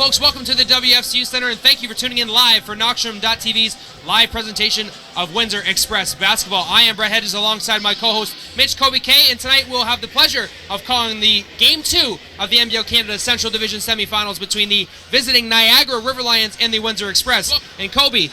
folks, welcome to the WFCU Center, and thank you for tuning in live for Knoxstrom.tv's live presentation of Windsor Express basketball. I am Brett Hedges alongside my co-host Mitch Kobe K, and tonight we'll have the pleasure of calling the Game 2 of the NBL Canada Central Division semifinals between the visiting Niagara River Lions and the Windsor Express. And Kobe,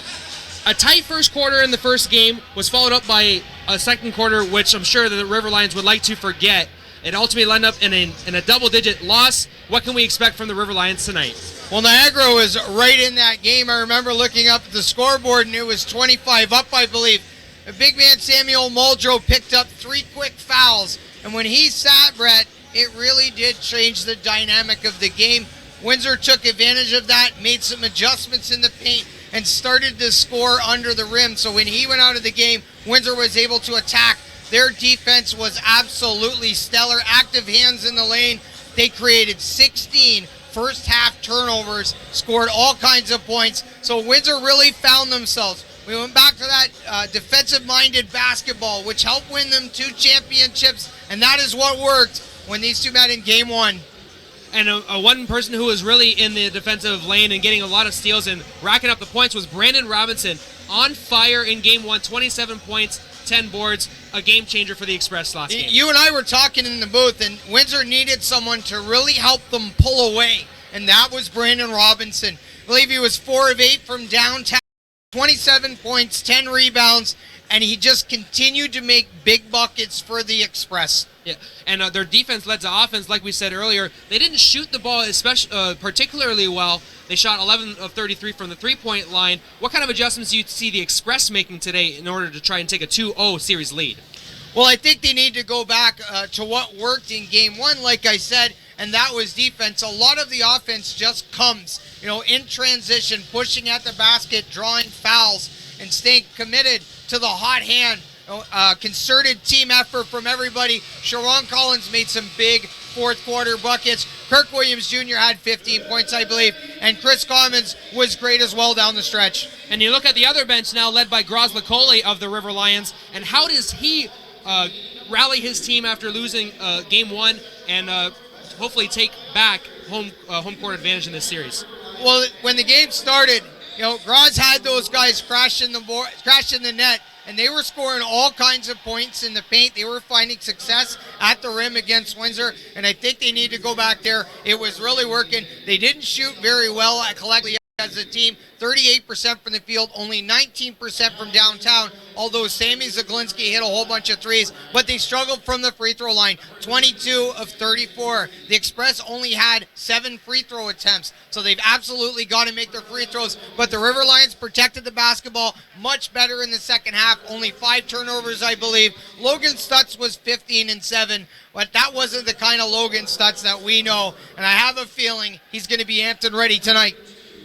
a tight first quarter in the first game was followed up by a second quarter, which I'm sure that the River Lions would like to forget. It ultimately ended up in a double-digit loss. What can we expect from the River Lions tonight? Well, Niagara was right in that game. I remember looking up at the scoreboard, and it was 25 up, I believe. The big man Samuel Muldrow picked up 3 quick fouls, and when he sat, Brett, it really did change the dynamic of the game. Windsor took advantage of that, made some adjustments in the paint, and started to score under the rim. So when he went out of the game, Windsor was able to attack. Their defense was absolutely stellar. Active hands in the lane. They created 16 first half turnovers, scored all kinds of points. So Windsor really found themselves. We went back to that defensive-minded basketball, which helped win them 2 championships, and that is what worked when these two met in Game 1. And one person who was really in the defensive lane and getting a lot of steals and racking up the points was Brandon Robinson, on fire in Game 1, 27 points, 10 boards, a game changer for the Express last game. You and I were talking in the booth, and Windsor needed someone to really help them pull away, and that was Brandon Robinson. I believe he was 4 of 8 from downtown, 27 points, 10 rebounds, and he just continued to make big buckets for the Express. Yeah, and their defense led to offense, like we said earlier. They didn't shoot the ball particularly well. They shot 11 of 33 from the three-point line. What kind of adjustments do you see the Express making today in order to try and take a 2-0 series lead? Well, I think they need to go back to what worked in Game 1, like I said, and that was defense. A lot of the offense just comes, in transition, pushing at the basket, drawing fouls, and staying committed to the hot hand. Concerted team effort from everybody. Sharon Collins made some big fourth quarter buckets. Kirk Williams Jr. had 15 points, I believe, and Chris Commons was great as well down the stretch. And you look at the other bench now, led by Graz Lakoli of the River Lions, and how does he rally his team after losing Game 1 and hopefully take back home court advantage in this series? Well, when the game started, Graz had those guys crash in the net, and they were scoring all kinds of points in the paint. They were finding success at the rim against Windsor, and I think they need to go back there. It was really working. They didn't shoot very well collectively as a team, 38% from the field, only 19% from downtown, although Sammy Zaglinski hit a whole bunch of threes, but they struggled from the free throw line, 22 of 34. The Express only had 7 free throw attempts, so they've absolutely got to make their free throws, but the River Lions protected the basketball much better in the second half, only 5 turnovers, I believe. Logan Stutz was 15 and 7, but that wasn't the kind of Logan Stutz that we know, and I have a feeling he's going to be amped and ready tonight.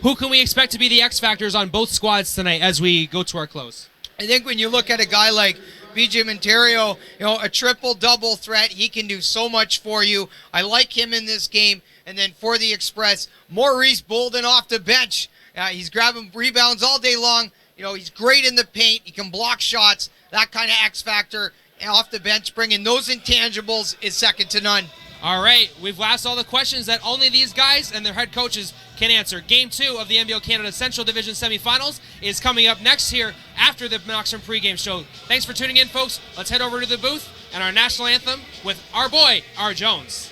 Who can we expect to be the X factors on both squads tonight as we go to our close? I think when you look at a guy like BJ Monterio, a triple-double threat, he can do so much for you. I like him in this game. And then for the Express, Maurice Bolden off the bench. He's grabbing rebounds all day long. He's great in the paint. He can block shots. That kind of X factor off the bench, bringing those intangibles is second to none. All right, we've asked all the questions that only these guys and their head coaches can answer. Game 2 of the NBL Canada Central Division semifinals is coming up next here after the Knoxstrom pregame show. Thanks for tuning in, folks. Let's head over to the booth and our national anthem with our boy, R. Jones.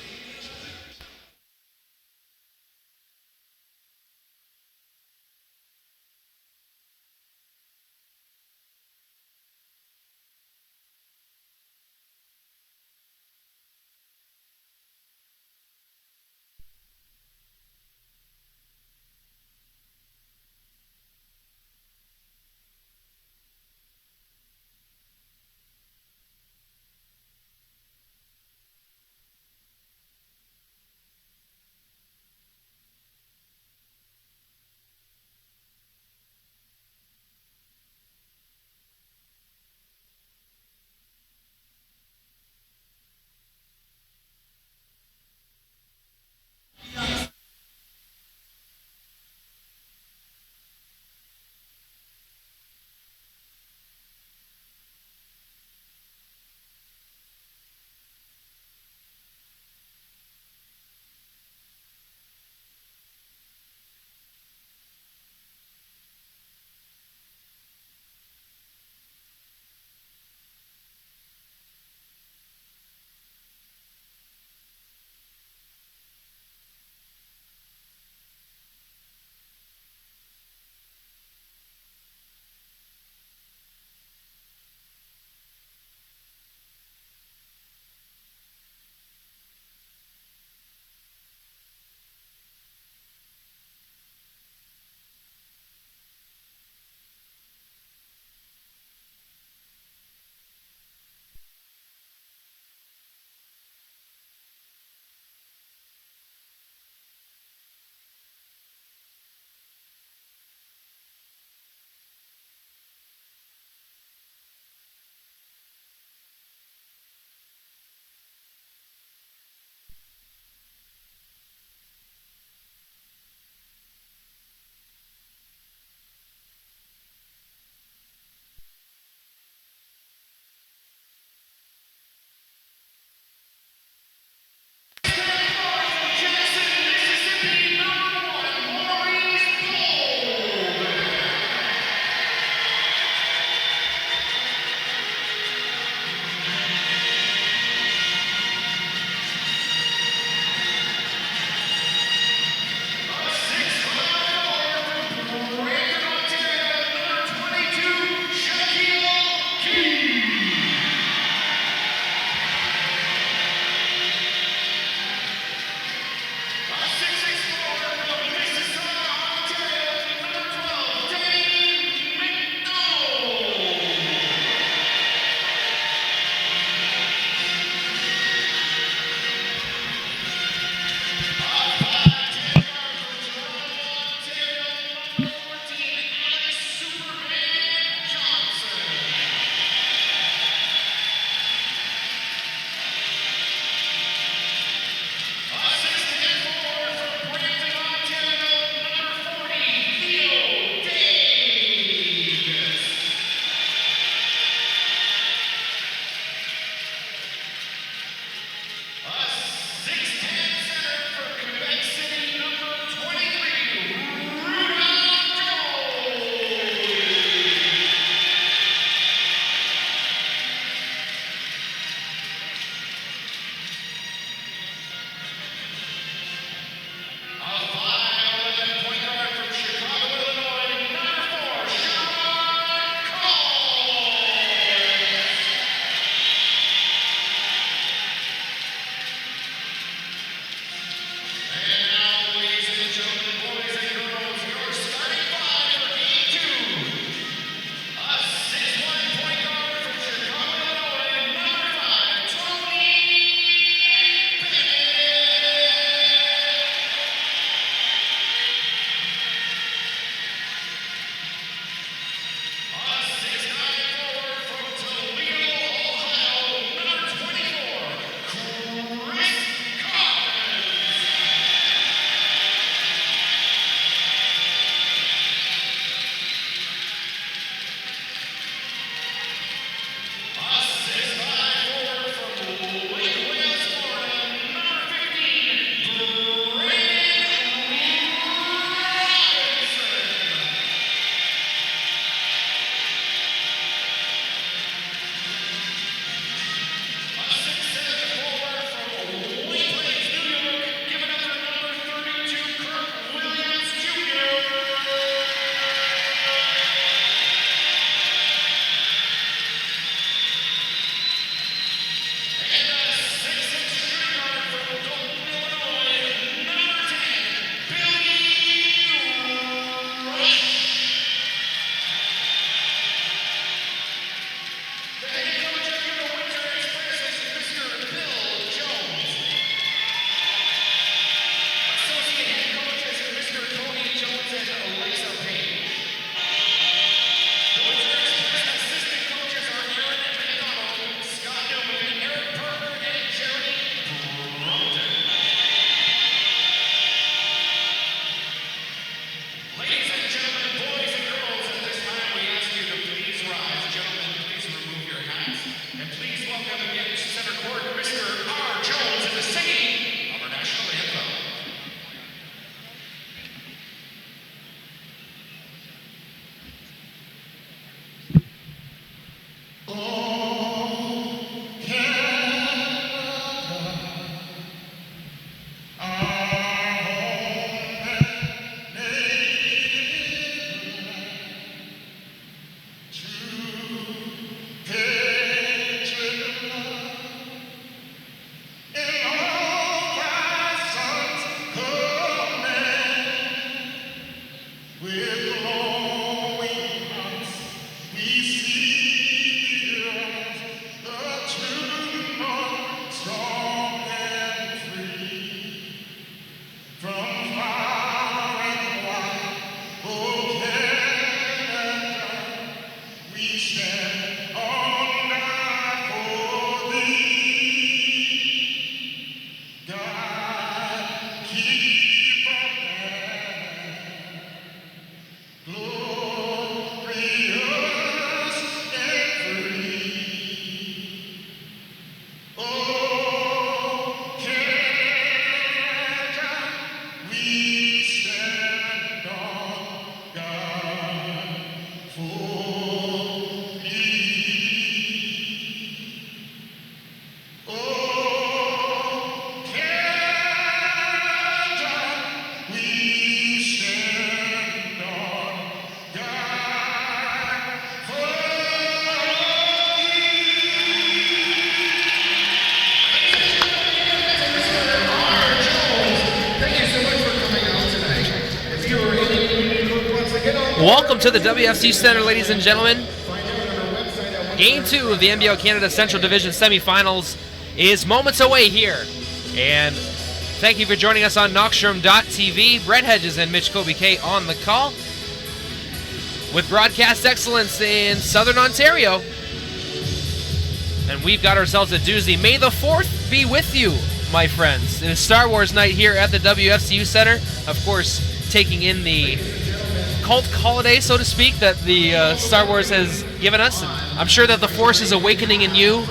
Welcome to the WFC Center, ladies and gentlemen. Game 2 of the NBL Canada Central Division semifinals is moments away here. And thank you for joining us on Knockstrom.tv. Brett Hedges and Mitch Kobe K on the call with broadcast excellence in Southern Ontario. And we've got ourselves a doozy. May the 4th be with you, my friends. It is Star Wars night here at the WFCU Center. Of course, taking in the cult holiday, so to speak, that the Star Wars has given us. I'm sure that the Force is awakening in you,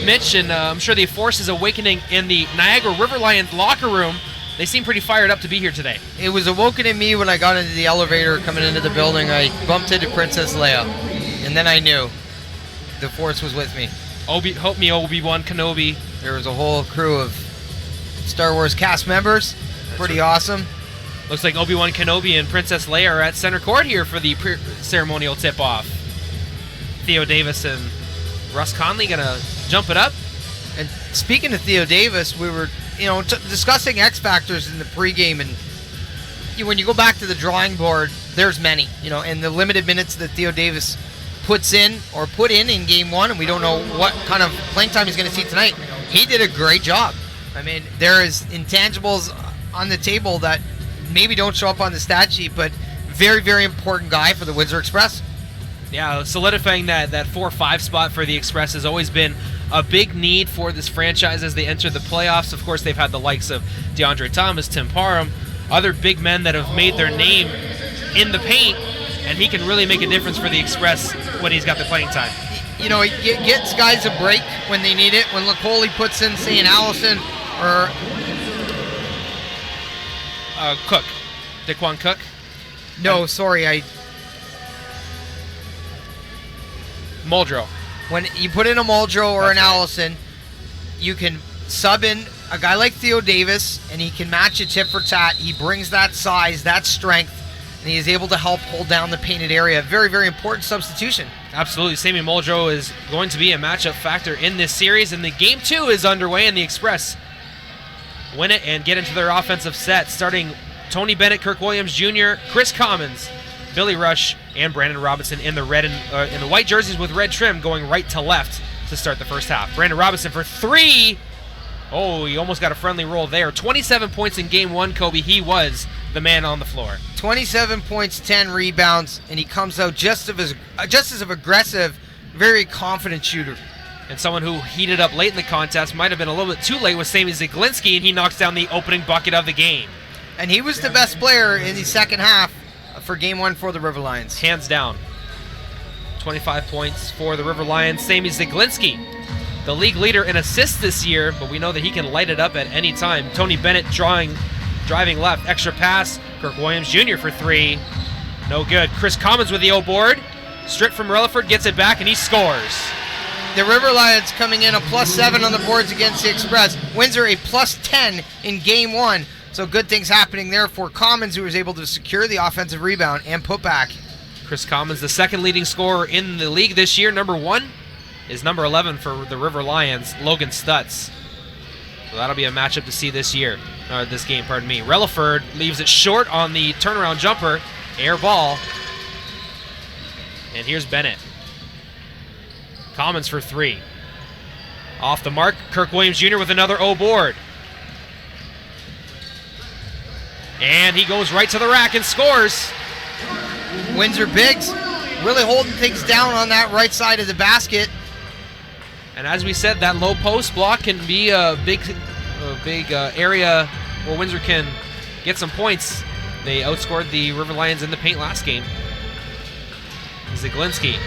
Mitch, and I'm sure the Force is awakening in the Niagara River Lions locker room. They seem pretty fired up to be here today. It was awoken in me when I got into the elevator coming into the building. I bumped into Princess Leia, and then I knew the Force was with me. Help me, Obi-Wan Kenobi. There was a whole crew of Star Wars cast members. Pretty awesome. Looks like Obi-Wan Kenobi and Princess Leia are at center court here for the ceremonial tip-off. Theo Davis and Russ Conley gonna jump it up. And speaking of Theo Davis, we were, discussing X factors in the pregame, and when you go back to the drawing board, there's many, and the limited minutes that Theo Davis put in game 1, and we don't know what kind of playing time he's going to see tonight. He did a great job. I mean, there is intangibles on the table that maybe don't show up on the stat sheet, but very, very important guy for the Windsor Express. Yeah, solidifying that 4-5 spot for the Express has always been a big need for this franchise as they enter the playoffs. Of course, they've had the likes of DeAndre Thomas, Tim Parham, other big men that have made their name in the paint, and he can really make a difference for the Express when he's got the playing time. He gets guys a break when they need it. When Lacole puts in, say, an Allison or Cook. Daquan Cook? No, sorry, Muldrow. When you put in a Muldrow or an Allison, you can sub in a guy like Theo Davis, and he can match a tit for tat. He brings that size, that strength, and he is able to help hold down the painted area. Very, very important substitution. Absolutely. Sammy Muldrow is going to be a matchup factor in this series, and the game 2 is underway, and the Express win it and get into their offensive set, starting Tony Bennett, Kirk Williams Jr., Chris Commons, Billy Rush, and Brandon Robinson in the red and in the white jerseys with red trim, going right to left to start the first half. Brandon Robinson for 3. Oh, he almost got a friendly roll there. 27 points in game 1, Kobe. He was the man on the floor. 27 points, 10 rebounds, and he comes out just as aggressive, very confident shooter. And someone who heated up late in the contest, might have been a little bit too late, was Sammy Zaglinski, and he knocks down the opening bucket of the game. And he was the best player in the second half for game 1 for the River Lions. Hands down. 25 points for the River Lions. Sammy Zaglinski, the league leader in assists this year, but we know that he can light it up at any time. Tony Bennett driving left, extra pass. Kirk Williams Jr. for 3. No good. Chris Commons with the O board. Stripped from Rutherford, gets it back, and he scores. The River Lions coming in a +7 on the boards against the Express. Windsor a +10 in game 1. So good things happening there for Commons, who was able to secure the offensive rebound and put back. Chris Commons, the second leading scorer in the league this year. Number 1 is number 11 for the River Lions, Logan Stutz. So that'll be a matchup to see this game. Relaford leaves it short on the turnaround jumper. Air ball. And here's Bennett. Commons for 3. Off the mark, Kirk Williams Jr. with another O board. And he goes right to the rack and scores. Windsor Biggs really holding things down on that right side of the basket. And as we said, that low post block can be a big area where Windsor can get some points. They outscored the River Lions in the paint last game. Zaglinski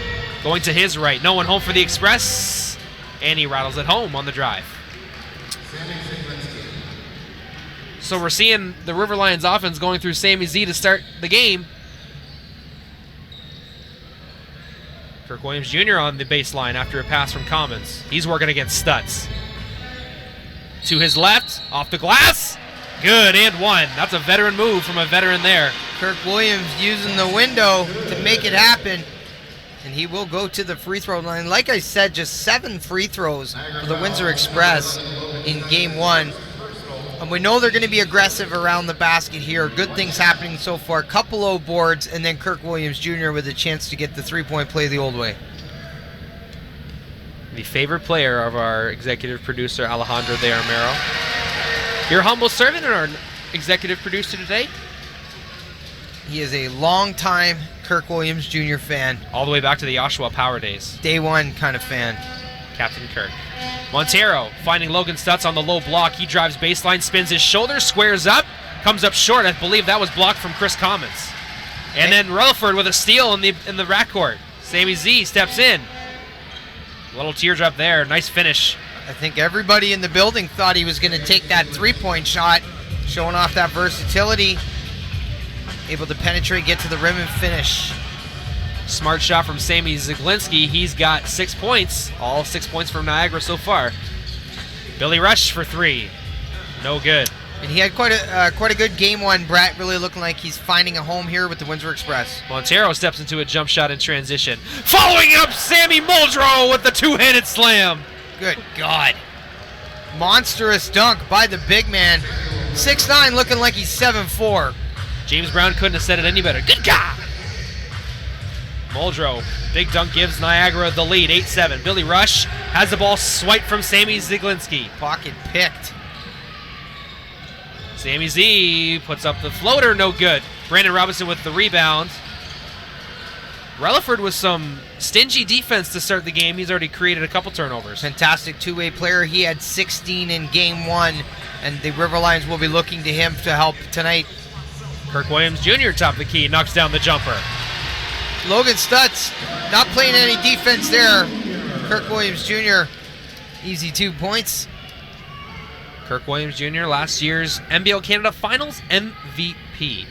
going to his right. No one home for the Express. And he rattles it home on the drive. So we're seeing the River Lions offense going through Sammy Z to start the game. Kirk Williams Jr. on the baseline after a pass from Commons. He's working against Stutz. To his left, off the glass. Good, and 1. That's a veteran move from a veteran there. Kirk Williams using the window to make it happen. And he will go to the free throw line. Like I said, just 7 free throws for the Windsor Express in game 1. And we know they're going to be aggressive around the basket here. Good things happening so far. Couple low boards, and then Kirk Williams Jr. with a chance to get the three-point play the old way. The favorite player of our executive producer, Alejandro de Armero. Your humble servant and our executive producer today. He is a long-time Kirk Williams Jr. fan. All the way back to the Oshawa Power days. Day one kind of fan. Captain Kirk. Montero finding Logan Stutz on the low block. He drives baseline, spins his shoulder, squares up, comes up short. I believe that was blocked from Chris Commons. And then Rutherford with a steal in the backcourt. Sammy Z steps in. Little teardrop there. Nice finish. I think everybody in the building thought he was going to take that three-point shot, showing off that versatility. Able to penetrate, get to the rim, and finish. Smart shot from Sammy Zaglinski. He's got 6 points. All 6 points from Niagara so far. Billy Rush for 3. No good. And he had quite a good game one. Brett really looking like he's finding a home here with the Windsor Express. Montero steps into a jump shot in transition. Following up, Sammy Muldrow with the two-handed slam. Good God. Monstrous dunk by the big man. 6'9", looking like he's 7'4". James Brown couldn't have said it any better. Good God. Muldrow, big dunk gives Niagara the lead, 8-7. Billy Rush has the ball swiped from Sammy Zaglinski. Pocket picked. Sammy Z puts up the floater, no good. Brandon Robinson with the rebound. Rutherford with some stingy defense to start the game. He's already created a couple turnovers. Fantastic two-way player. He had 16 in game one, and the River Lions will be looking to him to help tonight. Kirk Williams Jr. top of the key, knocks down the jumper. Logan Stutz not playing any defense there. Kirk Williams Jr. easy 2 points. Kirk Williams Jr., last year's NBL Canada Finals MVP.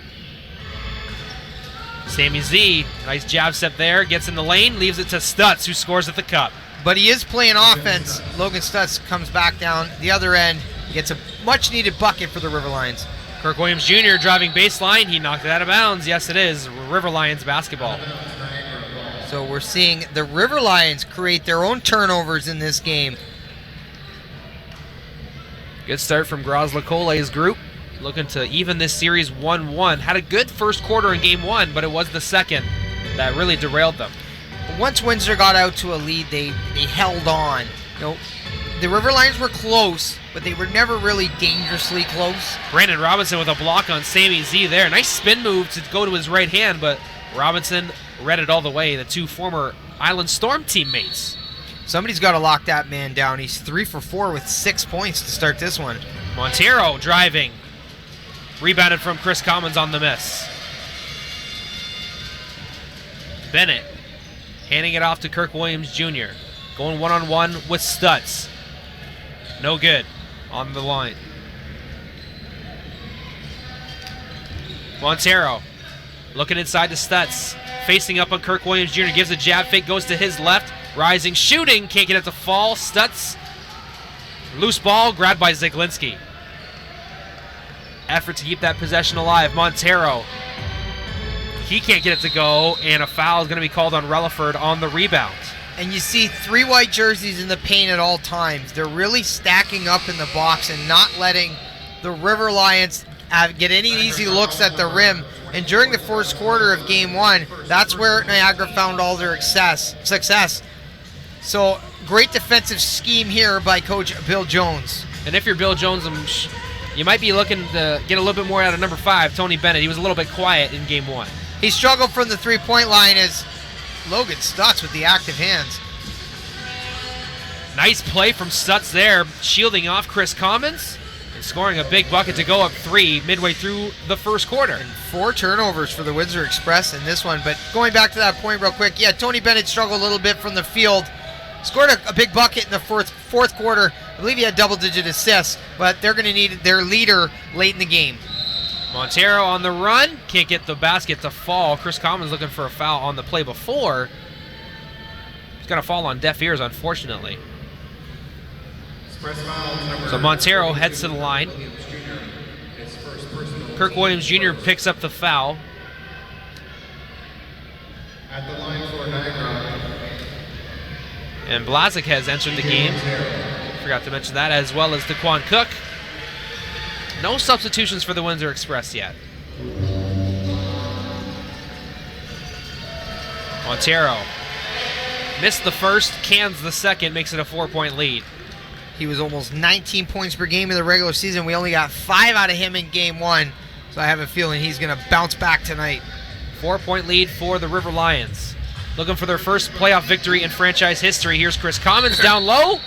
Sammy Z, nice jab step there, gets in the lane, leaves it to Stutz, who scores at the cup. But he is playing offense. Logan Stutz comes back down the other end, gets a much-needed bucket for the River Lions. Kirk Williams Jr. driving baseline, he knocked it out of bounds. Yes, it is River Lions basketball. So we're seeing the River Lions create their own turnovers in this game. Good start from Graz Lacole's group. Looking to even this series 1-1. Had a good first quarter in game one, but it was the second that really derailed them. Once Windsor got out to a lead, they held on. You know, the River Lions were close, but they were never really dangerously close. Brandon Robinson with a block on Sammy Z there. Nice spin move to go to his right hand, but Robinson read it all the way. The two former Island Storm teammates. Somebody's got to lock that man down. He's 3 for 4 with 6 points to start this one. Montero driving. Rebounded from Chris Commons on the miss. Bennett handing it off to Kirk Williams Jr. Going one-on-one with Stutz. No good on the line. Montero looking inside to Stutz. Facing up on Kirk Williams Jr. Gives a jab fake, goes to his left. Rising, shooting, can't get it to fall. Stutz, loose ball, grabbed by Zaglinski. Effort to keep that possession alive. Montero, he can't get it to go, and a foul is going to be called on Rutherford on the rebound. And you see 3 white jerseys in the paint at all times. They're really stacking up in the box and not letting the River Lions get any easy looks at the rim. And during the first quarter of game one, that's where Niagara found all their success. So, great defensive scheme here by Coach Bill Jones. And if you're Bill Jones, you might be looking to get a little bit more out of number 5, Tony Bennett. He was a little bit quiet in game one. He struggled from the three-point line as Logan Stutz with the active hands. Nice play from Stutz there, shielding off Chris Commons and scoring a big bucket to go up 3 midway through the first quarter. And 4 turnovers for the Windsor Express in this one. But going back to that point real quick, yeah, Tony Bennett struggled a little bit from the field. Scored a big bucket in the fourth quarter. I believe he had double-digit assists, but they're going to need their leader late in the game. Montero on the run. Can't get the basket to fall. Chris Commons looking for a foul on the play before. It's going to fall on deaf ears, unfortunately. So Montero heads to the line. Kirk Williams Jr. picks up the foul. At the line for Niagara. And Blazik has entered the game. Forgot to mention that, as well as Daquan Cook. No substitutions for the Windsor Express yet. Montero missed the first, cans the second, makes it a 4-point lead. He was almost 19 points per game in the regular season. We only got 5 out of him in game 1, so I have a feeling he's going to bounce back tonight. 4-point lead for the River Lions. Looking for their first playoff victory in franchise history. Here's Chris Commons down low.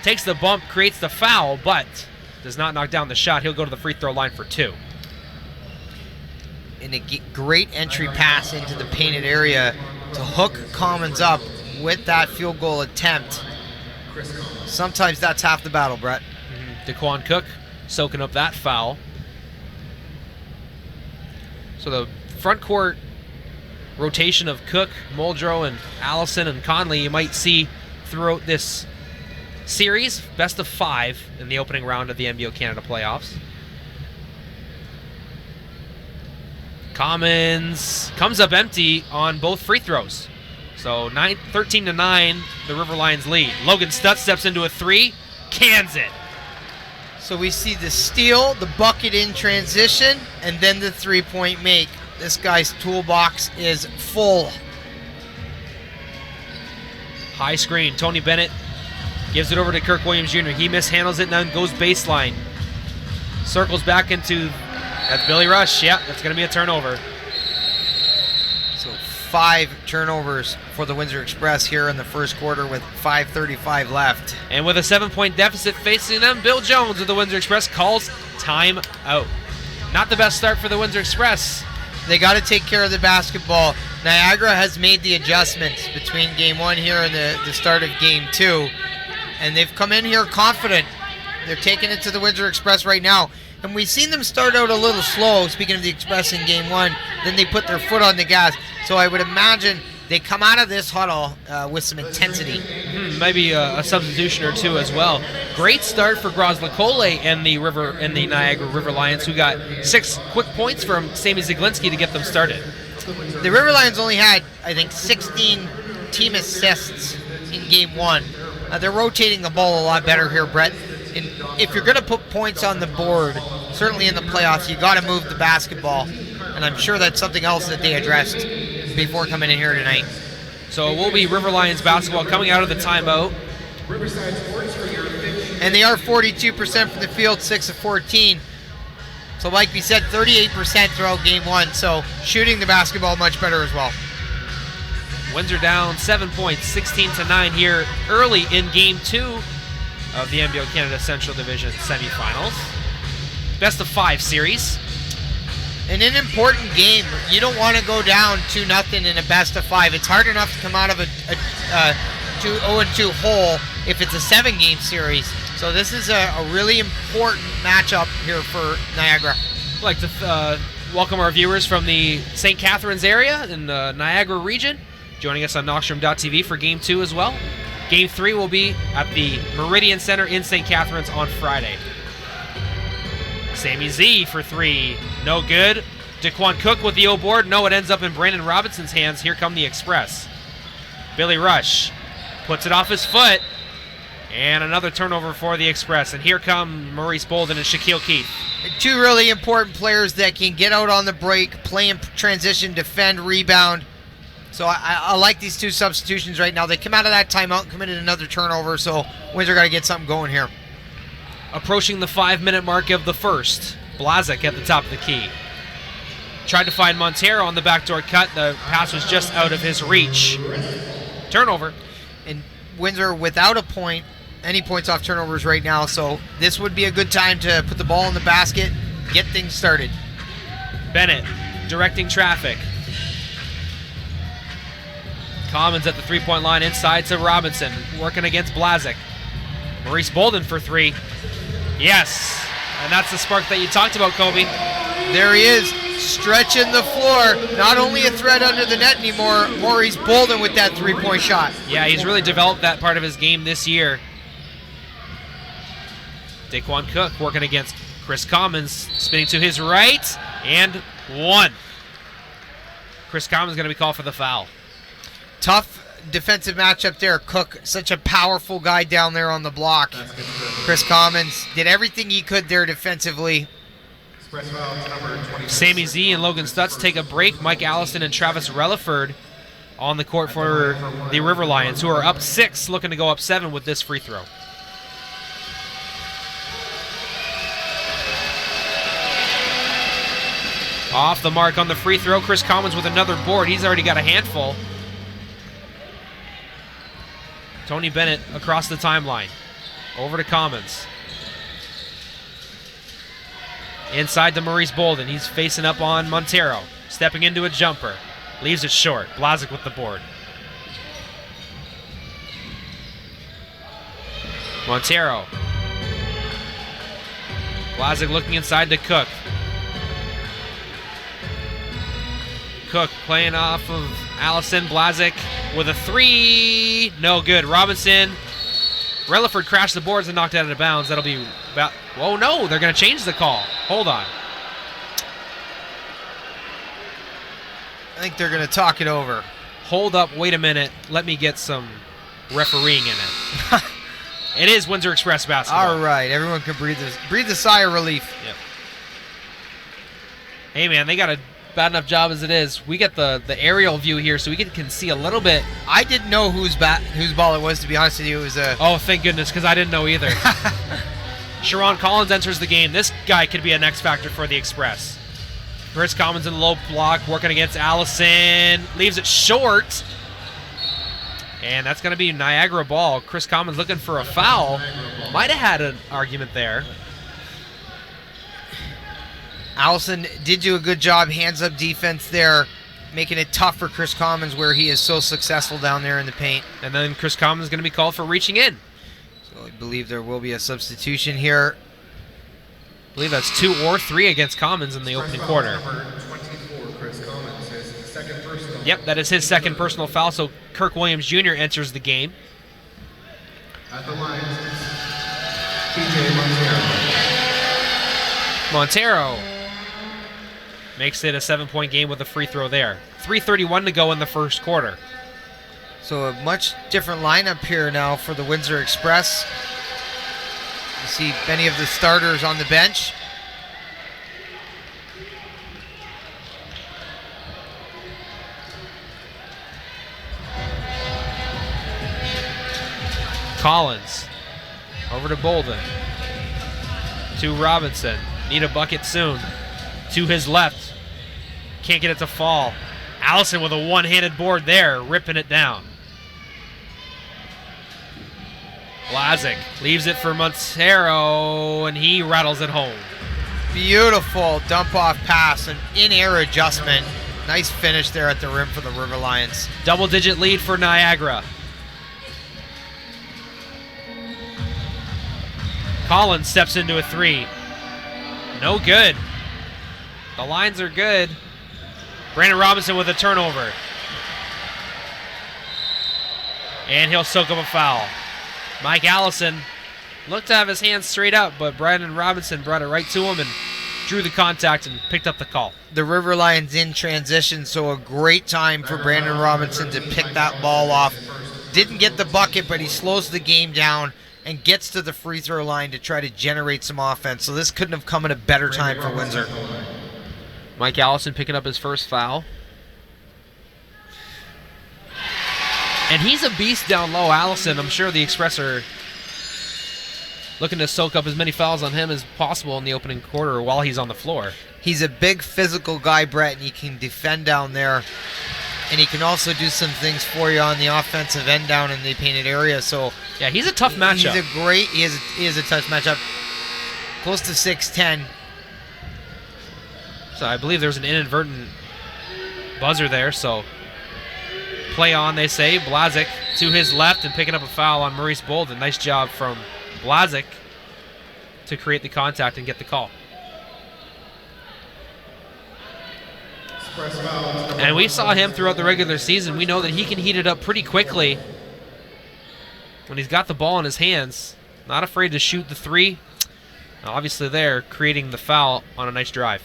Takes the bump, creates the foul, but does not knock down the shot. He'll go to the free throw line for 2. And a great entry pass into the painted area to hook Commons up with that field goal attempt. Sometimes that's half the battle, Brett. DeQuan Cook soaking up that foul. So the front court rotation of Cook, Muldrow, and Allison and Conley you might see throughout this series. Best of 5 in the opening round of the NBL Canada playoffs. Commons comes up empty on both free throws. So 13-9, the River Lions lead. Logan Stutz steps into a 3, cans it. So we see the steal, the bucket in transition, and then the 3-point make. This guy's toolbox is full. High screen, Tony Bennett gives it over to Kirk Williams Jr. He mishandles it and then goes baseline. Circles back into, that's Billy Rush. Yeah, that's going to be a turnover. So 5 turnovers for the Windsor Express here in the first quarter with 5:35 left. And with a 7-point deficit facing them, Bill Jones of the Windsor Express calls time out. Not the best start for the Windsor Express. They got to take care of the basketball. Niagara has made the adjustments between game 1 here and the start of game 2. And they've come in here confident. They're taking it to the Windsor Express right now. And we've seen them start out a little slow, speaking of the Express in game 1. Then they put their foot on the gas. So I would imagine they come out of this huddle with some intensity. Maybe a substitution or 2 as well. Great start for Grozlakole and the Niagara River Lions, who got 6 quick points from Sammy Zaglinski to get them started. The River Lions only had, I think, 16 team assists in game 1. They're rotating the ball a lot better here, Brett. And if you're going to put points on the board, certainly in the playoffs, you got to move the basketball. And I'm sure that's something else that they addressed before coming in here tonight. So it will be River Lions basketball coming out of the timeout. And they are 42% from the field, 6 of 14. So like we said, 38% throughout game 1. So shooting the basketball much better as well. Windsor down 7 points, 16-9 here early in game 2 of the NBL Canada Central Division semifinals. Best of 5 series. In an important game, you don't want to go down 2-0 in a best of 5. It's hard enough to come out of a 0-2 hole if it's a 7-game series. So this is a really important matchup here for Niagara. I'd like to welcome our viewers from the St. Catharines area in the Niagara region, joining us on Knoxroom.tv for Game 2 as well. Game 3 will be at the Meridian Center in St. Catharines on Friday. Sammy Z for 3. No good. DeQuan Cook with the O board. No, it ends up in Brandon Robinson's hands. Here come the Express. Billy Rush puts it off his foot. And another turnover for the Express. And here come Maurice Bolden and Shaquille Keith. 2 really important players that can get out on the break, play in transition, defend, rebound. So I like these 2 substitutions right now. They come out of that timeout and committed another turnover, so Windsor got to get something going here. Approaching the 5-minute mark of the first. Blazek at the top of the key. Tried to find Montero on the backdoor cut. The pass was just out of his reach. Turnover. And Windsor without a point, any points off turnovers right now, so this would be a good time to put the ball in the basket, get things started. Bennett directing traffic. Commons at the 3-point line inside to Robinson, working against Blazek. Maurice Bolden for 3. Yes, and that's the spark that you talked about, Kobe. There he is, stretching the floor. Not only a threat under the net anymore, Maurice Bolden with that 3-point shot. Yeah, he's really developed that part of his game this year. DeQuan Cook working against Chris Commons, spinning to his right, and 1. Chris Commons going to be called for the foul. Tough defensive matchup there. Cook, such a powerful guy down there on the block. Chris Commons did everything he could there defensively. Express foul to number 26. Sammy Z and Logan Stutz take a break. Mike Allison and Travis Relaford on the court for the River Lions, who are up 6, looking to go up 7 with this free throw. Off the mark on the free throw. Chris Commons with another board. He's already got a handful. Tony Bennett across the timeline. Over to Commons. Inside to Maurice Bolden. He's facing up on Montero. Stepping into a jumper. Leaves it short. Blazic with the board. Montero. Blazic looking inside to Cook. Cook playing off of Allison. Blazic with a 3. No good. Robinson. Relaford crashed the boards and knocked out of bounds. That'll be about... Oh, no. They're going to change the call. Hold on. I think they're going to talk it over. Hold up. Wait a minute. Let me get some refereeing in it. It is Windsor Express basketball. All right. Everyone can breathe a sigh of relief. Yep. Hey, man. They got a bad enough job as it is. We get the aerial view here, so we can see a little bit. I didn't know whose ball it was, to be honest with you. It was a... Oh, thank goodness, because I didn't know either. Sharon Collins enters the game. This guy could be an X factor for the Express. Chris Commons in the low block, working against Allison. Leaves it short. And that's going to be Niagara ball. Chris Commons looking for a foul. Might have had an argument there. Allison did do a good job, hands-up defense there, making it tough for Chris Commons where he is so successful down there in the paint. And then Chris Commons is going to be called for reaching in. So I believe there will be a substitution here. I believe that's 2 or 3 against Commons in the opening quarter. Number 24, Chris Commons, his second personal. Yep, that is his second personal foul, so Kirk Williams Jr. enters the game. At the line, TJ Montero. Montero makes it a 7-point game with a free throw there. 3:31 to go in the first quarter. So a much different lineup here now for the Windsor Express. You see many of the starters on the bench. Collins over to Bolden. To Robinson. Need a bucket soon. To his left. Can't get it to fall. Allison with a one-handed board there, ripping it down. Blazic leaves it for Montero, and he rattles it home. Beautiful dump-off pass, an in-air adjustment. Nice finish there at the rim for the River Lions. Double-digit lead for Niagara. Collins steps into a 3. No good. The lines are good. Brandon Robinson with a turnover. And he'll soak up a foul. Mike Allison looked to have his hands straight up, but Brandon Robinson brought it right to him and drew the contact and picked up the call. The River Lions in transition, so a great time for Brandon Robinson to pick that ball off. Didn't get the bucket, but he slows the game down and gets to the free throw line to try to generate some offense. So this couldn't have come at a better time for Windsor. Mike Allison picking up his first foul. And he's a beast down low, Allison. I'm sure the Express are looking to soak up as many fouls on him as possible in the opening quarter while he's on the floor. He's a big physical guy, Brett, and he can defend down there. And he can also do some things for you on the offensive end down in the painted area. So yeah, he's a tough matchup. He is a tough matchup. Close to 6'10". So I believe there's an inadvertent buzzer there, so play on, they say. Blazic to his left and picking up a foul on Maurice Bolden. Nice job from Blazic to create the contact and get the call. And we saw him throughout the regular season. We know that he can heat it up pretty quickly when he's got the ball in his hands. Not afraid to shoot the 3. Obviously there, creating the foul on a nice drive.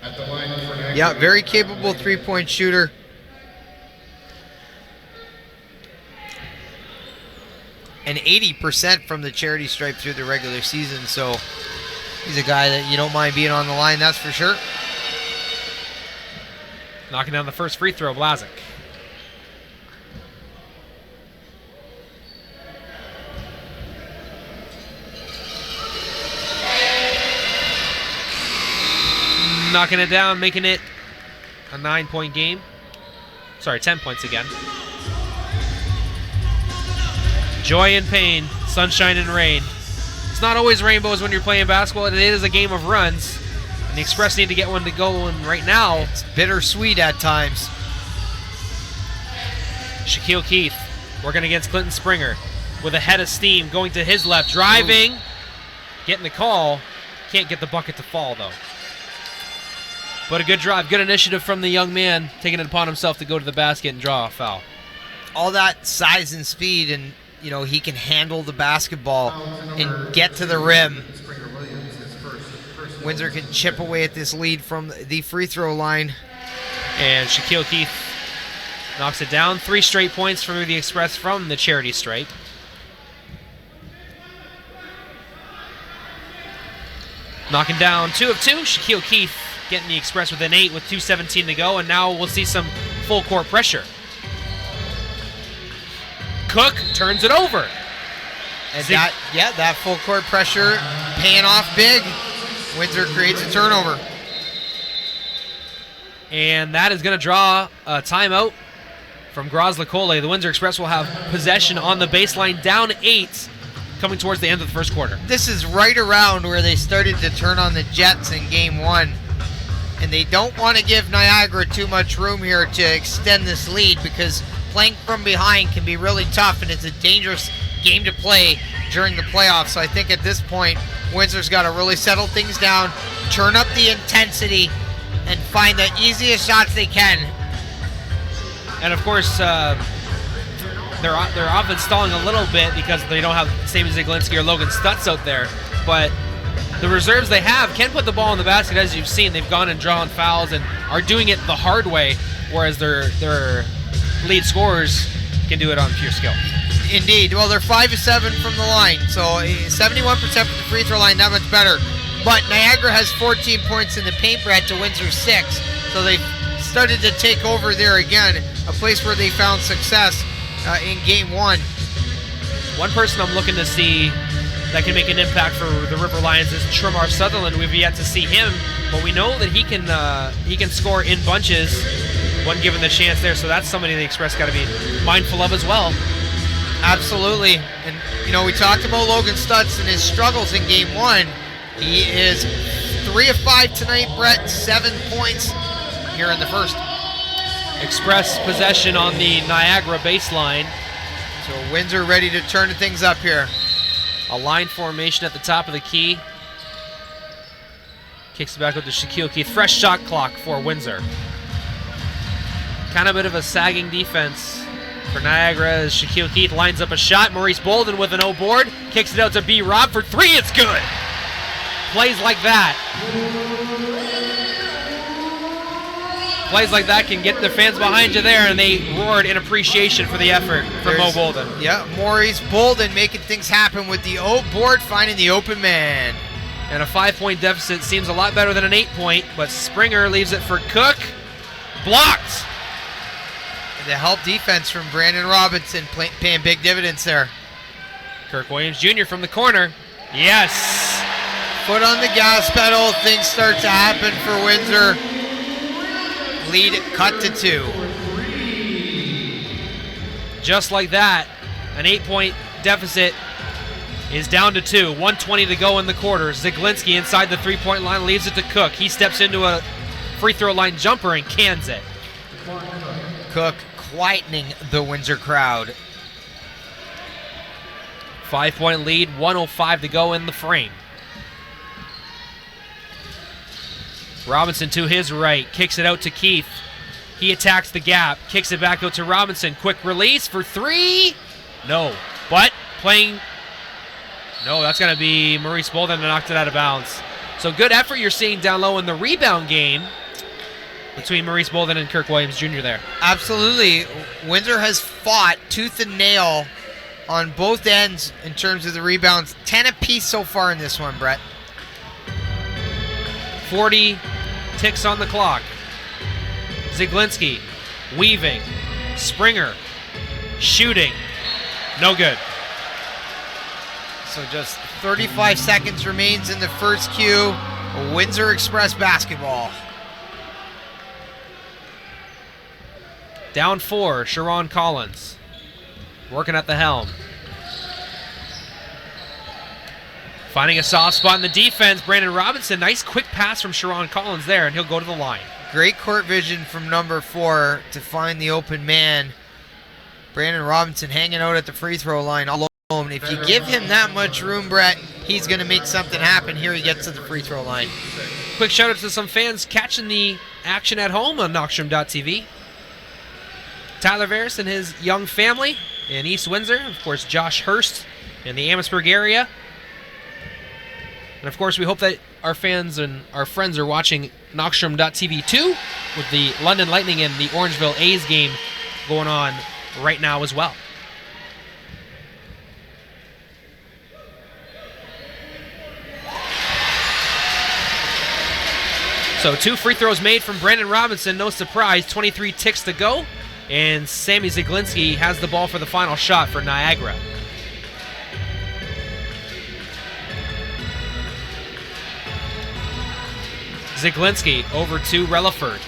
At the line for Niagara. Yeah, very capable three-point shooter. and 80% from the charity stripe through the regular season. So he's a guy that you don't mind being on the line, that's for sure. Knocking down the first free throw, Blazik. Knocking it down, making it a 9-point game. Sorry, 10 points again. Joy and pain, sunshine and rain. It's not always rainbows when you're playing basketball. It is a game of runs. And the Express need to get one to go in right now. It's bittersweet at times. Shaquille Keith working against Clinton Springer with a head of steam going to his left. Driving, getting the call. Can't get the bucket to fall, though. But a good drive, good initiative from the young man, taking it upon himself to go to the basket and draw a foul. All that size and speed, and he can handle the basketball and get to the rim. Windsor can chip away at this lead from the free throw line. And Shaquille Keith knocks it down. 3 straight points from the Express from the charity stripe. Knocking down 2 of 2. Shaquille Keith getting the Express with an 8 with 2:17 to go, and now we'll see some full court pressure. Cook turns it over. And that full court pressure paying off big. Windsor creates a turnover. And that is going to draw a timeout from Gros-Lecolle. The Windsor Express will have possession on the baseline, down 8, coming towards the end of the first quarter. This is right around where they started to turn on the Jets in game 1. And they don't want to give Niagara too much room here to extend this lead, because playing from behind can be really tough, and it's a dangerous game to play during the playoffs. So I think at this point, Windsor's got to really settle things down, turn up the intensity, and find the easiest shots they can. And of course, they're often stalling a little bit because they don't have Sammy Zaglinski or Logan Stutz out there. But the reserves they have can put the ball in the basket, as you've seen. They've gone and drawn fouls and are doing it the hard way, whereas their lead scorers can do it on pure skill. Indeed. Well, they're 5 of 7 from the line, so 71% from the free throw line, that much better. But Niagara has 14 points in the paint, Brett, to Windsor's 6. So they've started to take over there again, a place where they found success in game 1. One person I'm looking to see that can make an impact for the River Lions is Tremar Sutherland. We've yet to see him, but we know that he can score in bunches when given the chance there. So that's somebody the Express got to be mindful of as well. Absolutely. And, we talked about Logan Stutz and his struggles in game 1. He is 3 of 5 tonight, Brett. 7 points here in the first. Express possession on the Niagara baseline. So Windsor ready to turn things up here. A line formation at the top of the key. Kicks it back with the Shaquille Keith. Fresh shot clock for Windsor. Kind of a bit of a sagging defense for Niagara as Shaquille Keith lines up a shot. Maurice Bolden with an O board. Kicks it out to B. Rob for 3. It's good. Plays like that. Plays like that can get the fans behind you there, and they roared in appreciation for the effort from Mo Bolden. Yeah, Maurice Bolden making things happen with the O board, finding the open man. And a 5-point deficit seems a lot better than an 8-point, but Springer leaves it for Cook. Blocked. The help defense from Brandon Robinson paying big dividends there. Kirk Williams Jr. from the corner. Yes. Foot on the gas pedal. Things start to happen for Windsor. Lead cut to 2. Just like that, an 8-point deficit is down to 2. 1:20 to go in the quarter. Zaglinski inside the 3-point line leaves it to Cook. He steps into a free throw line jumper and cans it. Cook quietening the Windsor crowd. 5-point lead, 1:05 to go in the frame. Robinson to his right, kicks it out to Keith. He attacks the gap, kicks it back out to Robinson. Quick release for 3. No, but playing. No, that's going to be Maurice Bolden that knocked it out of bounds. So good effort you're seeing down low in the rebound game between Maurice Bolden and Kirk Williams Jr. there. Absolutely. Windsor has fought tooth and nail on both ends in terms of the rebounds. 10 apiece so far in this one, Brett. 40 ticks on the clock. Ziglinski weaving. Springer shooting. No good. So just 35 seconds remains in the first cue. Windsor Express basketball. Down 4, Sharon Collins working at the helm. Finding a soft spot in the defense, Brandon Robinson. Nice quick pass from Sharon Collins there, and he'll go to the line. Great court vision from number 4 to find the open man. Brandon Robinson hanging out at the free throw line alone. If you give him that much room, Brett, he's going to make something happen. Here he gets to the free throw line. Quick shout out to some fans catching the action at home on Knockstrom.tv. Tyler Veris and his young family in East Windsor. Of course, Josh Hurst in the Amherstburg area. And of course, we hope that our fans and our friends are watching Knockstrom.tv too, with the London Lightning and the Orangeville A's game going on right now as well. So 2 free throws made from Brandon Robinson, no surprise, 23 ticks to go. And Sammy Ziglinski has the ball for the final shot for Niagara. Ziglinski over to Relaford.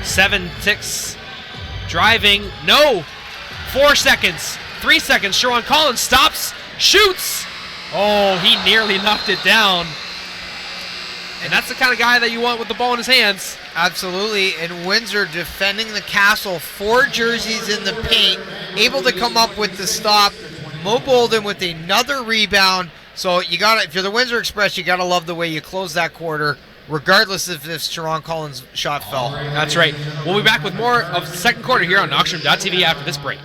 7 ticks. Driving. No! 4 seconds. 3 seconds. Sharon Collins stops. Shoots! Oh, he nearly knocked it down. And that's the kind of guy that you want with the ball in his hands. Absolutely. And Windsor defending the castle. 4 jerseys in the paint. Able to come up with the stop. Mo Bolden with another rebound. So you got if you're the Windsor Express, you got to love the way you close that quarter, regardless if this Sharon Collins shot fell. That's right. We'll be back with more of the second quarter here on Knockstrom.tv after this break.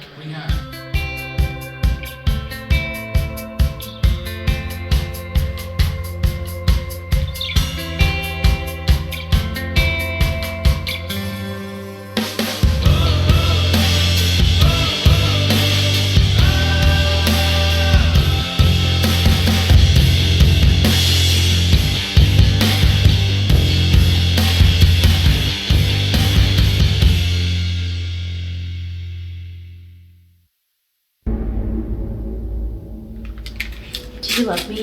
Do you love me?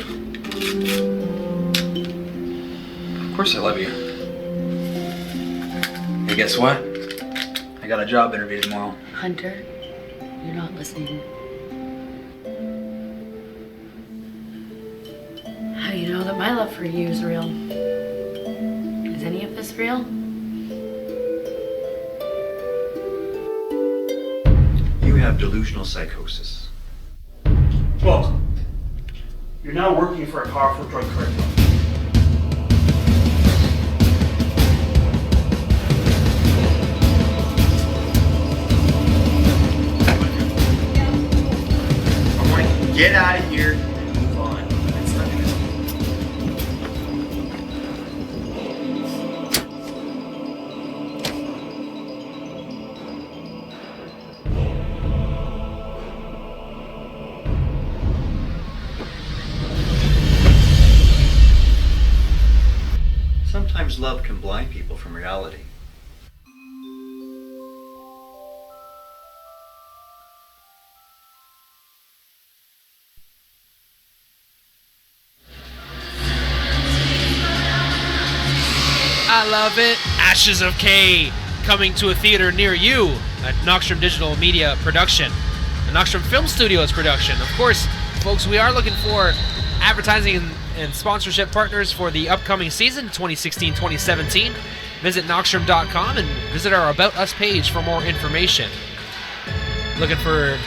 Of course I love you. Hey, guess what? I got a job interview tomorrow. Hunter, you're not listening. How do you know that my love for you is real? Is any of this real? You have delusional psychosis. Well, you're now working for a powerful drug cartel. I'm going to get out of here and move on. It's not gonna... Sometimes love can blind people from reality. I love it. Ashes of K coming to a theater near you at Knockstrom Digital Media Production, a Knockstrom Film Studios production. Of course, folks, we are looking for advertising and sponsorship partners for the upcoming season, 2016-2017. Visit Knockstrom.com and visit our About Us page for more information. Looking for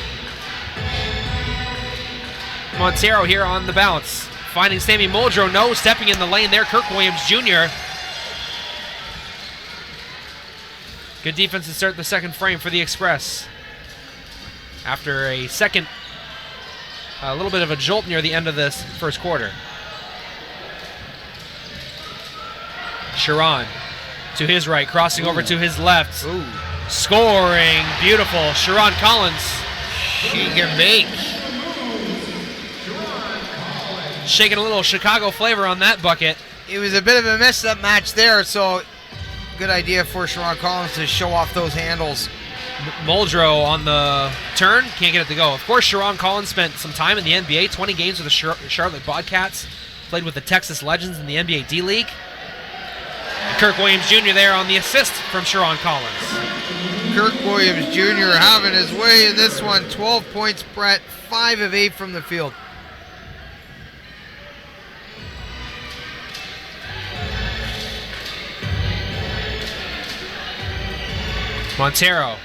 Montero here on the bounce. Finding Sammy Muldrow, no, stepping in the lane there, Kirk Williams Jr. Good defense to start the second frame for the Express. After a second, a little bit of a jolt near the end of this first quarter. Sharon to his right, crossing over to his left. Ooh. Scoring, beautiful. Sharon Collins Shake and bake. Shaking a little Chicago flavor on that bucket. It was a bit of a messed-up match there, so good idea for Sharon Collins to show off those handles. Muldrow on the turn, can't get it to go. Of course, Sharon Collins spent some time in the NBA, 20 games with the Charlotte Bobcats, played with the Texas Legends in the NBA D-League. And Kirk Williams Jr. there on the assist from Sharon Collins. Kirk Williams Jr. having his way in this one. 12 points, Brett, 5 of 8 from the field. Montero.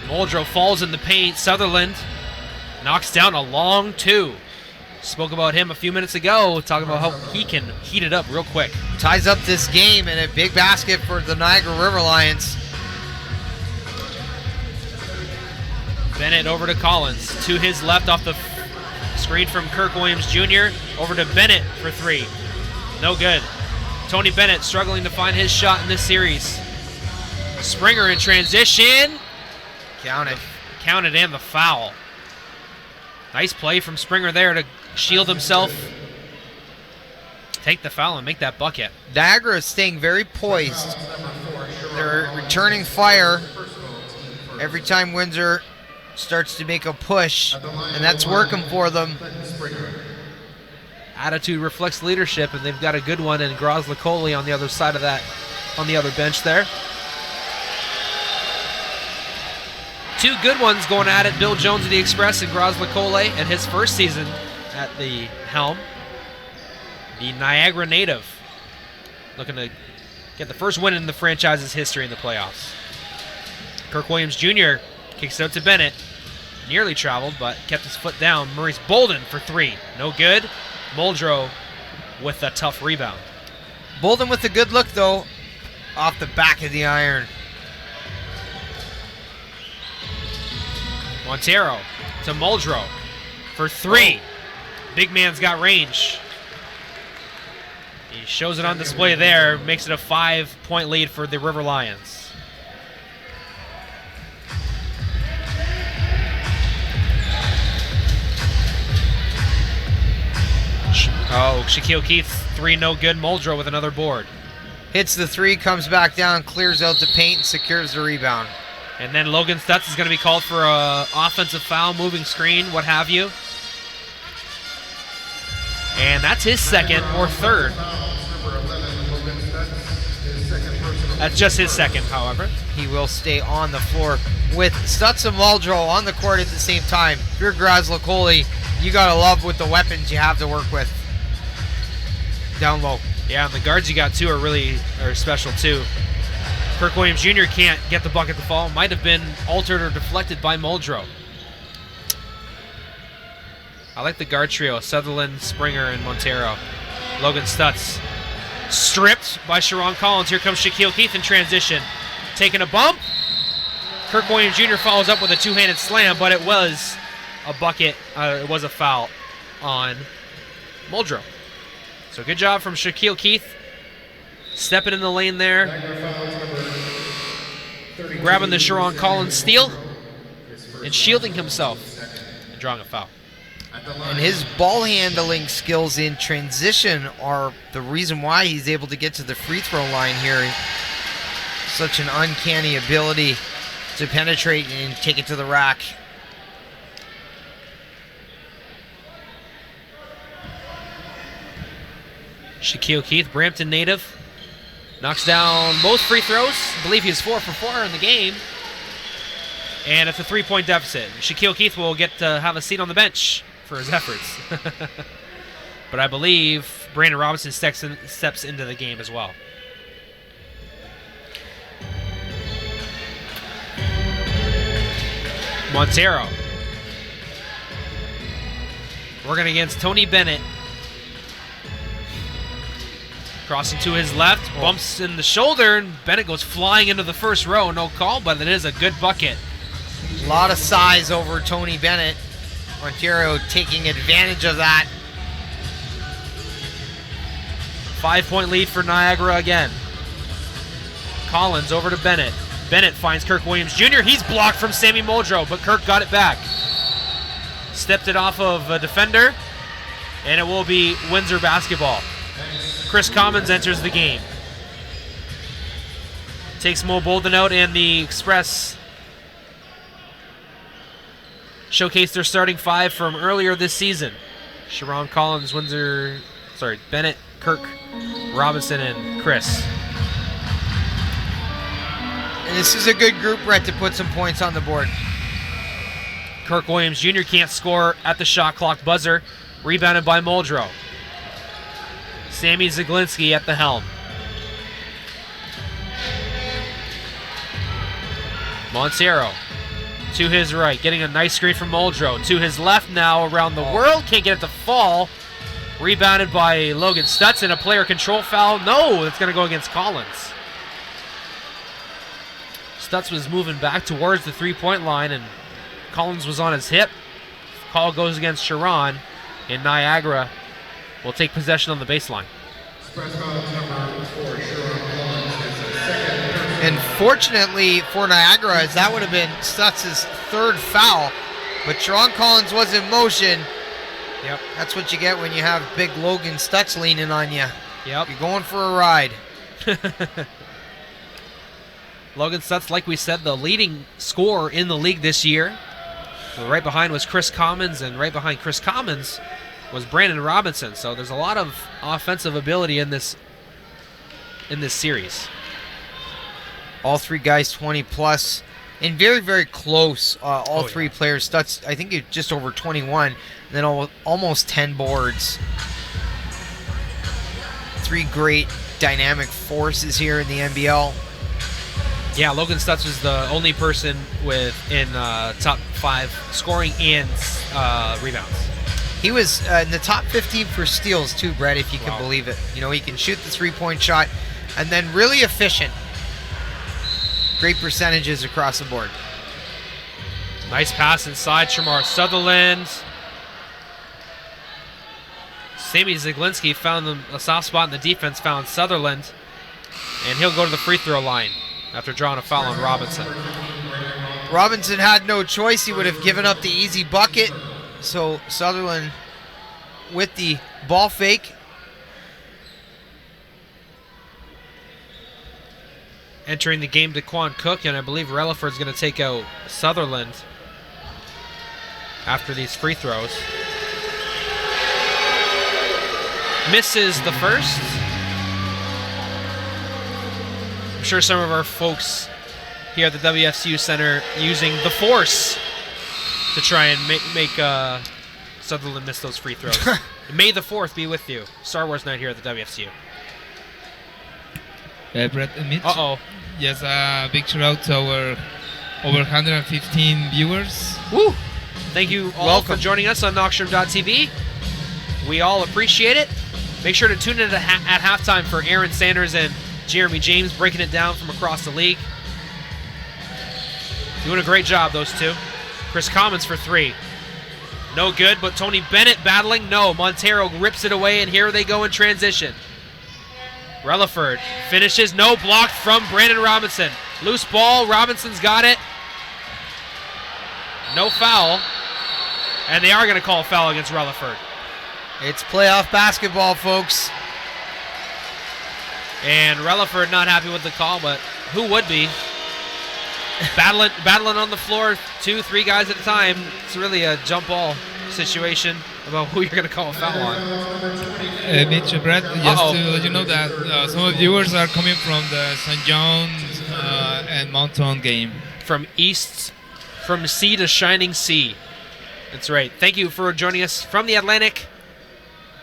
Muldrow falls in the paint. Sutherland knocks down a long 2. Spoke about him a few minutes ago, talking about how he can heat it up real quick. Ties up this game, and a big basket for the Niagara River Lions. Bennett over to Collins. To his left off the screen from Kirk Williams Jr. Over to Bennett for 3. No good. Tony Bennett struggling to find his shot in this series. Springer in transition. Count it. Counted and the foul. Nice play from Springer there to shield himself. Take the foul and make that bucket. Niagara is staying very poised. They're returning fire every time Windsor starts to make a push, and that's working for them. Attitude reflects leadership, and they've got a good one in Grozlakoli on the other side of that, on the other bench there. 2 good ones going at it. Bill Jones of the Express and Grozlakoli, and his first season at the helm. The Niagara native looking to get the first win in the franchise's history in the playoffs. Kirk Williams Jr. kicks it out to Bennett. Nearly traveled, but kept his foot down. Maurice Bolden for 3. No good. Muldrow with a tough rebound. Bolden with a good look, though, off the back of the iron. Montero to Muldrow for 3. Big man's got range. He shows it on display there, makes it a 5-point lead for the River Lions. Oh, Shaquille Keith, 3 no good. Muldrow with another board. Hits the 3, comes back down, clears out the paint, and secures the rebound. And then Logan Stutz is going to be called for an offensive foul, moving screen, what have you. And that's his second or third. That's just his second, however. He will stay on the floor with Stutz and Muldrow on the court at the same time. If you're Grozlakoli, you got to love with the weapons you have to work with. Down low. Yeah, and the guards you got too are special too. Kirk Williams Jr. can't get the bucket to fall. Might have been altered or deflected by Muldrow. I like the guard trio, Sutherland, Springer, and Montero. Logan Stutz stripped by Sharon Collins. Here comes Shaquille Keith in transition. Taking a bump. Kirk Williams Jr. follows up with a 2-handed slam, but it was a bucket. It was a foul on Muldrow. So good job from Shaquille Keith. Stepping in the lane there. Grabbing the Sharon Collins steal. And shielding himself. And drawing a foul. And his ball handling skills in transition are the reason why he's able to get to the free throw line here. Such an uncanny ability to penetrate and take it to the rack. Shaquille Keith, Brampton native, knocks down both free throws. I believe he's 4 for 4 in the game. And it's a 3-point deficit. Shaquille Keith will get to have a seat on the bench for his efforts. But I believe Brandon Robinson steps into the game as well. Montero working against Tony Bennett. Crossing to his left, bumps in the shoulder, and Bennett goes flying into the first row. No call, but it is a good bucket. A lot of size over Tony Bennett. Montero taking advantage of that. 5-point lead for Niagara again. Collins over to Bennett. Bennett finds Kirk Williams Jr. He's blocked from Sammy Muldrow, but Kirk got it back. Stepped it off of a defender, and it will be Windsor basketball. Chris Commons enters the game. Takes Mo Bolden out, and the Express showcase their starting 5 from earlier this season. Sharon Collins, Bennett, Kirk, Robinson, and Chris. And this is a good group, Brett, to put some points on the board. Kirk Williams Jr. can't score at the shot clock buzzer. Rebounded by Muldrow. Sammy Zaglinski at the helm. Montero to his right, getting a nice screen from Muldrow. To his left now, around the world, can't get it to fall. Rebounded by Logan Stutz, and a player control foul. No, it's going to go against Collins. Stutz was moving back towards the three-point line, and Collins was on his hip. Call goes against Sharon, and Niagara will take possession on the baseline. And fortunately for Niagara, as that would have been Stutz's 3rd foul, but Sharon Collins was in motion. Yep. That's what you get when you have big Logan Stutz leaning on you. Yep. You're going for a ride. Logan Stutz, like we said, the leading scorer in the league this year. So right behind was Chris Commons, and right behind Chris Commons was Brandon Robinson. So there's a lot of offensive ability in this series. All 3 guys 20 plus, and very, very close. All 3 players. Stutz, I think, just over 21, and then almost 10 boards. 3 great dynamic forces here in the NBL. Yeah, Logan Stutz was the only person in top 5 scoring and rebounds. He was in the top 15 for steals too, Brett, if you can believe it. You know, he can shoot the 3-point shot, and then really efficient. Great percentages across the board. Nice pass inside, Shamar Sutherland. Sammy Zaglinski found a soft spot in the defense, found Sutherland, and he'll go to the free throw line after drawing a foul on Robinson. Robinson had no choice. He would have given up the easy bucket. So Sutherland with the ball fake. Entering the game, DeQuan Cook, and I believe Relaford's going to take out Sutherland after these free throws. Misses the first. I'm sure some of our folks here at the WFCU Center using the force to try and make Sutherland miss those free throws. May the 4th be with you. Star Wars night here at the WFCU. Brett and Mitch. Uh-oh. Yes, big shout out to our over 115 viewers. Woo! Thank you all for joining us on Knockstrom.tv. We all appreciate it. Make sure to tune in at halftime for Aaron Sanders and Jeremy James breaking it down from across the league. Doing a great job, those two. Chris Commons for 3. No good, but Tony Bennett battling. No, Montero rips it away, and here they go in transition. Relaford finishes. No, blocked from Brandon Robinson. Loose ball. Robinson's got it. No foul. And they are going to call a foul against Relaford. It's playoff basketball, folks. And Relaford not happy with the call, but who would be? Battling on the floor, 2-3 guys at a time. It's really a jump ball situation about who you're going to call a foul on. Mitch, Brett, just to let you know that some of the viewers are coming from the St. John's and Mountain game. From sea to shining sea. That's right. Thank you for joining us from the Atlantic,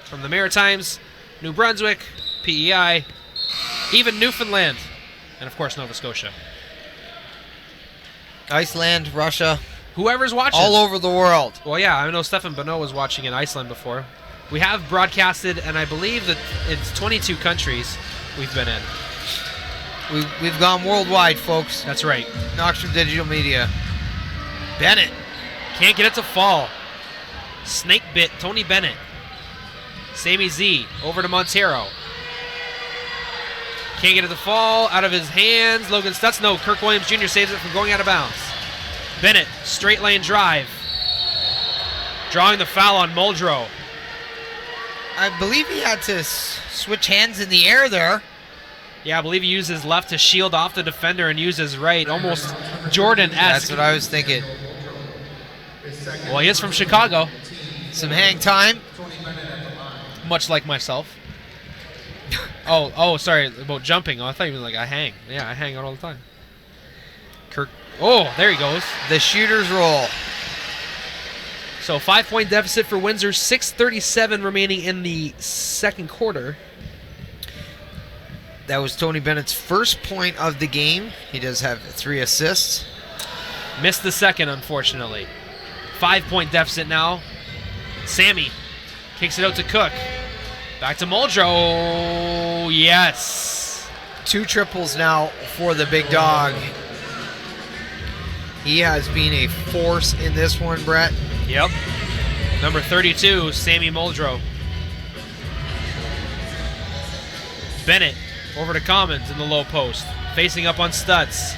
from the Maritimes, New Brunswick, PEI, even Newfoundland, and of course Nova Scotia. Iceland, Russia. Whoever's watching. All over the world. Well, yeah, I know Stefan Bonneau was watching in Iceland before. We have broadcasted, and I believe that it's 22 countries we've been in. We've gone worldwide, folks. That's right. Knockstrom Digital Media. Bennett. Can't get it to fall. Snake bit Tony Bennett. Sammy Z over to Montero. Can't get it to fall out of his hands. Logan Stutz. No, Kirk Williams Jr. saves it from going out of bounds. Bennett, straight lane drive. Drawing the foul on Muldrow. I believe he had to switch hands in the air there. Yeah, I believe he used his left to shield off the defender and used his right. Almost Jordan-esque. That's what I was thinking. Well, he is from Chicago. Some hang time. Much like myself. Oh, sorry, about jumping. Oh, I thought you were like, I hang. Yeah, I hang out all the time. Kirk. Oh, there he goes. The shooter's roll. So 5-point deficit for Windsor, 6:37 remaining in the second quarter. That was Tony Bennett's first point of the game. He does have 3 assists. Missed the second, unfortunately. 5-point deficit now. Sammy kicks it out to Cook. Back to Muldrow. Yes. 2 triples now for the big dog. He has been a force in this one, Brett. Yep. Number 32, Sammy Muldrow. Bennett over to Commons in the low post. Facing up on Stutz.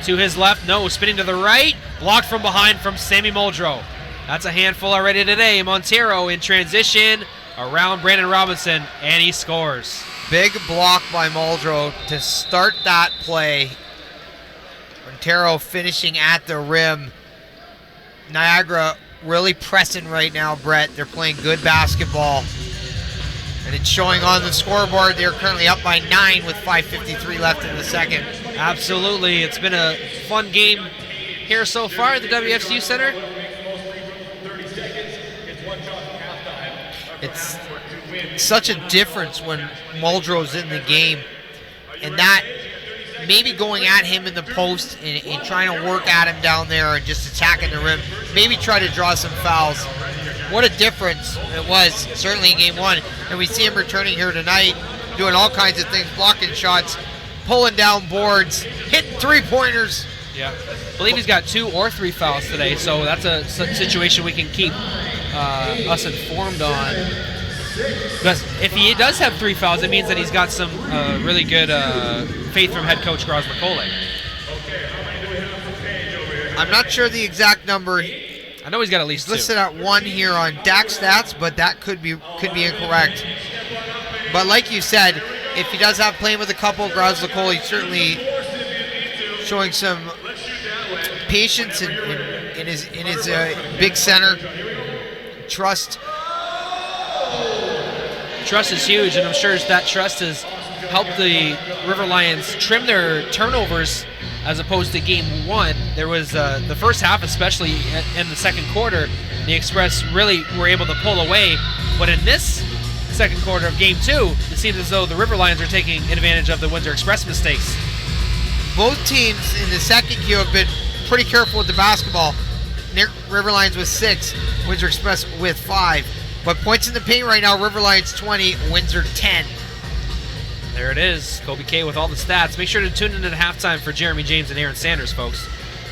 To his left, no, spinning to the right. Blocked from behind from Sammy Muldrow. That's a handful already today. Montero in transition around Brandon Robinson, and he scores. Big block by Muldrow to start that play. Montero finishing at the rim. Niagara really pressing right now, Brett. They're playing good basketball. And it's showing on the scoreboard. They're currently up by 9 with 5:53 left in the second. Absolutely. It's been a fun game here so far at the WFCU Center. It's such a difference when Muldrow's in the game. And that maybe going at him in the post and trying to work at him down there and just attacking the rim. Maybe try to draw some fouls. What a difference it was, certainly in game 1. And we see him returning here tonight, doing all kinds of things, blocking shots, pulling down boards, hitting 3-pointers. Yeah. I believe he's got 2 or 3 fouls today, so that's a situation we can keep us informed on. Because if he does have 3 fouls, it means that he's got some really good faith from head coach Graz McCauley. I'm not sure the exact number. I know he's got at least 2. Listed at 1 here on DAC stats, but that could be incorrect. But like you said, if he does have playing with a couple, Graz McCauley certainly showing some patience in his big center. Trust is huge, and I'm sure that trust has helped the River Lions trim their turnovers as opposed to game 1. There was the first half, especially in the second quarter, the Express really were able to pull away. But in this second quarter of game 2, it seems as though the River Lions are taking advantage of the Windsor Express mistakes. Both teams in the second queue have been pretty careful with the basketball. River Lions with 6, Windsor Express with 5. But points in the paint right now, River Lions 20, Windsor 10. There it is. Kobe K with all the stats. Make sure to tune in at halftime for Jeremy James and Aaron Sanders, folks.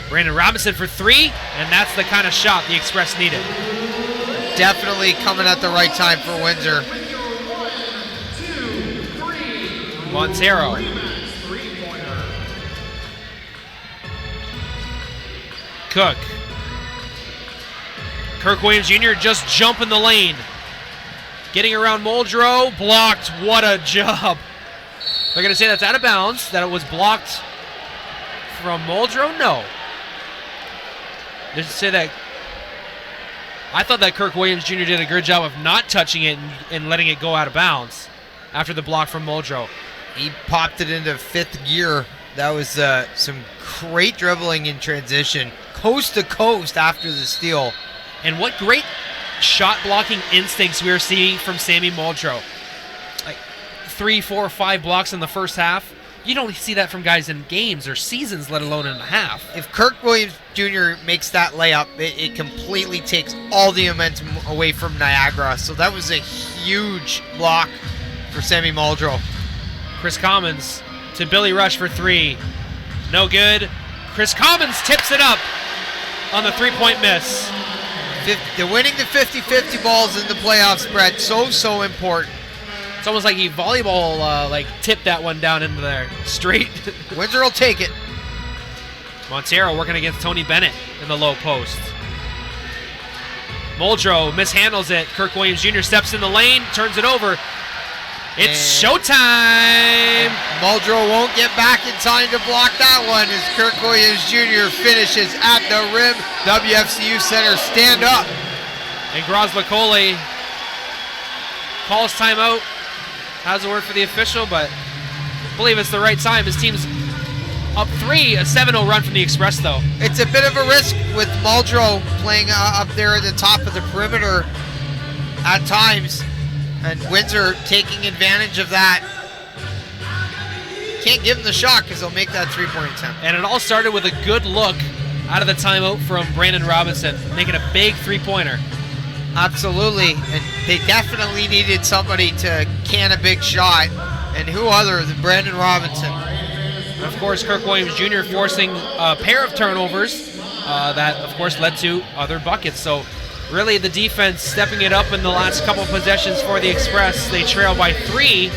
Brandon Robinson for 3, and that's the kind of shot the Express needed. Definitely coming at the right time for Windsor. Montero. Cook. Kirk Williams Jr. just jumping the lane. Getting around Muldrow. Blocked. What a job. They're going to say that's out of bounds, that it was blocked from Muldrow? No. They say that. I thought that Kirk Williams Jr. did a good job of not touching it and letting it go out of bounds after the block from Muldrow. He popped it into 5th gear. That was some great dribbling in transition. Coast to coast after the steal. And what great shot blocking instincts we are seeing from Sammy Muldrow. Like 3, 4, 5 blocks in the first half. You don't see that from guys in games or seasons, let alone in a half. If Kirk Williams Jr. makes that layup, it completely takes all the momentum away from Niagara. So that was a huge block for Sammy Muldrow. Chris Commons to Billy Rush for 3. No good. Chris Commons tips it up on the 3-point miss. They're winning the 50-50 balls in the playoffs, Brett. So important. It's almost like he volleyball tipped that one down into there. Straight. Windsor will take it. Montero working against Tony Bennett in the low post. Muldrow mishandles it. Kirk Williams Jr. steps in the lane, turns it over. It's showtime! Muldrow won't get back in time to block that one as Kirk Williams Jr. finishes at the rim. WFCU Center stand up. And Grozlakole calls timeout. Has a word for the official, but I believe it's the right time. His team's up 3, a 7-0 run from the Express, though. It's a bit of a risk with Muldrow playing up there at the top of the perimeter at times, and Windsor taking advantage of that. Can't give him the shot because they'll make that 3-point attempt. And it all started with a good look out of the timeout from Brandon Robinson, making a big three-pointer. Absolutely, and they definitely needed somebody to can a big shot, and who other than Brandon Robinson? And of course, Kirk Williams Jr. forcing a pair of turnovers that, of course, led to other buckets. So really the defense stepping it up in the last couple possessions for the Express. They trail by 3.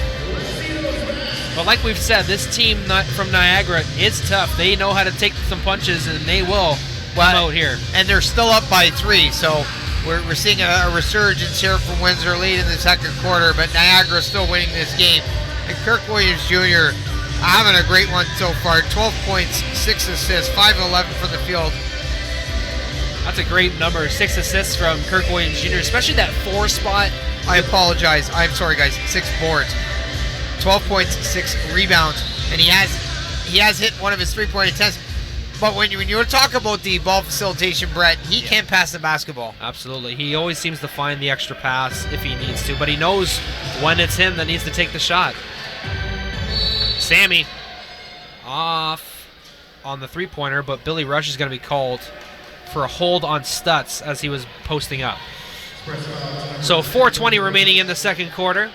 But like we've said, this team from Niagara is tough. They know how to take some punches, and they will come out here. And they're still up by 3, so we're seeing a resurgence here from Windsor lead in the second quarter, but Niagara is still winning this game. And Kirk Williams Jr. having a great one so far. 12 points, 6 assists, 5 of 11 from the field. That's a great number. 6 assists from Kirk Williams Jr., especially that 4 spot. I apologize. I'm sorry, guys. 6 boards. 12 points, 6 rebounds. And he has hit one of his 3-point attempts. But when you talk about the ball facilitation, Brett, he can pass the basketball. Absolutely. He always seems to find the extra pass if he needs to, but he knows when it's him that needs to take the shot. Sammy off on the three-pointer, but Billy Rush is going to be called for a hold on Stutz as he was posting up. So 4:20 remaining in the second quarter.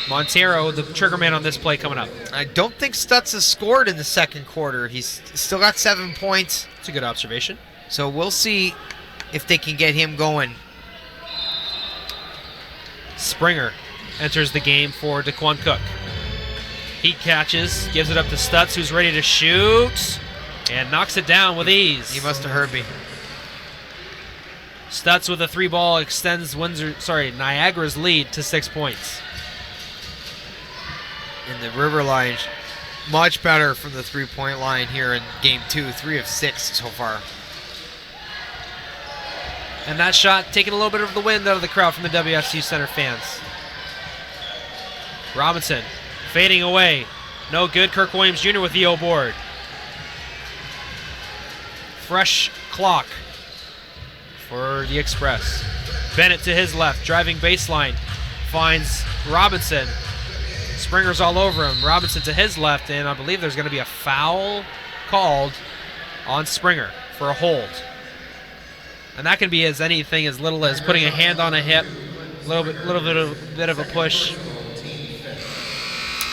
Montero, the trigger man on this play, coming up. I don't think Stutz has scored in the second quarter. He's still got 7 points. That's a good observation. So we'll see if they can get him going. Springer enters the game for Daquan Cook. He catches, gives it up to Stutz, who's ready to shoot, and knocks it down with ease. He must have heard me. Stutz with a 3-ball extends Niagara's lead to 6 points. And the River Lions much better from the 3-point line here in game 2, 3 of 6 so far. And that shot taking a little bit of the wind out of the crowd from the WFC Center fans. Robinson fading away. No good. Kirk Williams Jr. with the O board. Fresh clock for the Express. Bennett to his left, driving baseline. Finds Robinson. Springer's all over him. Robinson to his left, and I believe there's going to be a foul called on Springer for a hold. And that can be as anything as little as putting a hand on a hip, a little bit of a push.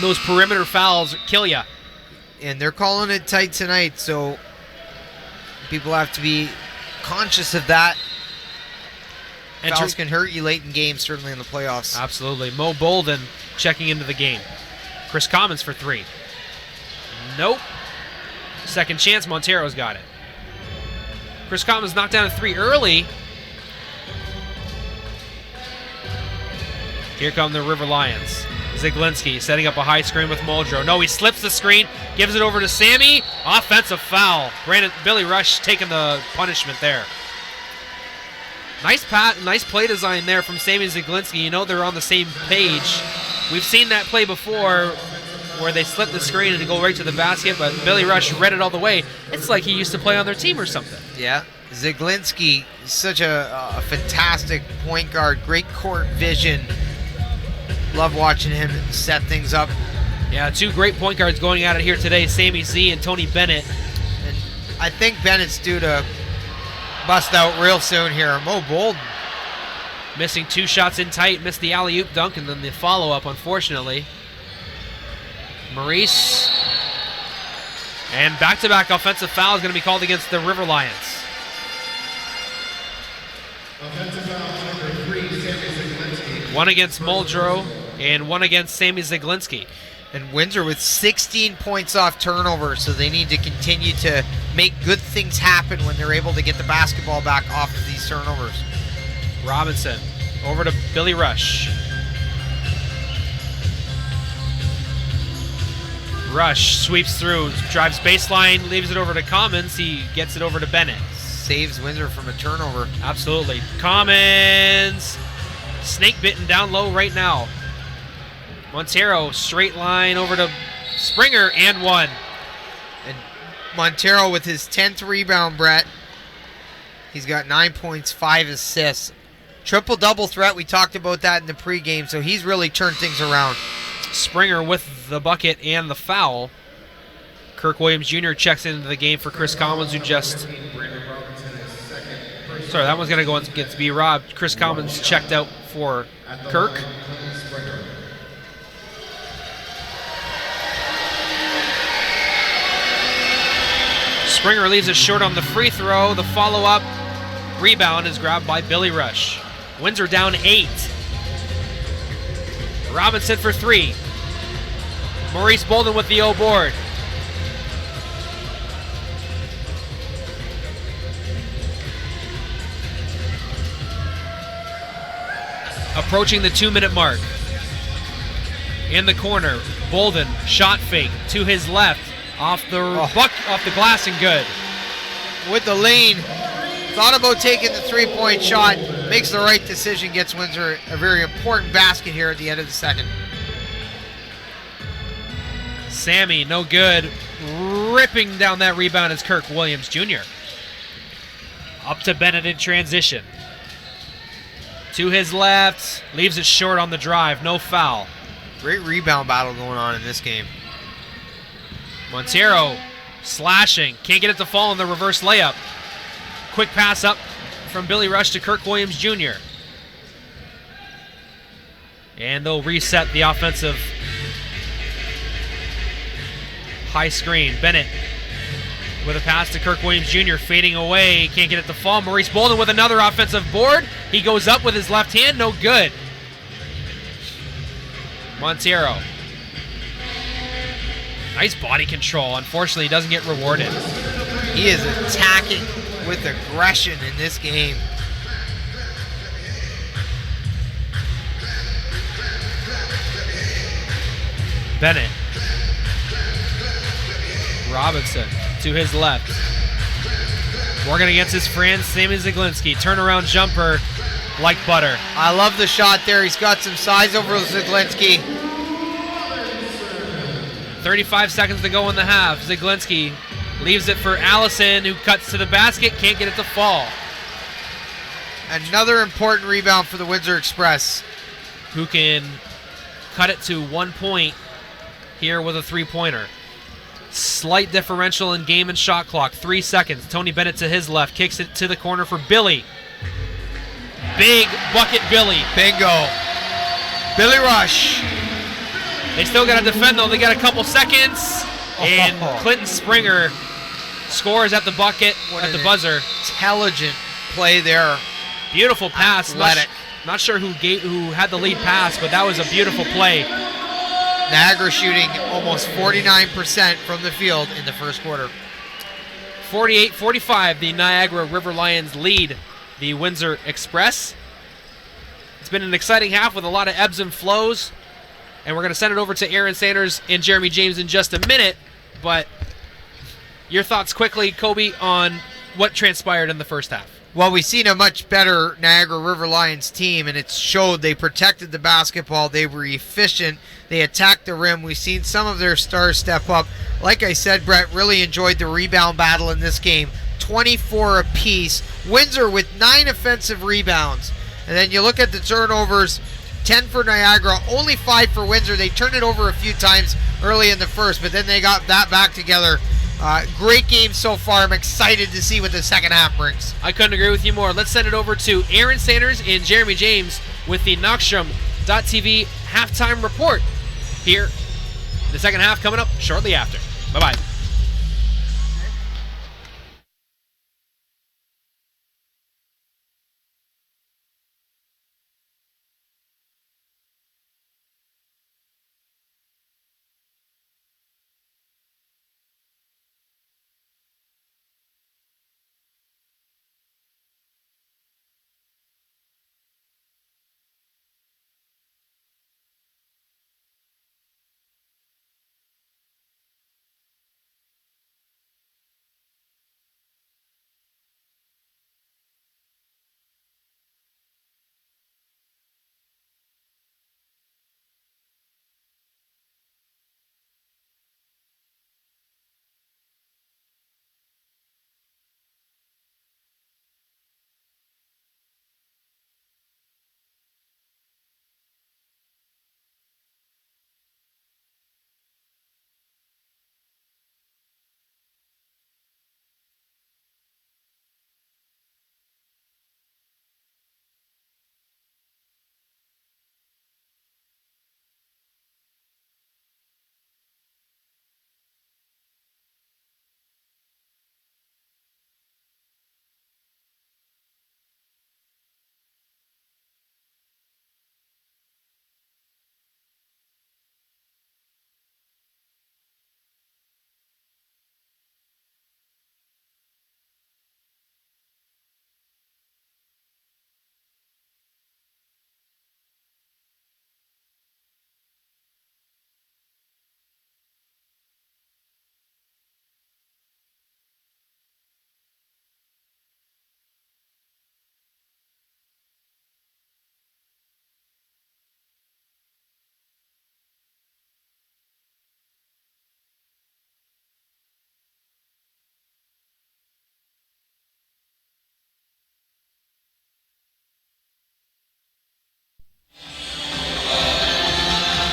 Those perimeter fouls kill you. And they're calling it tight tonight, so people have to be conscious of that. Fouls can hurt you late in games, certainly in the playoffs. Absolutely. Mo Bolden checking into the game. Chris Commons for 3. Nope. Second chance, Montero's got it. Chris Commons knocked down a 3 early. Here come the River Lions. Ziglinski setting up a high screen with Muldrow. No, he slips the screen, gives it over to Sammy. Offensive foul. Billy Rush taking the punishment there. Nice play design there from Sammy Ziglinski. You know they're on the same page. We've seen that play before where they slip the screen and go right to the basket, but Billy Rush read it all the way. It's like he used to play on their team or something. Yeah. Ziglinski, such a fantastic point guard, great court vision. Love watching him set things up. Yeah, 2 great point guards going at it here today, Sammy Z and Tony Bennett. And I think Bennett's due to bust out real soon here. Mo Bolden missing 2 shots in tight, missed the alley-oop dunk and then the follow-up, unfortunately. Maurice. And back-to-back offensive foul is going to be called against the River Lions. Offensive foul number 3, Sammy Ziglinski. One against Muldrow and one against Sammy Zaglinski. And Windsor with 16 points off turnover, so they need to continue to make good things happen when they're able to get the basketball back off of these turnovers. Robinson over to Billy Rush. Rush sweeps through, drives baseline, leaves it over to Commons. He gets it over to Bennett. Saves Windsor from a turnover. Absolutely. Commons, snake bitten down low right now. Montero, straight line over to Springer, and one. And Montero with his 10th rebound, Brett. He's got 9 points, 5 assists. Triple-double threat, we talked about that in the pregame, so he's really turned things around. Springer with the bucket and the foul. Kirk Williams Jr. checks into the game for Chris Commons, who just... Sorry, that one's going to go against B-Rob. Chris Commons checked out for Kirk. Springer leaves it short on the free throw. The follow-up rebound is grabbed by Billy Rush. Windsor down 8. Robinson for 3. Maurice Bolden with the O board. Approaching the 2-minute mark. In the corner, Bolden, shot fake to his left. Off the glass and good. With the lane, thought about taking the three-point shot, makes the right decision, gets Windsor a very important basket here at the end of the second. Sammy, no good. Ripping down that rebound is Kirk Williams Jr. Up to Bennett in transition. To his left, leaves it short on the drive, no foul. Great rebound battle going on in this game. Montero slashing, can't get it to fall in the reverse layup. Quick pass up from Billy Rush to Kirk Williams Jr. And they'll reset the offensive high screen. Bennett with a pass to Kirk Williams Jr. fading away, can't get it to fall. Maurice Bolden with another offensive board. He goes up with his left hand, no good. Montero. Nice body control. Unfortunately, he doesn't get rewarded. He is attacking with aggression in this game. Bennett. Robinson to his left. Working against his friend, Sammy Zaglinski. Turnaround jumper like butter. I love the shot there. He's got some size over Zaglinski. 35 seconds to go in the half. Zaglinski leaves it for Allison, who cuts to the basket, can't get it to fall. Another important rebound for the Windsor Express. Who can cut it to 1 point here with a three-pointer. Slight differential in game and shot clock. 3 seconds. Tony Bennett to his left. Kicks it to the corner for Billy. Big bucket Billy. Bingo. Billy Rush. They still got to defend, though. They got a couple seconds. And Clinton Springer scores at the bucket, at the buzzer. Intelligent play there. Beautiful pass. Athletic. Not sure who had the lead pass, but that was a beautiful play. Niagara shooting almost 49% from the field in the first quarter. 48-45, the Niagara River Lions lead the Windsor Express. It's been an exciting half with a lot of ebbs and flows. And we're going to send it over to Aaron Sanders and Jeremy James in just a minute. But your thoughts quickly, Kobe, on what transpired in the first half. Well, we've seen a much better Niagara River Lions team, and it showed. They protected the basketball. They were efficient. They attacked the rim. We've seen some of their stars step up. Like I said, Brett, really enjoyed the rebound battle in this game. 24 apiece. Windsor with 9 offensive rebounds. And then you look at the turnovers, 10 for Niagara, only 5 for Windsor. They turned it over a few times early in the first, but then they got that back together. Great game so far. I'm excited to see what the second half brings. I couldn't agree with you more. Let's send it over to Aaron Sanders and Jeremy James with the Knockstrom.tv halftime report here. The second half coming up shortly after. Bye-bye.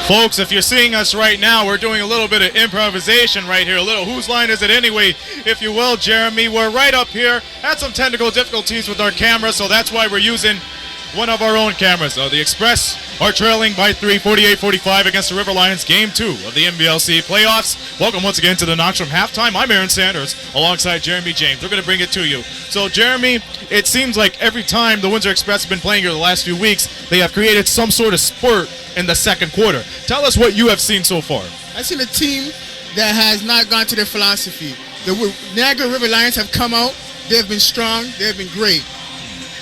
Folks, if you're seeing us right now, we're doing a little bit of improvisation right here. A little whose line is it anyway, if you will, Jeremy. We're right up here. Had some technical difficulties with our camera, so that's why we're using one of our own cameras. The Express are trailing by 3, 48-45 against the River Lions, Game 2 of the NBLC playoffs. Welcome once again to the Knox from Halftime. I'm Aaron Sanders alongside Jeremy James. We're going to bring it to you. So, Jeremy, it seems like every time the Windsor Express have been playing here the last few weeks, they have created some sort of spurt in the second quarter. Tell us what you have seen so far. I've seen a team that has not gone to their philosophy. The Niagara River Lions have come out. They have been strong. They have been great.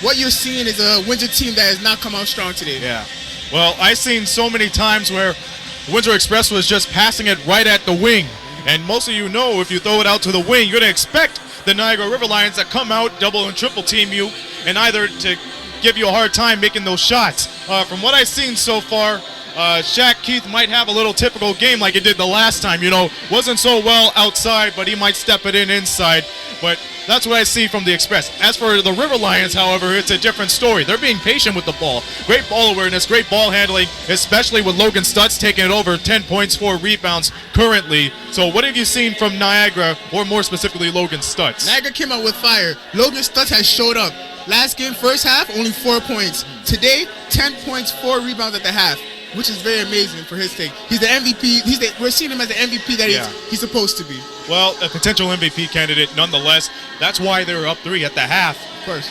What you're seeing is a Windsor team that has not come out strong today. Yeah. Well, I've seen so many times where Windsor Express was just passing it right at the wing. And most of you know if you throw it out to the wing, you're going to expect the Niagara River Lions to come out, double and triple team you, and either to give you a hard time making those shots. From what I've seen so far, Shaq Keith might have a little typical game like he did the last time. You know, wasn't so well outside, but he might step it in inside. But that's what I see from the Express. As for the River Lions, however, it's a different story. They're being patient with the ball. Great ball awareness, great ball handling, especially with Logan Stutz taking it over, 10 points, 4 rebounds currently. So what have you seen from Niagara, or more specifically Logan Stutz? Niagara came out with fire. Logan Stutz has showed up. Last game, first half, only 4 points. Today, 10 points, 4 rebounds at the half, which is very amazing for his take. He's the MVP. We're seeing him as the MVP that he's supposed to be. Well, a potential MVP candidate nonetheless. That's why they were up 3 at the half. Of course.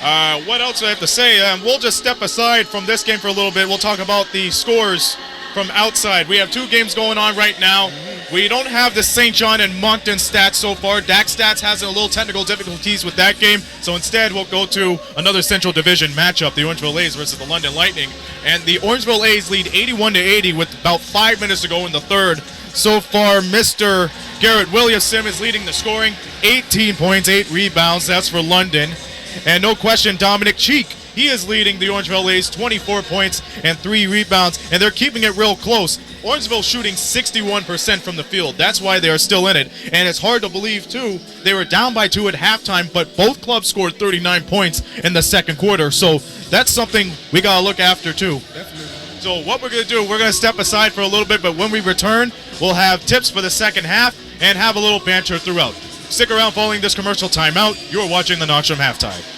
What else do I have to say? We'll just step aside from this game for a little bit. We'll talk about the scores from outside. We have 2 games going on right now. We don't have the St. John and Moncton stats so far. DAC Stats has a little technical difficulties with that game. So instead, we'll go to another Central Division matchup, the Orangeville A's versus the London Lightning. And the Orangeville A's lead 81-80 with about 5 minutes to go in the third. So far, Mr. Garrett Williamson is leading the scoring. 18 points, 8 rebounds. That's for London. And no question, Dominic Cheek, he is leading the Orangeville A's, 24 points and 3 rebounds. And they're keeping it real close. Orangeville shooting 61% from the field. That's why they are still in it. And it's hard to believe, too, they were down by 2 at halftime, but both clubs scored 39 points in the second quarter. So that's something we got to look after, too. Definitely. So what we're going to do, we're going to step aside for a little bit, but when we return, we'll have tips for the second half and have a little banter throughout. Stick around following this commercial timeout. You're watching the Knox from Halftime.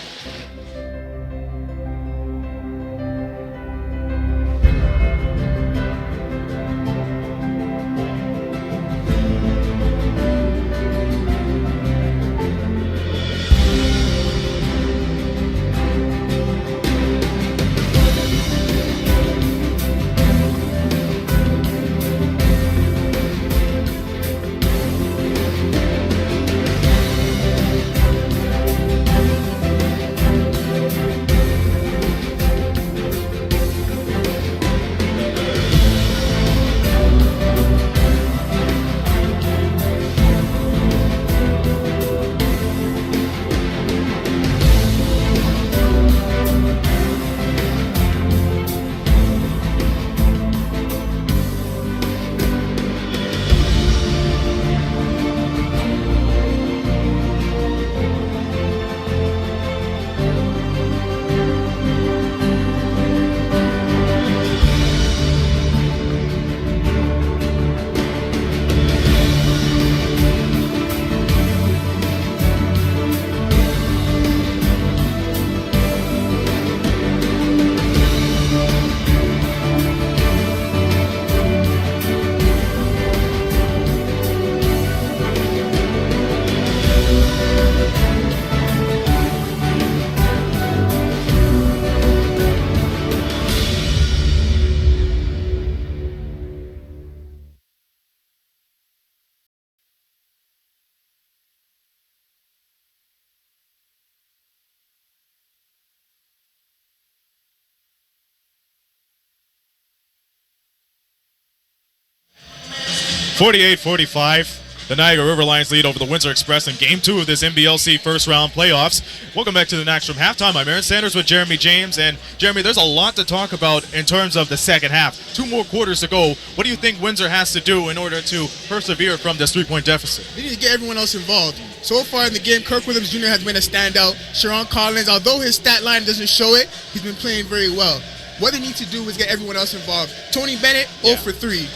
(48-45). The Niagara River Lions lead over the Windsor Express in Game 2 of this NBLC first-round playoffs. Welcome back to the Knox from Halftime. I'm Aaron Sanders with Jeremy James. And, Jeremy, there's a lot to talk about in terms of the second half. 2 more quarters to go. What do you think Windsor has to do in order to persevere from this 3-point deficit? They need to get everyone else involved. So far in the game, Kirk Williams Jr. has been a standout. Sharon Collins, although his stat line doesn't show it, he's been playing very well. What they need to do is get everyone else involved. Tony Bennett, 0 for 3.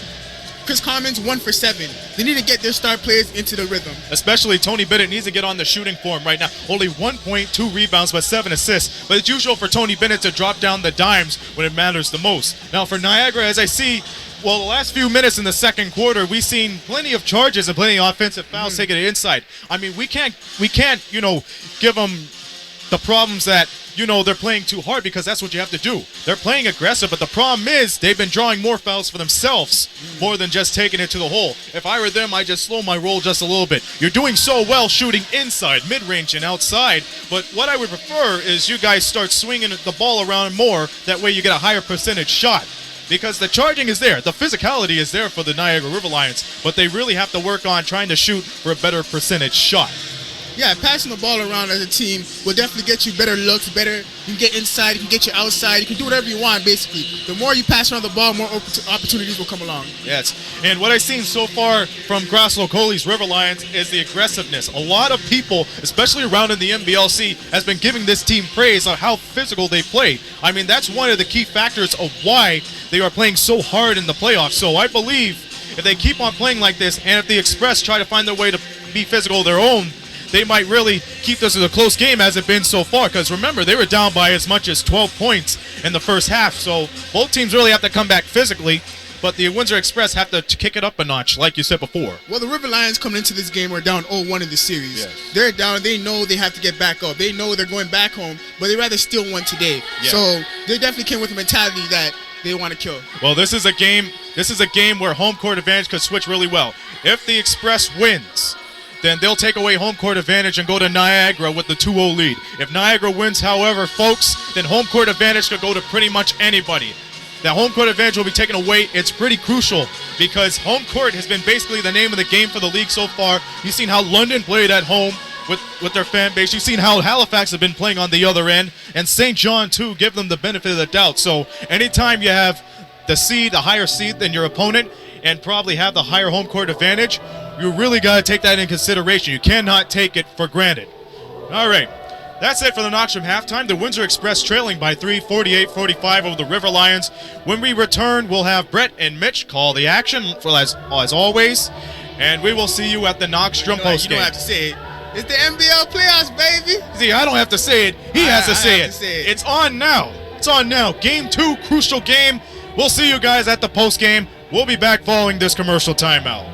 Chris Commons 1 for 7. They need to get their star players into the rhythm. Especially Tony Bennett needs to get on the shooting form right now. Only 1.2 rebounds, but 7 assists. But it's usual for Tony Bennett to drop down the dimes when it matters the most. Now for Niagara, as I see, well, the last few minutes in the second quarter, we've seen plenty of charges and plenty of offensive fouls taking it inside. I mean, we can't, give them the problems that, they're playing too hard, because that's what you have to do. They're playing aggressive, but the problem is they've been drawing more fouls for themselves more than just taking it to the hole. If I were them, I'd just slow my roll just a little bit. You're doing so well shooting inside, mid-range, and outside, but what I would prefer is you guys start swinging the ball around more. That way you get a higher percentage shot. Because the charging is there. The physicality is there for the Niagara River Lions, but they really have to work on trying to shoot for a better percentage shot. Yeah, passing the ball around as a team will definitely get you better looks, you can get inside, you can get you outside, you can do whatever you want, basically. The more you pass around the ball, more opportunities will come along. Yes, and what I've seen so far from Grass-Locoli's River Lions is the aggressiveness. A lot of people, especially around in the NBLC, has been giving this team praise on how physical they play. I mean, that's one of the key factors of why they are playing so hard in the playoffs. So I believe if they keep on playing like this, and if the Express try to find their way to be physical of their own, they might really keep this as a close game as it's been so far. Because remember, they were down by as much as 12 points in the first half. So both teams really have to come back physically. But the Windsor Express have to kick it up a notch, like you said before. Well, the River Lions coming into this game are down 0-1 in the series. Yes. They're down. They know they have to get back up. They know they're going back home, but they'd rather steal one today. Yeah. So they definitely came with the mentality that they want to kill. Well, this is a game where home court advantage could switch really well. If the Express wins, then they'll take away home court advantage and go to Niagara with the 2-0 lead. If Niagara wins, however, folks, then home court advantage could go to pretty much anybody. That home court advantage will be taken away. It's pretty crucial because home court has been basically the name of the game for the league so far. You've seen how London played at home with their fan base. You've seen how Halifax have been playing on the other end. And St. John, too, give them the benefit of the doubt. So anytime you have the higher seed than your opponent, and probably have the higher home court advantage, you really got to take that in consideration. You cannot take it for granted. All right. That's it for the Knoxville halftime. The Windsor Express trailing by 3, 48-45 over the River Lions. When we return, we'll have Brett and Mitch call the action, as always. And we will see you at the Knoxville postgame. You don't have to say it. It's the NBL playoffs, baby. See, I don't have to say it. He has to say it. It's on now. It's on now. Game 2, crucial game. We'll see you guys at the postgame. We'll be back following this commercial timeout.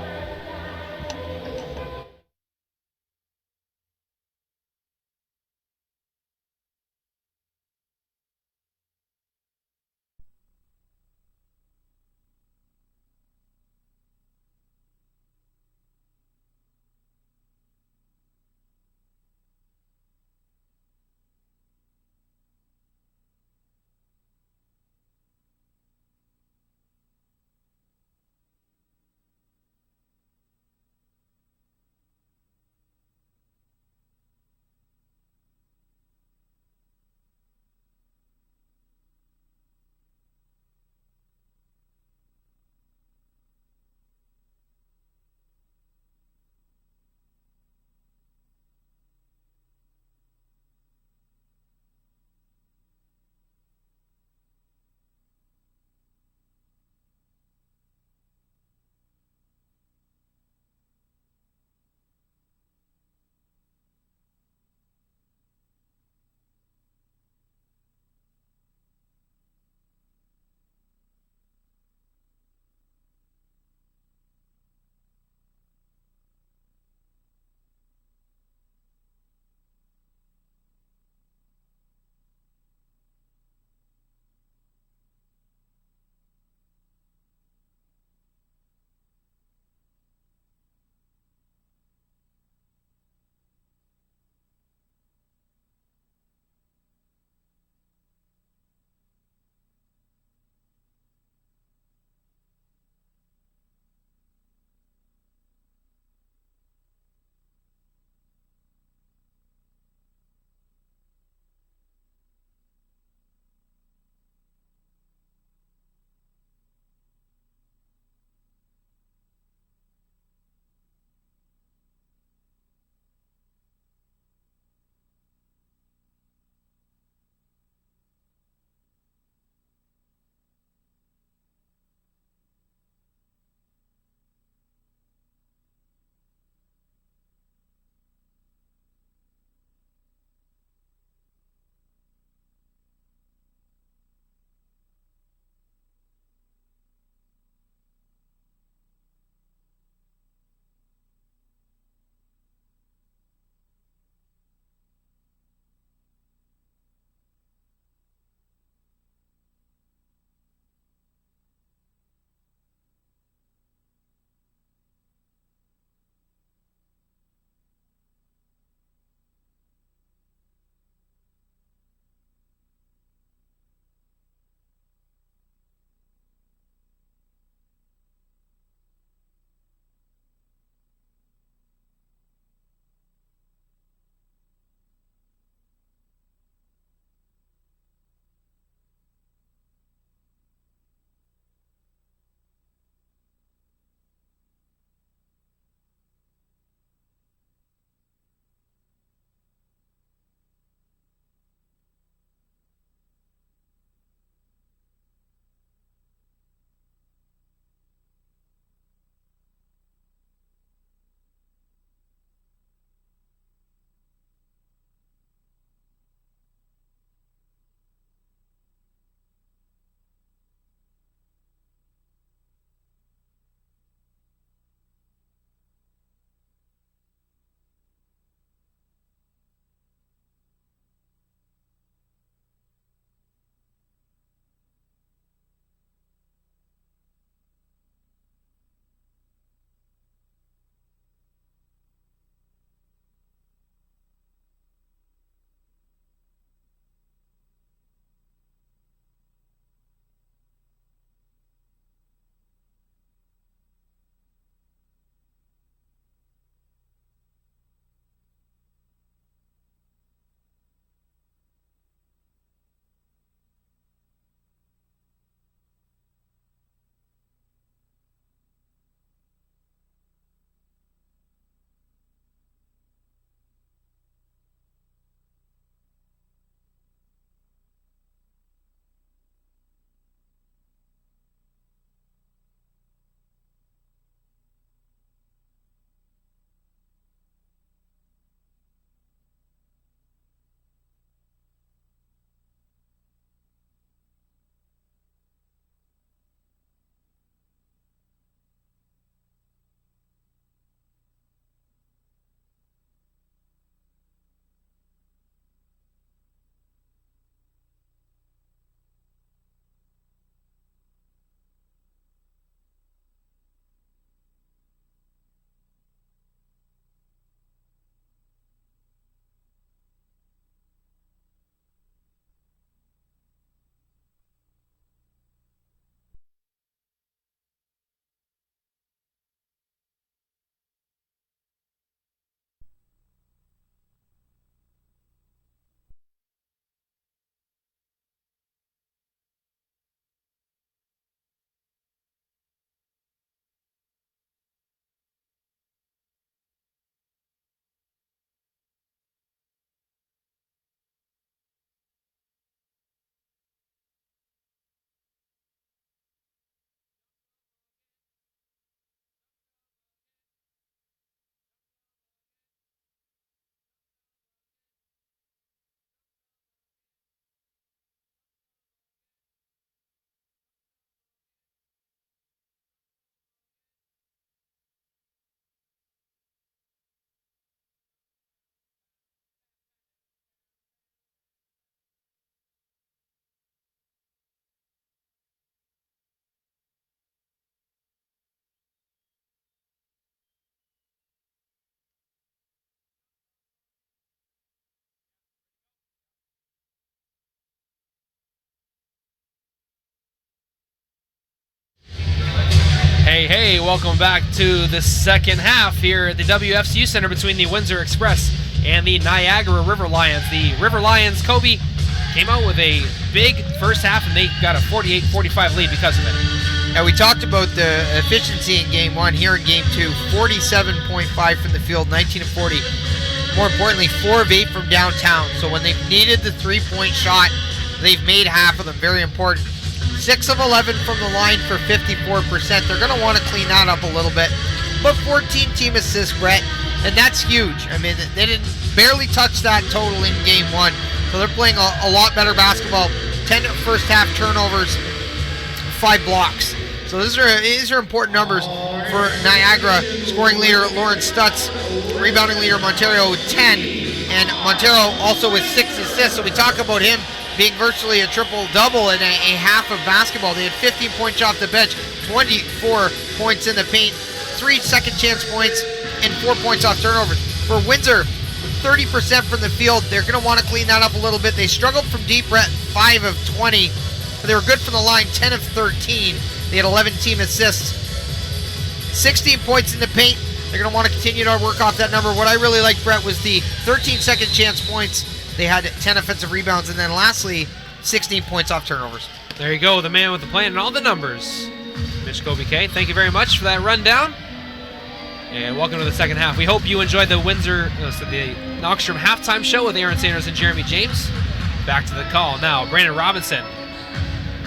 Hey, welcome back to the second half here at the WFCU Center between the Windsor Express and the Niagara River Lions. The River Lions, Kobe, came out with a big first half, and they got a 48-45 lead because of it. Now, we talked about the efficiency in Game 1. Here in Game 2, 47.5 from the field, 19 of 40. More importantly, 4 of 8 from downtown. So when they've needed the three-point shot, they've made half of them. Very important. 6 of 11 from the line for 54%. They're going to want to clean that up a little bit. But 14 team assists, Brett, and that's huge. I mean, they didn't barely touch that total in Game 1. So they're playing a lot better basketball. 10 first half turnovers, 5 blocks. So these are important numbers for Niagara. Scoring leader Lawrence Stutz, rebounding leader Montero with 10, and Montero also with 6 assists. So we talk about him being virtually a triple-double in a half of basketball. They had 15 points off the bench, 24 points in the paint, 3 second-chance points, and 4 points off turnovers. For Windsor, 30% from the field. They're going to want to clean that up a little bit. They struggled from deep, Brett, 5 of 20. But they were good from the line, 10 of 13. They had 11 team assists, 16 points in the paint. They're going to want to continue to work off that number. What I really liked, Brett, was the 13 second-chance points. They had 10 offensive rebounds, and then lastly, 16 points off turnovers. There you go, the man with the plan and all the numbers. Mitch Kobe K, thank you very much for that rundown. And welcome to the second half. We hope you enjoyed the the Knockstrom halftime show with Aaron Sanders and Jeremy James. Back to the call now. Brandon Robinson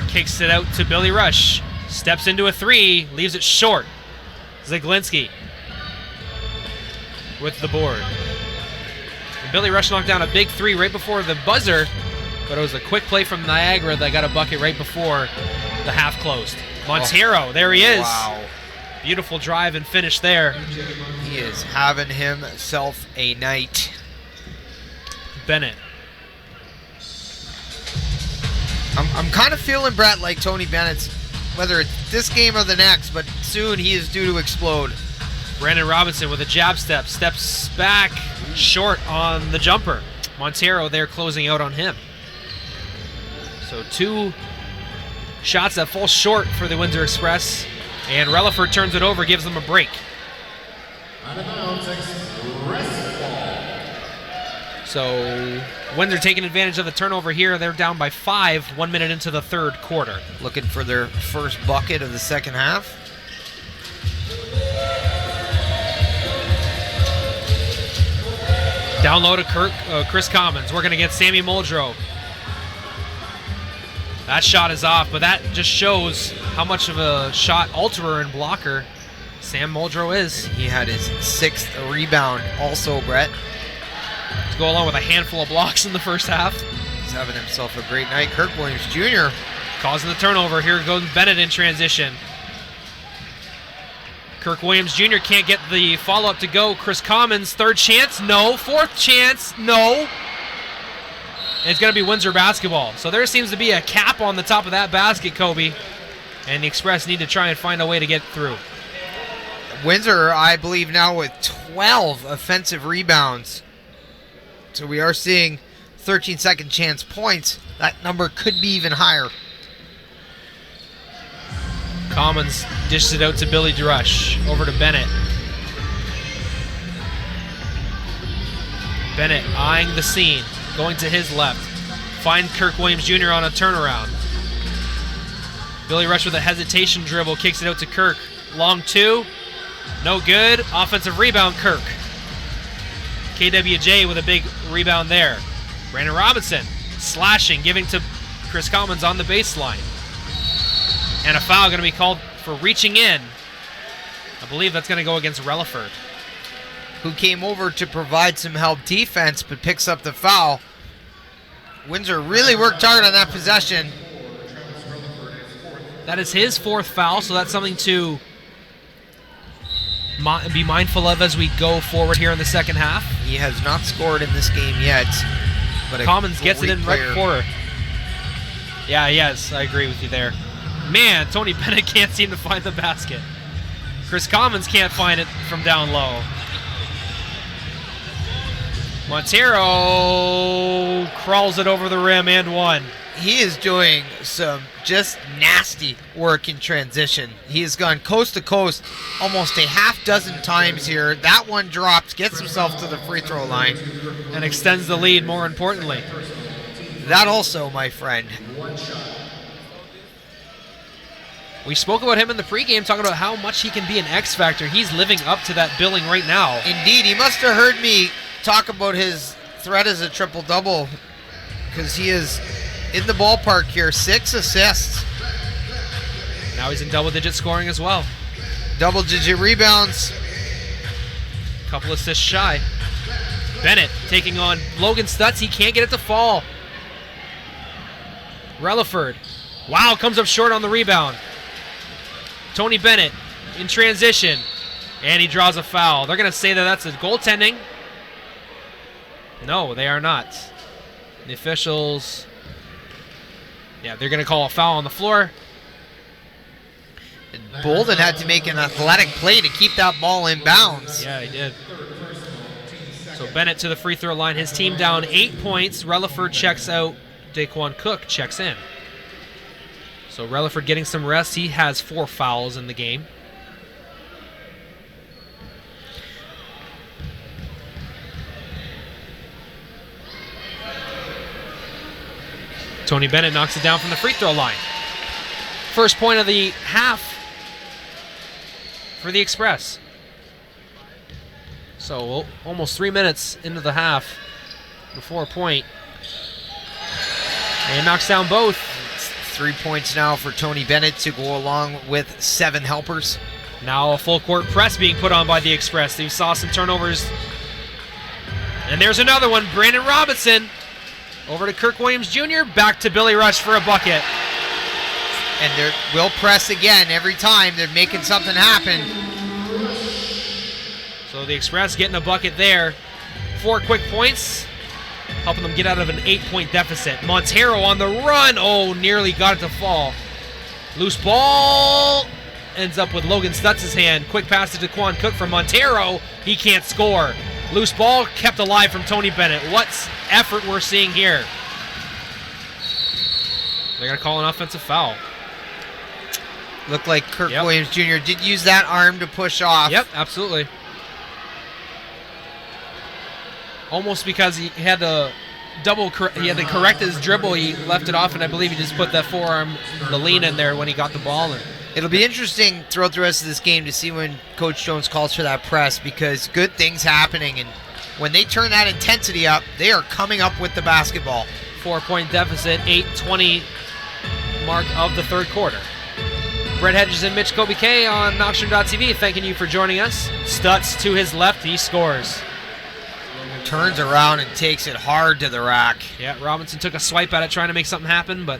kicks it out to Billy Rush. Steps into a 3, leaves it short. Zaglinski with the board. And Billy Rush knocked down a big 3 right before the buzzer, but it was a quick play from Niagara that got a bucket right before the half closed. Montero, there he is. Wow. Beautiful drive and finish there. He is having himself a night. Bennett. I'm kind of feeling, Brett, like Tony Bennett's, whether it's this game or the next, but soon he is due to explode. Brandon Robinson with a jab step, steps back short on the jumper. Montero there closing out on him. So 2 shots that fall short for the Windsor Express, and Relaford turns it over, gives them a break. So Windsor taking advantage of the turnover here. They're down by 5, 1 minute into the third quarter. Looking for their first bucket of the second half. Down low to Chris Commons, working against Sammy Muldrow. That shot is off, but that just shows how much of a shot alterer and blocker Sam Muldrow is. He had his 6th rebound also, Brett. To go along with a handful of blocks in the first half. He's having himself a great night. Kirk Williams Jr. causing the turnover. Here goes Bennett in transition. Kirk Williams Jr. can't get the follow-up to go. Chris Commons, 3rd chance, no. 4th chance, no. And it's going to be Windsor basketball. So there seems to be a cap on the top of that basket, Kobe. And the Express need to try and find a way to get through. Windsor, I believe, now with 12 offensive rebounds. So we are seeing 13 second chance points. That number could be even higher. Commons dishes it out to Billy DeRush. Over to Bennett. Bennett eyeing the scene. Going to his left. Find Kirk Williams Jr. on a turnaround. Billy Rush with a hesitation dribble. Kicks it out to Kirk. Long 2. No good. Offensive rebound, Kirk. KWJ with a big rebound there. Brandon Robinson slashing, giving to Chris Commons on the baseline. And a foul going to be called for reaching in. I believe that's going to go against Relaford, who came over to provide some help defense but picks up the foul. Windsor really worked hard on that possession. That is his 4th foul, so that's something to be mindful of as we go forward here in the second half. He has not scored in this game yet. But Commons gets it in right before. Yeah, yes, I agree with you there. Man, Tony Bennett can't seem to find the basket. Chris Commons can't find it from down low. Montero crawls it over the rim and one. He is doing some just nasty work in transition. He has gone coast to coast almost a half dozen times here. That one drops, gets himself to the free throw line. And extends the lead, more importantly. That also, my friend. We spoke about him in the pregame, talking about how much he can be an X factor. He's living up to that billing right now. Indeed, he must have heard me talk about his threat as a triple-double, because he is in the ballpark here. 6 assists. Now he's in double-digit scoring as well. Double-digit rebounds. Couple assists shy. Bennett taking on Logan Stutz. He can't get it to fall. Relaford. Wow, comes up short on the rebound. Tony Bennett in transition. And he draws a foul. They're going to say that that's a goaltending. No, they are not. The officials, yeah, they're going to call a foul on the floor. And Bolden had to make an athletic play to keep that ball in bounds. Yeah, he did. So Bennett to the free throw line. His team down 8 points. Relaford checks out. Daquan Cook checks in. So Relaford getting some rest. He has 4 fouls in the game. Tony Bennett knocks it down from the free throw line. First point of the half for the Express. So almost 3 minutes into the half before a point. And knocks down both. 3 points now for Tony Bennett to go along with 7 helpers. Now a full court press being put on by the Express. They saw some turnovers. And there's another one. Brandon Robinson over to Kirk Williams Jr. Back to Billy Rush for a bucket. And they will press again every time. They're making something happen. So the Express getting a bucket there. 4 quick points, helping them get out of an 8-point deficit. Montero on the run. Oh, nearly got it to fall. Loose ball ends up with Logan Stutz's hand. Quick pass to Daquan Cook from Montero. He can't score. Loose ball kept alive from Tony Bennett. What effort we're seeing here. They're going to call an offensive foul. Looked like Kirk Williams Jr. did use that arm to push off. Yep, absolutely. Almost because he had to correct his dribble. He left it off, and I believe he just put that forearm, the lean in there when he got the ball. And it'll be interesting throughout the rest of this game to see when Coach Jones calls for that press, because good things happening, and when they turn that intensity up, they are coming up with the basketball. 4-point deficit, 8:20 mark of the third quarter. Brett Hedges and Mitch Kobe K on Knockstrom.tv, thanking you for joining us. Stutz to his left, he scores. Turns around and takes it hard to the rack. Yeah, Robinson took a swipe at it trying to make something happen, but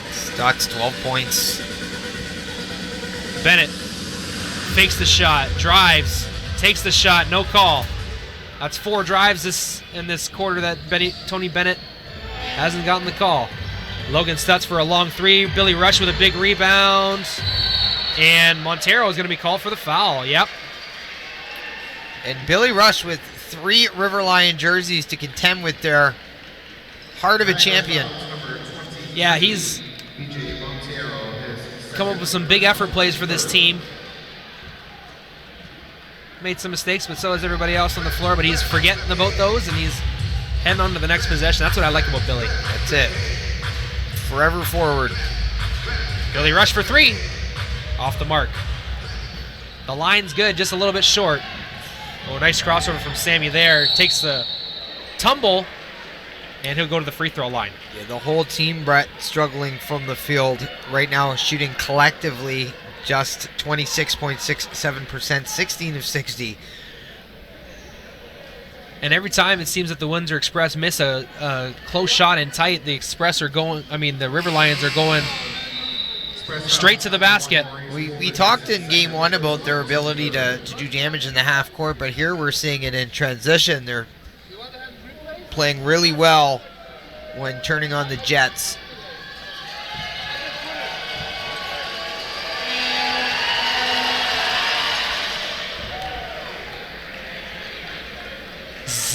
Stutz, 12 points. Bennett fakes the shot, drives, takes the shot, no call. That's 4 drives in this quarter that Tony Bennett hasn't gotten the call. Logan Stutz for a long 3. Billy Rush with a big rebound. And Montero is going to be called for the foul. Yep. And Billy Rush with 3 River Lion jerseys to contend with their heart of a champion. Yeah, he's come up with some big effort plays for this team. Made some mistakes, but so has everybody else on the floor, but he's forgetting about those, and he's heading on to the next possession. That's what I like about Billy. That's it. Forever forward. Billy Rush for 3. Off the mark. The line's good, just a little bit short. Oh, nice crossover from Sammy there. Takes the tumble, and he'll go to the free throw line. Yeah, the whole team, Brett, struggling from the field right now, shooting collectively just 26.67%, 16 of 60. And every time it seems that the Windsor Express miss a close shot and tight, the River Lions are going straight to the basket. We talked in game 1 about their ability to do damage in the half court, but here we're seeing it in transition. They're playing really well when turning on the jets.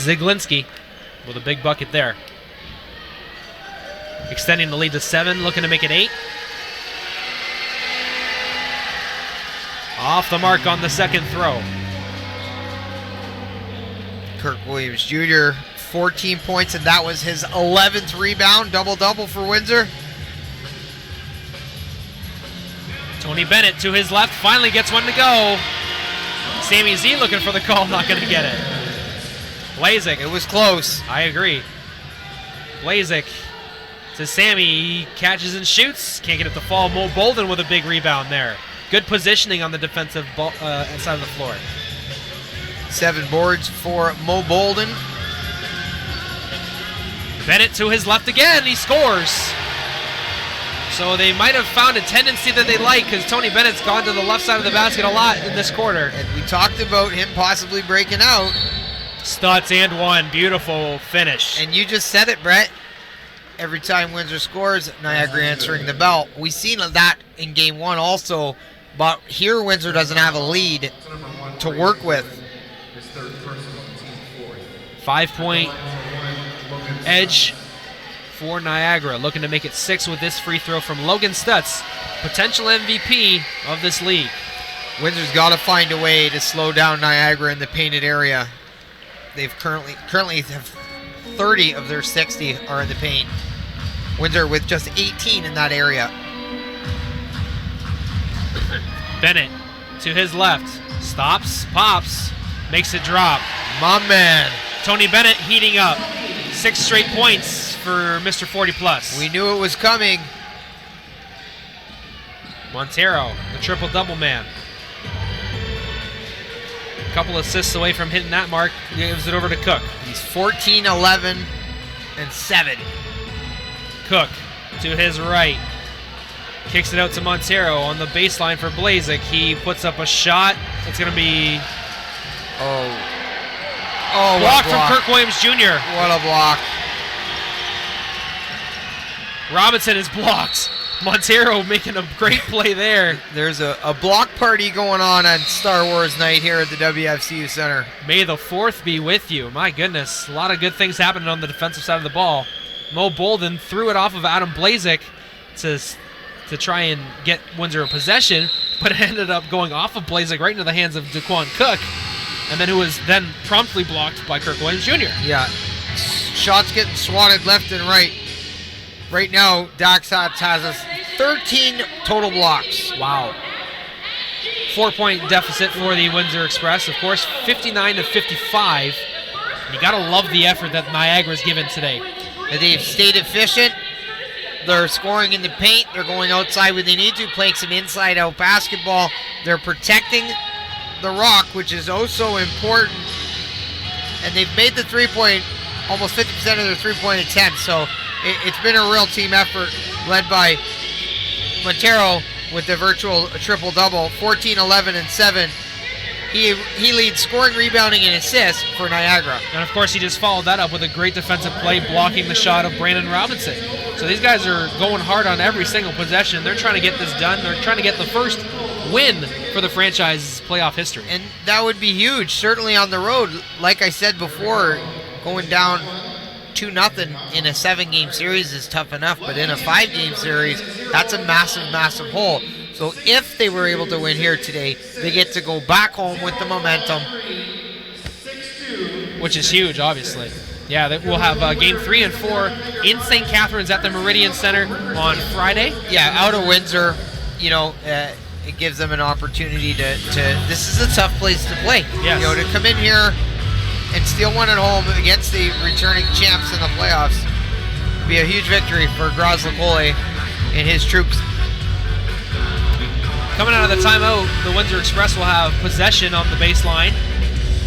Ziglinski with a big bucket there. Extending the lead to 7, looking to make it 8. Off the mark on the second throw. Kirk Williams Jr., 14 points, and that was his 11th rebound. Double-double for Windsor. Tony Bennett to his left, finally gets one to go. Sammy Z looking for the call, not going to get it. Blazik. It was close. I agree. Blazik to Sammy. He catches and shoots. Can't get it to fall. Mo Bolden with a big rebound there. Good positioning on the defensive side of the floor. 7 boards for Mo Bolden. Bennett to his left again. He scores. So they might have found a tendency that they like, because Tony Bennett's gone to the left side of the basket a lot in this quarter. And we talked about him possibly breaking out. Stutz and one. Beautiful finish. And you just said it, Brett. Every time Windsor scores, Niagara answering the bell. We've seen that in game 1 also, but here Windsor doesn't have a lead to work with. 5-point edge for Niagara, looking to make it 6 with this free throw from Logan Stutz, potential MVP of this league. Windsor's got to find a way to slow down Niagara in the painted area. They've currently have 30 of their 60 are in the paint. Windsor with just 18 in that area. Bennett to his left, stops, pops, makes it drop. My man. Tony Bennett heating up. 6 straight points for Mr. 40+. We knew it was coming. Montero, the triple-double man. A couple assists away from hitting that mark. Gives it over to Cook. He's 14, 11, and 7. Cook to his right. Kicks it out to Montero on the baseline for Blazik. He puts up a shot. It's going to be... block from Kirk Williams Jr. What a block. Robinson is blocked. Montero making a great play there. There's a block party going on Star Wars night here at the WFCU Center. May the 4th be with you. My goodness, a lot of good things happening on the defensive side of the ball. Mo Bolden threw it off of Adam Blazik to try and get Windsor a possession, but it ended up going off of Blazik right into the hands of Daquan Cook, and then who was then promptly blocked by Kirk Williams Jr. Yeah, shots getting swatted left and right. Right now, Dax Hats has us 13 total blocks. Wow. 4-point deficit for the Windsor Express. Of course, 59-55. You got to love the effort that Niagara's given today. They've stayed efficient. They're scoring in the paint. They're going outside when they need to, playing some inside-out basketball. They're protecting the rock, which is oh so important. And they've made the three-point, almost 50% of their three-point attempts. So it's been a real team effort led by Montero with the virtual triple-double, 14, 11, and 7. He leads scoring, rebounding, and assists for Niagara. And, of course, he just followed that up with a great defensive play, blocking the shot of Brandon Robinson. So these guys are going hard on every single possession. They're trying to get this done. They're trying to get the first win for the franchise's playoff history. And that would be huge, certainly on the road. Like I said before, going down 2-0 in a 7-game series is tough enough, but in a 5-game series, that's a massive, massive hole. So if they were able to win here today, they get to go back home with the momentum. Which is huge, obviously. Yeah, we'll have Game 3 and 4 in St. Catharines at the Meridian Center on Friday. Yeah, out of Windsor, it gives them an opportunity to this is a tough place to play. Yes. To come in here and steal one at home against the returning champs in the playoffs would be a huge victory for Graz Lekole and his troops. Coming out of the timeout, the Windsor Express will have possession on the baseline,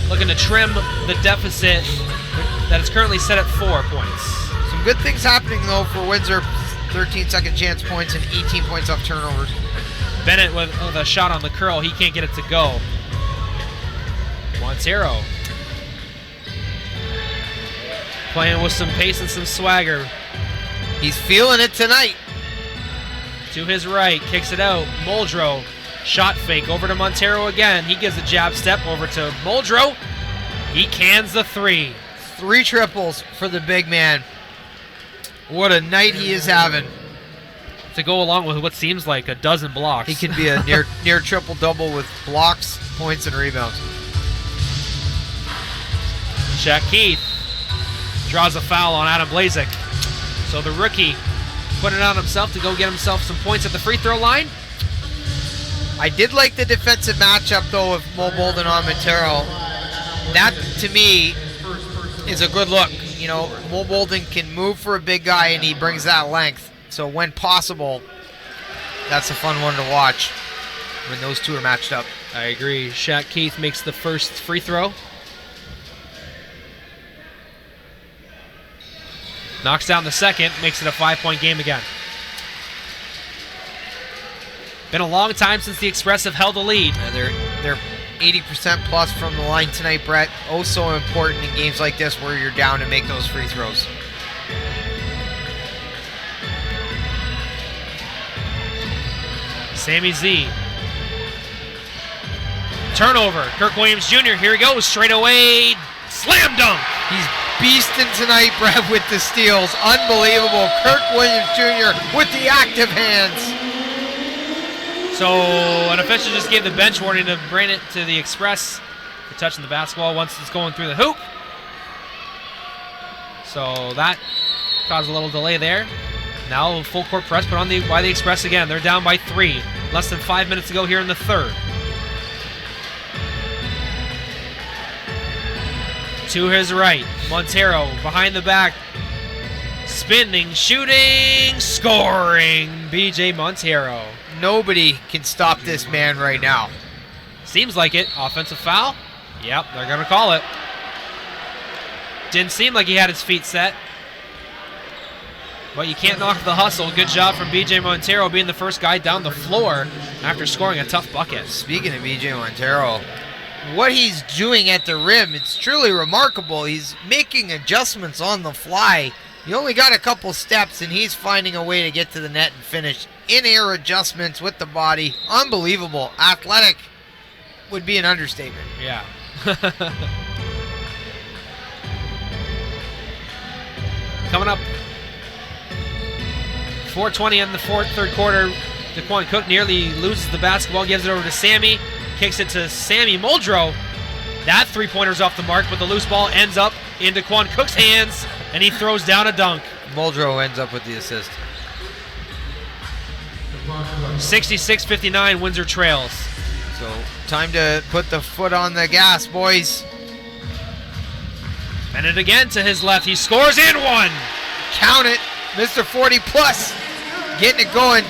looking to trim the deficit that is currently set at 4 points. Some good things happening, though, for Windsor. 13 second chance points and 18 points off turnovers. Bennett with a shot on the curl. He can't get it to go. Montero playing with some pace and some swagger. He's feeling it tonight. To his right, kicks it out. Muldrow, shot fake over to Montero again. He gives a jab step over to Muldrow. He cans the 3. 3 triples for the big man. What a night he is having. To go along with what seems like a dozen blocks. He could be a near triple-double with blocks, points, and rebounds. Shaq Keith draws a foul on Adam Blazek. So the rookie putting it on himself to go get himself some points at the free throw line. I did like the defensive matchup, though, of Mo Bolden on Montero. That, to me, is a good look. You know, Mo Bolden can move for a big guy, and he brings that length. So when possible, that's a fun one to watch when those two are matched up. I agree. Shaq Keith makes the first free throw. Knocks down the second, makes it a 5-point game again. Been a long time since the Express have held a lead. They're 80% plus from the line tonight, Brett. Oh, so important in games like this where you're down to make those free throws. Sammy Z. Turnover. Kirk Williams Jr. Here he goes. Straight away. Slam dunk. He's beasting tonight, Brett, with the steals. Unbelievable. Kirk Williams Jr. with the active hands. So an official just gave the bench warning to bring it to the Express for touching the basketball once it's going through the hoop. So that caused a little delay there. Now full court press put on by the Express again. They're down by 3. Less than 5 minutes to go here in the third. To his right, Montero behind the back. Spinning, shooting, scoring. BJ Montero. Nobody can stop this man right now. Seems like it. Offensive foul. Yep, they're going to call it. Didn't seem like he had his feet set. But you can't knock the hustle. Good job from BJ Montero being the first guy down the floor after scoring a tough bucket. Speaking of BJ Montero, what he's doing at the rim, it's truly remarkable. He's making adjustments on the fly. He only got a couple steps, and he's finding a way to get to the net and finish. In-air adjustments with the body. Unbelievable. Athletic would be an understatement. Yeah. Coming up, 4:20 in the third quarter. DeQuan Cook nearly loses the basketball, gives it over to Sammy, kicks it to Sammy Muldrow. That three-pointer's off the mark, but the loose ball ends up in DeQuan Cook's hands, and he throws down a dunk. Muldrow ends up with the assist. 66-59, Windsor trails. So time to put the foot on the gas, boys. Bennett again to his left. He scores and one. Count it. Mr. 40 plus. Getting it going.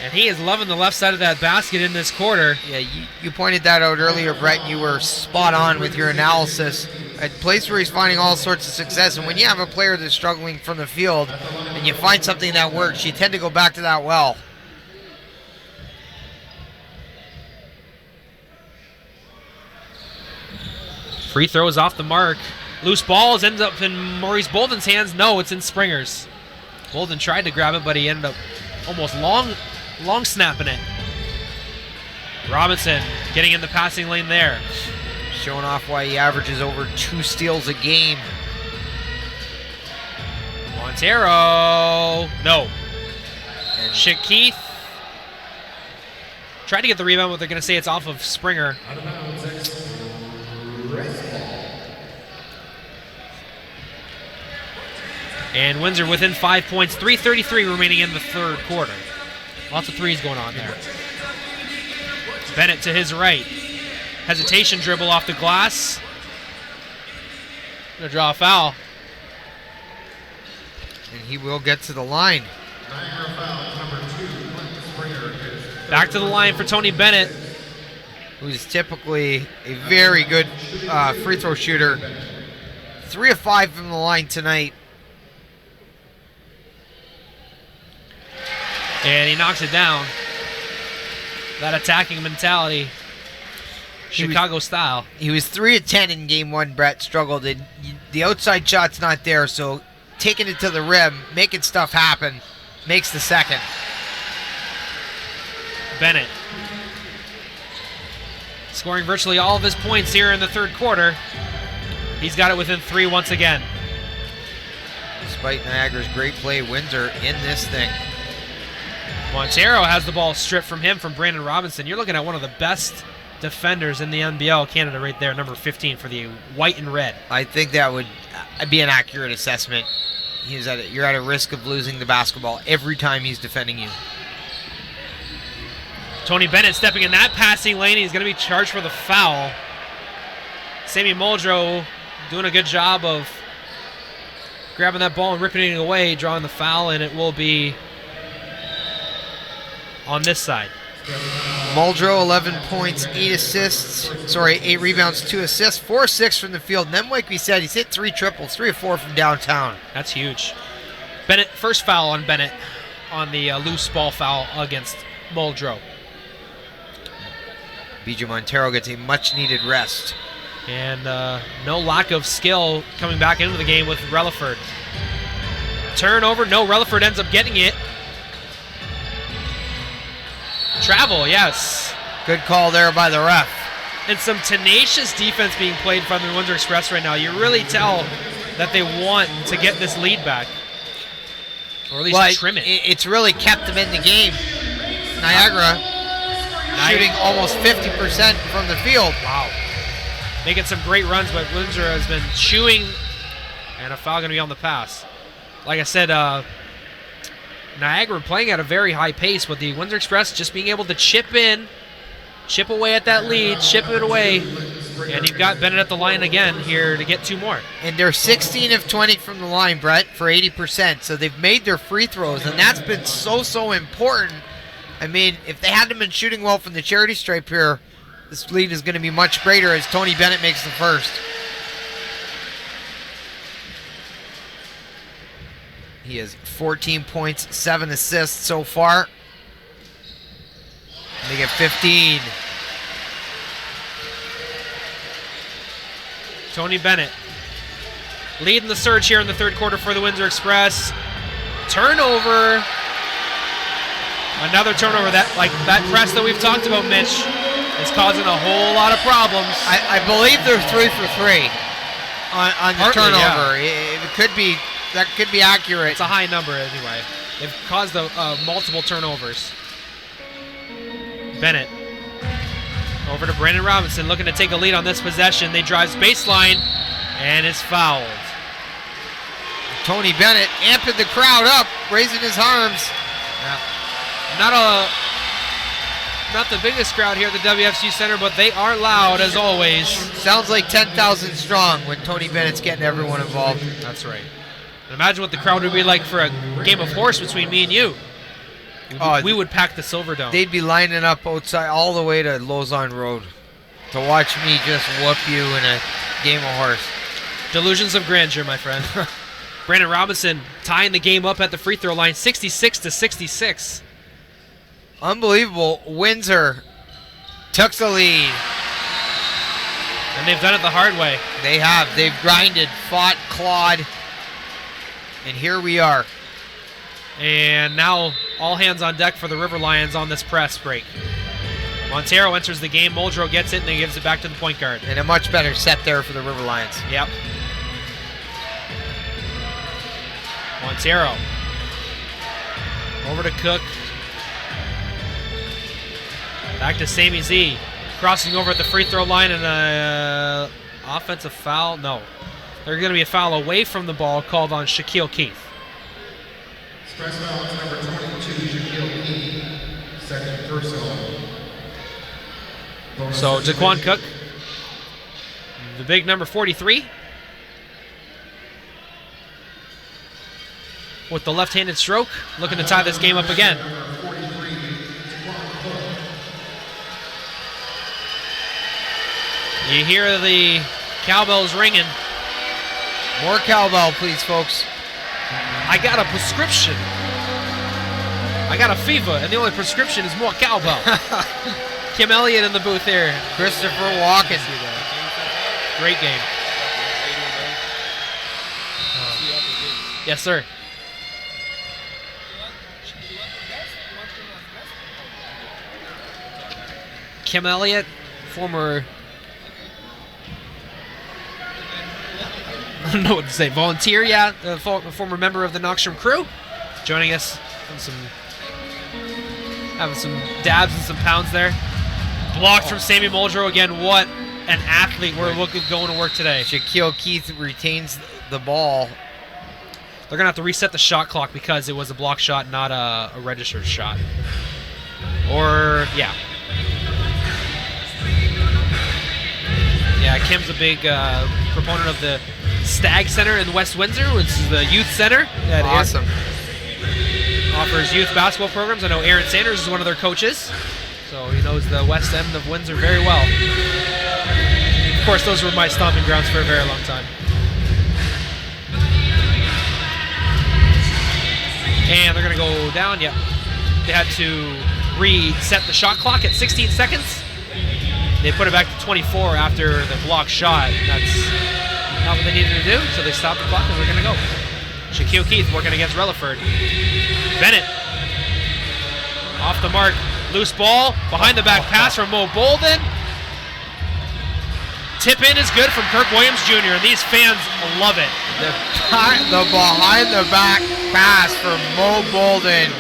And he is loving the left side of that basket in this quarter. Yeah, you pointed that out earlier, Brett, and you were spot on with your analysis. A place where he's finding all sorts of success, and when you have a player that's struggling from the field and you find something that works, you tend to go back to that well. Free throws off the mark. Loose balls ends up in Maurice Bolden's hands. No, it's in Springer's. Bolden tried to grab it, but he ended up almost long snapping it. Robinson getting in the passing lane there. Showing off why he averages over 2 steals a game. Montero. No. And Keith tried to get the rebound, but they're going to say it's off of Springer. And Windsor within 5 points. 3:33 remaining in the third quarter. Lots of threes going on there. Bennett to his right. Hesitation dribble off the glass. Gonna draw a foul. And he will get to the line. Back to the line for Tony Bennett, who's typically a very good free throw shooter. 3 of 5 from the line tonight. And he knocks it down. That attacking mentality, Chicago style. He was 3 of 10 in game 1, Brett. Struggled. The outside shot's not there, so taking it to the rim, making stuff happen, makes the second. Bennett scoring virtually all of his points here in the third quarter. He's got it within 3 once again. Despite Niagara's great play, Windsor in this thing. Montero has the ball stripped from him from Brandon Robinson. You're looking at one of the best defenders in the NBL Canada right there, number 15 for the white and red. I think that would be an accurate assessment. You're at a risk of losing the basketball every time he's defending you. Tony Bennett stepping in that passing lane. He's going to be charged for the foul. Sammy Muldrow doing a good job of grabbing that ball and ripping it away, drawing the foul, and it will be on this side. Muldrow, 11 points, 8 assists. 8 rebounds, 2 assists, 4-6 from the field. And then, like we said, he's hit 3 triples, 3 of 4 from downtown. That's huge. Bennett, first foul on Bennett on the loose ball foul against Muldrow. BJ Montero gets a much-needed rest. And no lack of skill coming back into the game with Relaford. Turnover, no, Relaford ends up getting it. Travel, yes. Good call there by the ref. And some tenacious defense being played from the Windsor Express right now. You really tell that they want to get this lead back. Or at least trim it. It's really kept them in the game. Niagara shooting almost 50% from the field. Wow. Making some great runs, but Windsor has been chewing, and a foul going to be on the pass. Like I said, Niagara playing at a very high pace, with the Windsor Express just being able to chip away at that lead, chip it away, and you've got Bennett at the line again here to get 2 more. And they're 16 of 20 from the line, Brett, for 80%. So they've made their free throws, and that's been so important. I mean, if they hadn't been shooting well from the charity stripe here, this lead is going to be much greater as Tony Bennett makes the first. He has 14 points, 7 assists so far. They get 15. Tony Bennett leading the surge here in the third quarter for the Windsor Express. Turnover. Another turnover. That press that we've talked about, Mitch, is causing a whole lot of problems. I believe they're 3 for 3 on the turnover. Yeah. That could be accurate. It's a high number anyway. They've caused multiple turnovers. Bennett over to Brandon Robinson, looking to take a lead on this possession. They drives baseline and is fouled. Tony Bennett amping the crowd up, raising his arms. Yeah. Not the biggest crowd here at the WFCU Center, but they are loud as always. Sounds like 10,000 strong when Tony Bennett's getting everyone involved. That's right. And imagine what the crowd would be like for a game of horse between me and you. We would pack the Silver Dome. They'd be lining up outside all the way to Lausanne Road to watch me just whoop you in a game of horse. Delusions of grandeur, my friend. Brandon Robinson tying the game up at the free throw line, 66-66. Unbelievable. Windsor took the lead. And they've done it the hard way. They have. They've grinded, fought, clawed, and here we are. And now all hands on deck for the River Lions on this press break. Montero enters the game. Muldrow gets it, and then gives it back to the point guard. And a much better set there for the River Lions. Yep. Montero. Over to Cook. Back to Sammy Z. Crossing over at the free throw line, and an offensive foul. No. There's going to be a foul away from the ball called on Shaquille Keith. Express foul is number 22, Shaquille Keith. Second personal. So Jaquan Cook, the big number 43, with the left-handed stroke, looking to tie this game up again. You hear the cowbells ringing. More cowbell, please, folks. I got a prescription. I got a fever, and the only prescription is more cowbell. Kim Elliott in the booth here. Christopher Walken. Great game. Yes, sir. Kim Elliott, former don't know what to say. Volunteer, yeah, a former member of the Knockstrom crew, joining us. Having some dabs and some pounds there. Blocked from Sammy Muldrow again. What an athlete we're going to work today. Shaquille Keith retains the ball. They're going to have to reset the shot clock because it was a block shot, not a registered shot. Or, yeah. Yeah, Kim's a big proponent of the Stag Center in West Windsor, which is the youth center. That Awesome. Offers youth basketball programs. I know Aaron Sanders is one of their coaches, so he knows the West End of Windsor very well. Of course, those were my stomping grounds for a very long time. And they're going to go down. Yep. They had to reset the shot clock at 16 seconds. They put it back to 24 after the block shot. That's not what they needed to do, so they stopped the clock and we're going to go. Shaquille Keith working against Relaford. Bennett off the mark. Loose ball. Behind the back pass from Mo Bolden. Tip in is good from Kirk Williams Jr. and these fans love it. The behind the back pass from Mo Bolden.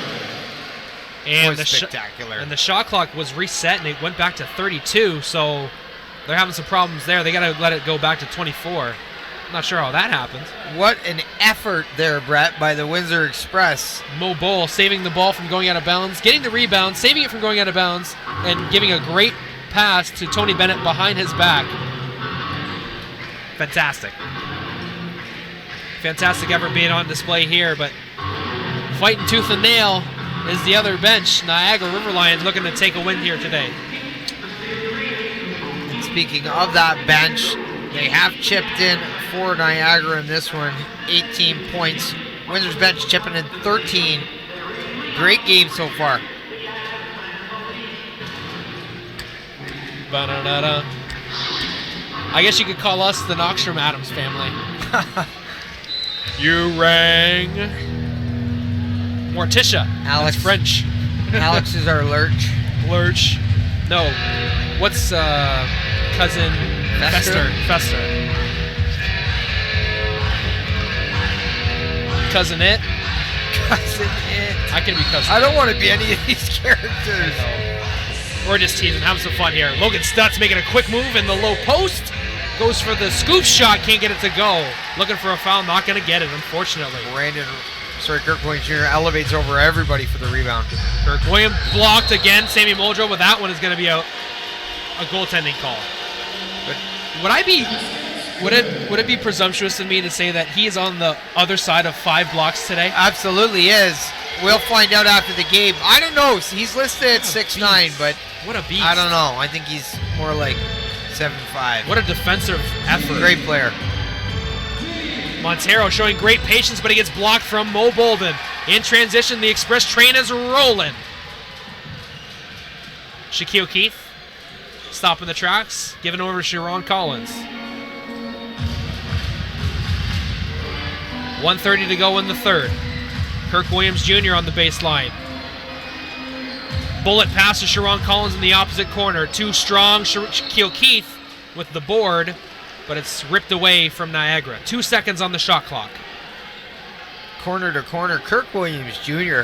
And was spectacular. And the shot clock was reset and it went back to 32, so they're having some problems there. They got to let it go back to 24. Not sure how that happened. What an effort there, Brett, by the Windsor Express. Mo Bull saving the ball from going out of bounds, getting the rebound, saving it from going out of bounds, and giving a great pass to Tony Bennett behind his back. Fantastic. Fantastic effort being on display here, but fighting tooth and nail is the other bench. Niagara River Lions looking to take a win here today. And speaking of that bench, they have chipped in for Niagara in this one, 18 points. Windsor's bench chipping in 13. Great game so far. Ba-da-da-da. I guess you could call us the Knockstrom Adams family. You rang. Morticia. Alex. That's French. Alex is our lurch. Lurch. No. What's cousin Fester? Fester. Cousin It. Cousin It. I can be cousin. I don't want to be any of these characters. We're just teasing, having some fun here. Logan Stutz making a quick move in the low post. Goes for the scoop shot, can't get it to go. Looking for a foul, not going to get it, unfortunately. Kirk Williams Jr. elevates over everybody for the rebound. Kirk Williams blocked again. Sammy Muldrow, but that one is going to be a goaltending call. But would it be presumptuous of me to say that he is on the other side of 5 blocks today? Absolutely is. We'll find out after the game. I don't know. He's listed at 6'9", but what a beast. I don't know. I think he's more like 7'5". What a defensive effort. Great player. Montero showing great patience, but he gets blocked from Mo Bolden. In transition, the Express train is rolling. Shaquille Keith stopping the tracks, giving over to Sharon Collins. 1:30 to go in the third. Kirk Williams Jr. on the baseline. Bullet pass to Sharon Collins in the opposite corner. Too strong, Shaquille Keith with the board, but it's ripped away from Niagara. 2 seconds on the shot clock. Corner to corner, Kirk Williams Jr.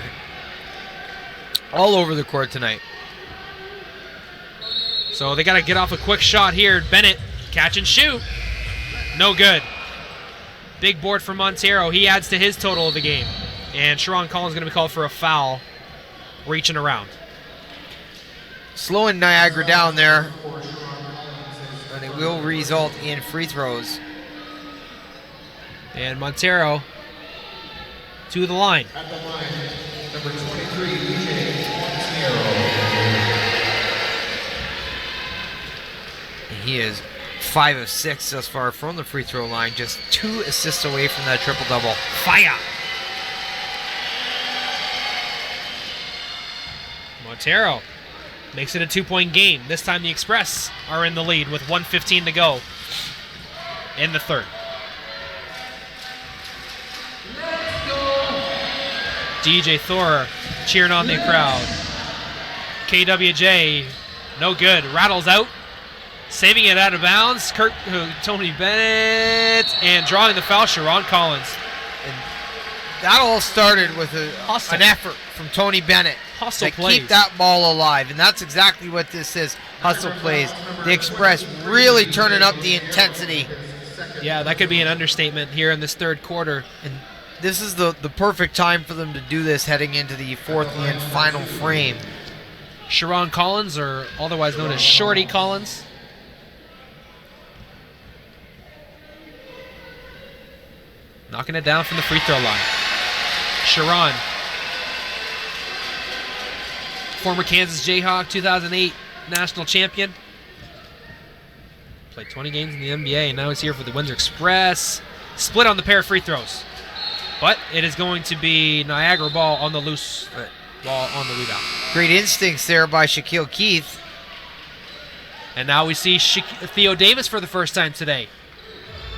all over the court tonight. So they got to get off a quick shot here. Bennett, catch and shoot. No good. Big board for Montero. He adds to his total of the game. And Sharon Collins is going to be called for a foul, reaching around. Slowing Niagara down there. And it will result in free throws. And Montero to the line. At the line, number 23, DJ Montero. And he is 5 of 6 thus far from the free throw line. Just 2 assists away from that triple-double. Fire! Montero makes it a 2-point game. This time the Express are in the lead with 1:15 to go in the third. DJ Thor cheering on the crowd. KWJ, no good. Rattles out. Saving it out of bounds, Tony Bennett, and drawing the foul, Sharon Collins. And that all started with an effort from Tony Bennett Hustle to plays. keep that ball alive, and that's exactly what this is, hustle plays. The Express really turning up the intensity. Yeah, that could be an understatement here in this third quarter. And this is the perfect time for them to do this heading into the fourth and final frame. Sharon Collins, or otherwise known as Shorty Collins. Knocking it down from the free throw line. Sharon. Former Kansas Jayhawk, 2008 national champion. Played 20 games in the NBA, and now he's here for the Windsor Express. Split on the pair of free throws. But it is going to be Niagara ball on the loose, ball on the rebound. Great instincts there by Shaquille Keith. And now we see Theo Davis for the first time today.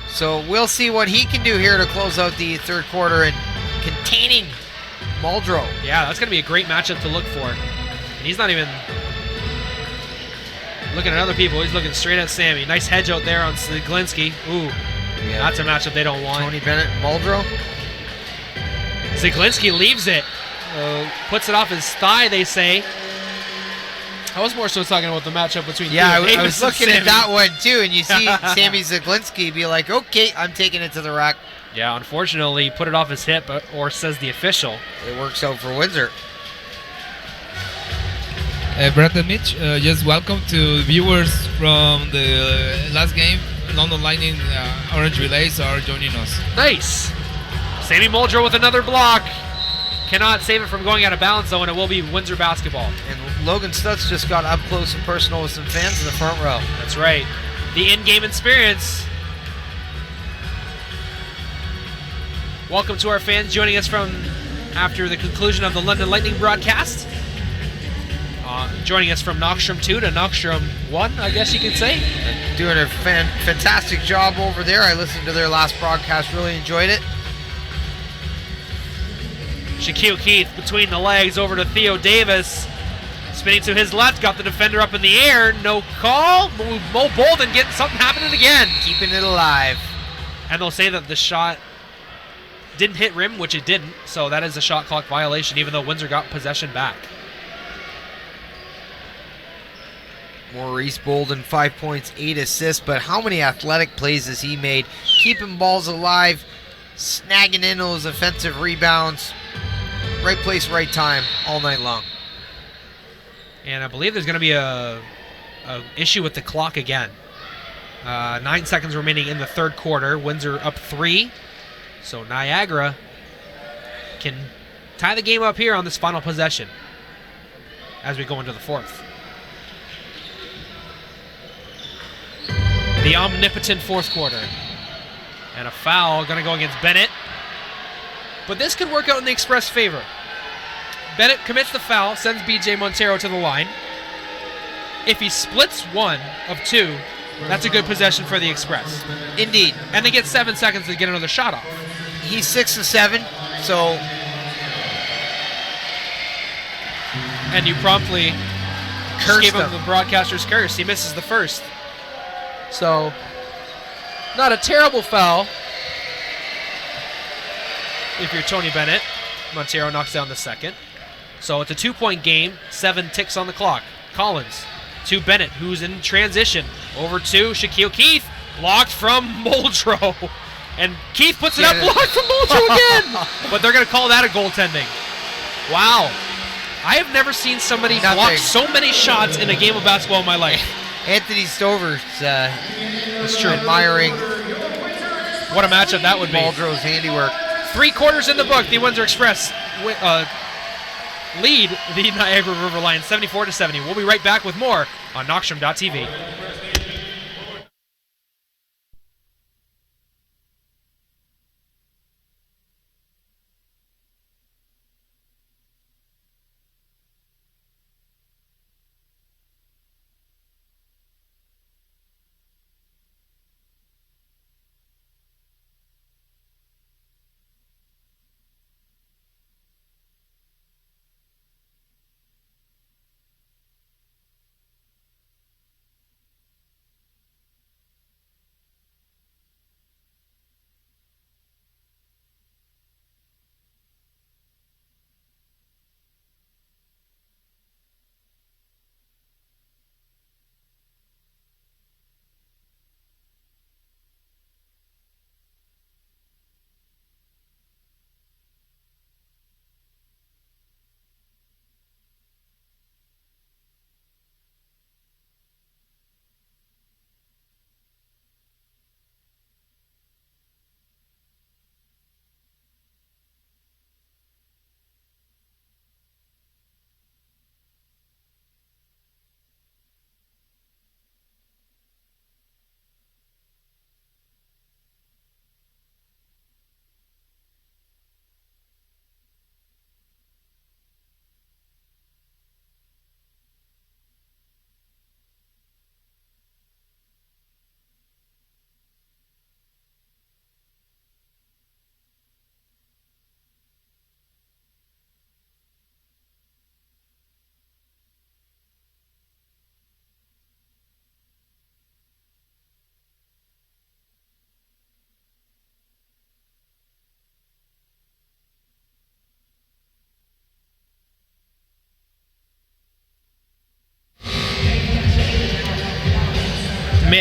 So we'll see what he can do here to close out the third quarter and containing Muldrow. Yeah, that's going to be a great matchup to look for. And he's not even looking at other people. He's looking straight at Sammy. Nice hedge out there on Ziglinski. Ooh, yeah. That's a matchup they don't want. Tony Bennett and Muldrow. Ziglinski leaves it. Puts it off his thigh, they say. I was more so talking about the matchup between Theo Davis I was looking and at that one too, and you see Sammy Ziglinski be like, okay, I'm taking it to the rack. Yeah, unfortunately, put it off his hip, or says the official. It works out for Windsor. Brett and Mitch, just welcome to viewers from the last game. London Lightning Orange Relays are joining us. Nice. Sammy Muldrow with another block. Cannot save it from going out of bounds, though, and it will be Windsor basketball. And Logan Stutz just got up close and personal with some fans in the front row. That's right. The in-game experience. Welcome to our fans joining us from after the conclusion of the London Lightning broadcast. Joining us from Knockstrom 2 to Knockstrom 1, I guess you could say. Doing a fantastic job over there. I listened to their last broadcast, really enjoyed it. Shaquille Keith between the legs over to Theo Davis. Spinning to his left, got the defender up in the air. No call. Mo Bolden getting something happening again. Keeping it alive. And they'll say that the shot didn't hit rim, which it didn't. So that is a shot clock violation, even though Windsor got possession back. Maurice Bolden, 5 points, 8 assists, but how many athletic plays has he made? Keeping balls alive, snagging in those offensive rebounds. Right place, right time, all night long. And I believe there's going to be a issue with the clock again. 9 seconds remaining in the third quarter. Windsor up 3. So Niagara can tie the game up here on this final possession as we go into the fourth. The omnipotent fourth quarter. And a foul going to go against Bennett. But this could work out in the Express favor. Bennett commits the foul, sends B.J. Montero to the line. If he splits one of two, that's a good possession for the Express. Indeed. And they get 7 seconds to get another shot off. He's 6 of 7, so... And you promptly gave him the broadcaster's curse. He misses the first. So, not a terrible foul. If you're Tony Bennett. Montero knocks down the second. So it's a 2-point game, 7 ticks on the clock. Collins to Bennett, who's in transition. Over to Shaquille Keith, blocked from Muldrow. And Keith puts it up, blocked from Muldrow again. But they're going to call that a goaltending. Wow. I have never seen somebody block so many shots in a game of basketball in my life. Anthony Stover's admiring what a matchup that would be. Muldrow's handiwork. 3 quarters in the book. The Windsor Express lead the Niagara River Lions 74-70. We'll be right back with more on Knockstrom.tv.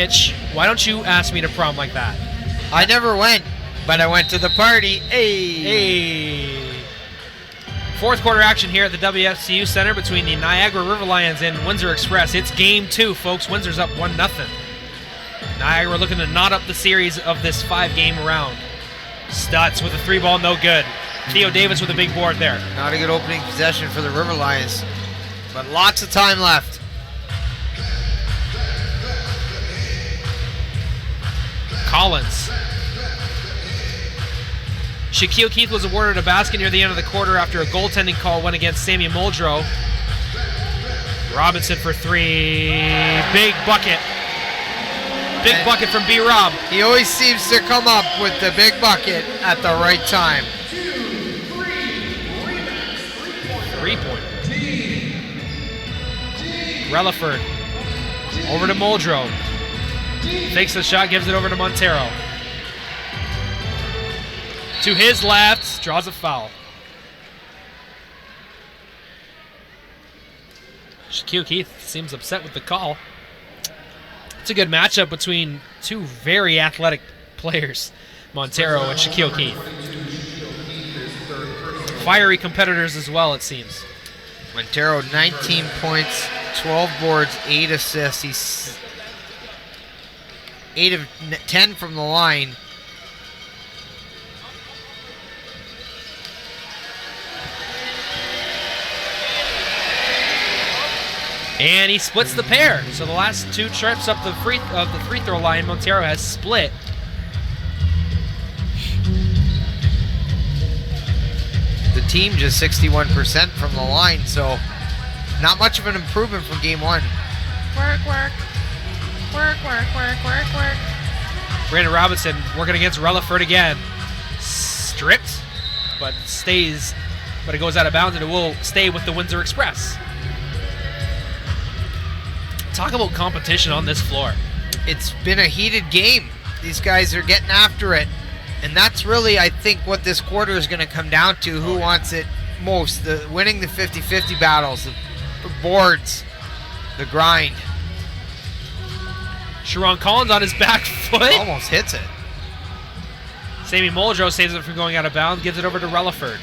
Mitch, why don't you ask me to prom like that? I never went, but I went to the party. Hey. Fourth quarter action here at the WFCU Center between the Niagara River Lions and Windsor Express. It's game 2, folks. Windsor's up 1-0. Niagara looking to knot up the series of this 5-game round. Stutz with a 3-ball, no good. Theo Davis with a big board there. Not a good opening possession for the River Lions, but lots of time left. Collins. Shaquille Keith was awarded a basket near the end of the quarter after a goaltending call went against Sammy Muldrow. Robinson for 3. Big bucket. Big bucket from B-Rob. He always seems to come up with the big bucket at the right time. 3-pointer. Relaford. Over to Muldrow. Takes the shot, gives it over to Montero. To his left, draws a foul. Shaquille Keith seems upset with the call. It's a good matchup between two very athletic players, Montero and Shaquille Keith. Fiery competitors as well, it seems. Montero, 19 points, 12 boards, 8 assists. He's 8 of 10 from the line. And he splits the pair. So the last 2 trips up the free throw line, Montero has split. The team just 61% from the line, so not much of an improvement from game 1. Work. Brandon Robinson working against Relaford again. Stripped, but stays, but it goes out of bounds and it will stay with the Windsor Express. Talk about competition on this floor. It's been a heated game. These guys are getting after it. And that's really, I think, what this quarter is going to come down to. Who wants it most? Winning the 50-50 battles, the boards, the grind. Sharon Collins on his back foot. Almost hits it. Sammy Muldrow saves it from going out of bounds, gives it over to Relaford.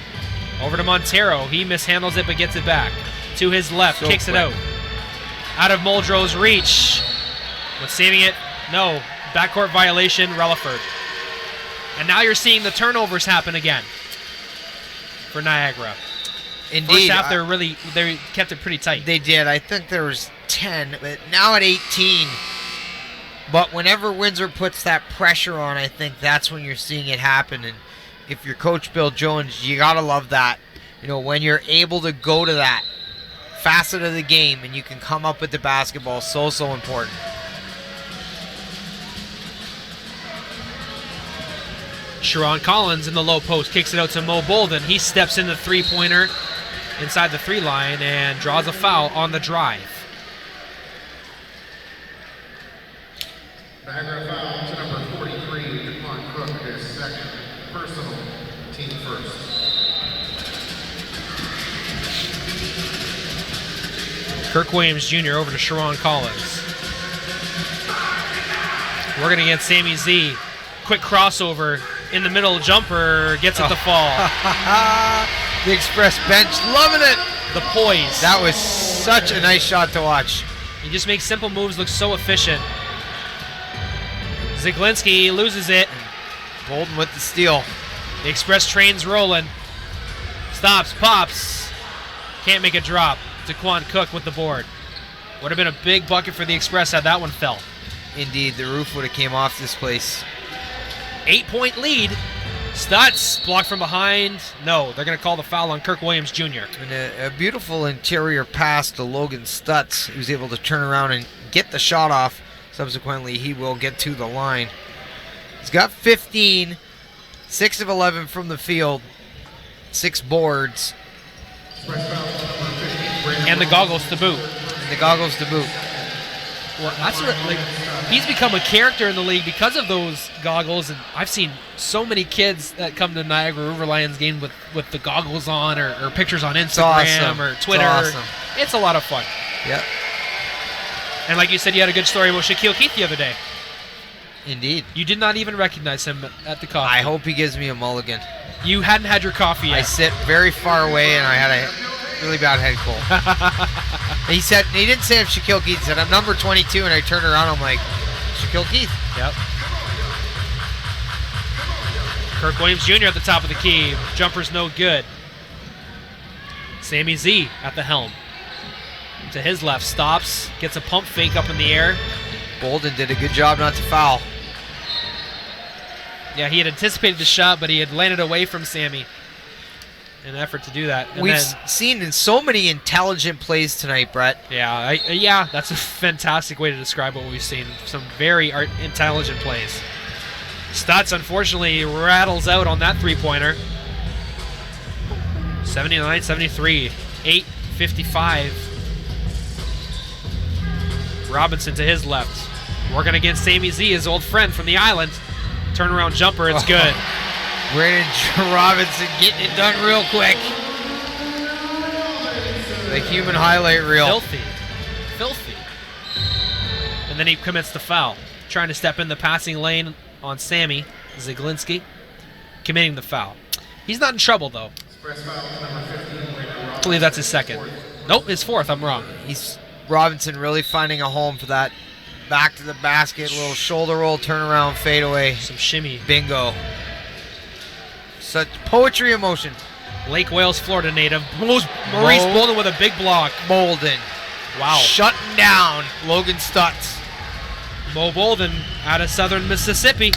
Over to Montero. He mishandles it but gets it back. To his left, kicks quick. it out. Out of Muldrow's reach. But saving it, no. Backcourt violation, Relaford. And now you're seeing the turnovers happen again for Niagara. Indeed. First half, they kept it pretty tight. They did. I think there was 10, but now at 18. But whenever Windsor puts that pressure on, I think that's when you're seeing it happen. And if you're Coach Bill Jones, you got to love that. You know, when you're able to go to that facet of the game and you can come up with the basketball, so important. Sharon Collins in the low post kicks it out to Mo Bolden. He steps in the three-pointer inside the 3 line and draws a foul on the drive. Niagara foul to number 43, DeQuan Cook, his second personal, team first. Kirk Williams Jr. over to Sharon Collins. Working against Sammy Z. Quick crossover in the middle, jumper, gets it to fall. The Express bench loving it. The poise. That was such a nice shot to watch. He just makes simple moves look so efficient. Ziglinski loses it. Bolden with the steal. The Express train's rolling. Stops, pops. Can't make a drop. DeQuan Cook with the board. Would have been a big bucket for the Express had that one fell. Indeed, the roof would have came off this place. 8-point lead. Stutz blocked from behind. No, they're going to call the foul on Kirk Williams Jr. And a beautiful interior pass to Logan Stutz, who's able to turn around and get the shot off. Subsequently, he will get to the line. He's got 15, 6 of 11 from the field, 6 boards. And the goggles to boot. Well, that's what, like, he's become a character in the league because of those goggles, and I've seen so many kids that come to Niagara River Lions game with the goggles on or pictures on Instagram or Twitter. It's a lot of fun. Yep. And like you said, you had a good story about Shaquille Keith the other day. Indeed. You did not even recognize him at the coffee. I hope he gives me a mulligan. You hadn't had your coffee yet. I sit very far away, and I had a really bad head cold. He didn't say I'm Shaquille Keith. He said, I'm number 22, and I turned around, I'm like, Shaquille Keith. Yep. Kirk Williams Jr. at the top of the key. Jumper's no good. Sammy Z at the helm. To his left, stops, gets a pump fake up in the air. Bolden did a good job not to foul. Yeah, he had anticipated the shot, but he had landed away from Sammy in an effort to do that. And We've seen in so many intelligent plays tonight, Brett. Yeah, that's a fantastic way to describe what we've seen. Some very intelligent plays. Stutz, unfortunately, rattles out on that three-pointer. 79-73, 8:55. Robinson to his left. Working against Sammy Z, his old friend from the island. Turnaround jumper, it's good. Brandon Robinson getting it done real quick. The human highlight reel. Filthy. And then he commits the foul. Trying to step in the passing lane on Sammy Ziglinski. Committing the foul. He's not in trouble, though. I believe that's his second. Nope, his fourth. I'm wrong. Robinson really finding a home for that back to the basket, little shoulder roll, turnaround, fadeaway. Some shimmy. Bingo. Such poetry in motion. Lake Wales, Florida native. Maurice Bolden with a big block. Bolden. Wow. Shutting down Logan Stutz. Mo Bolden out of southern Mississippi.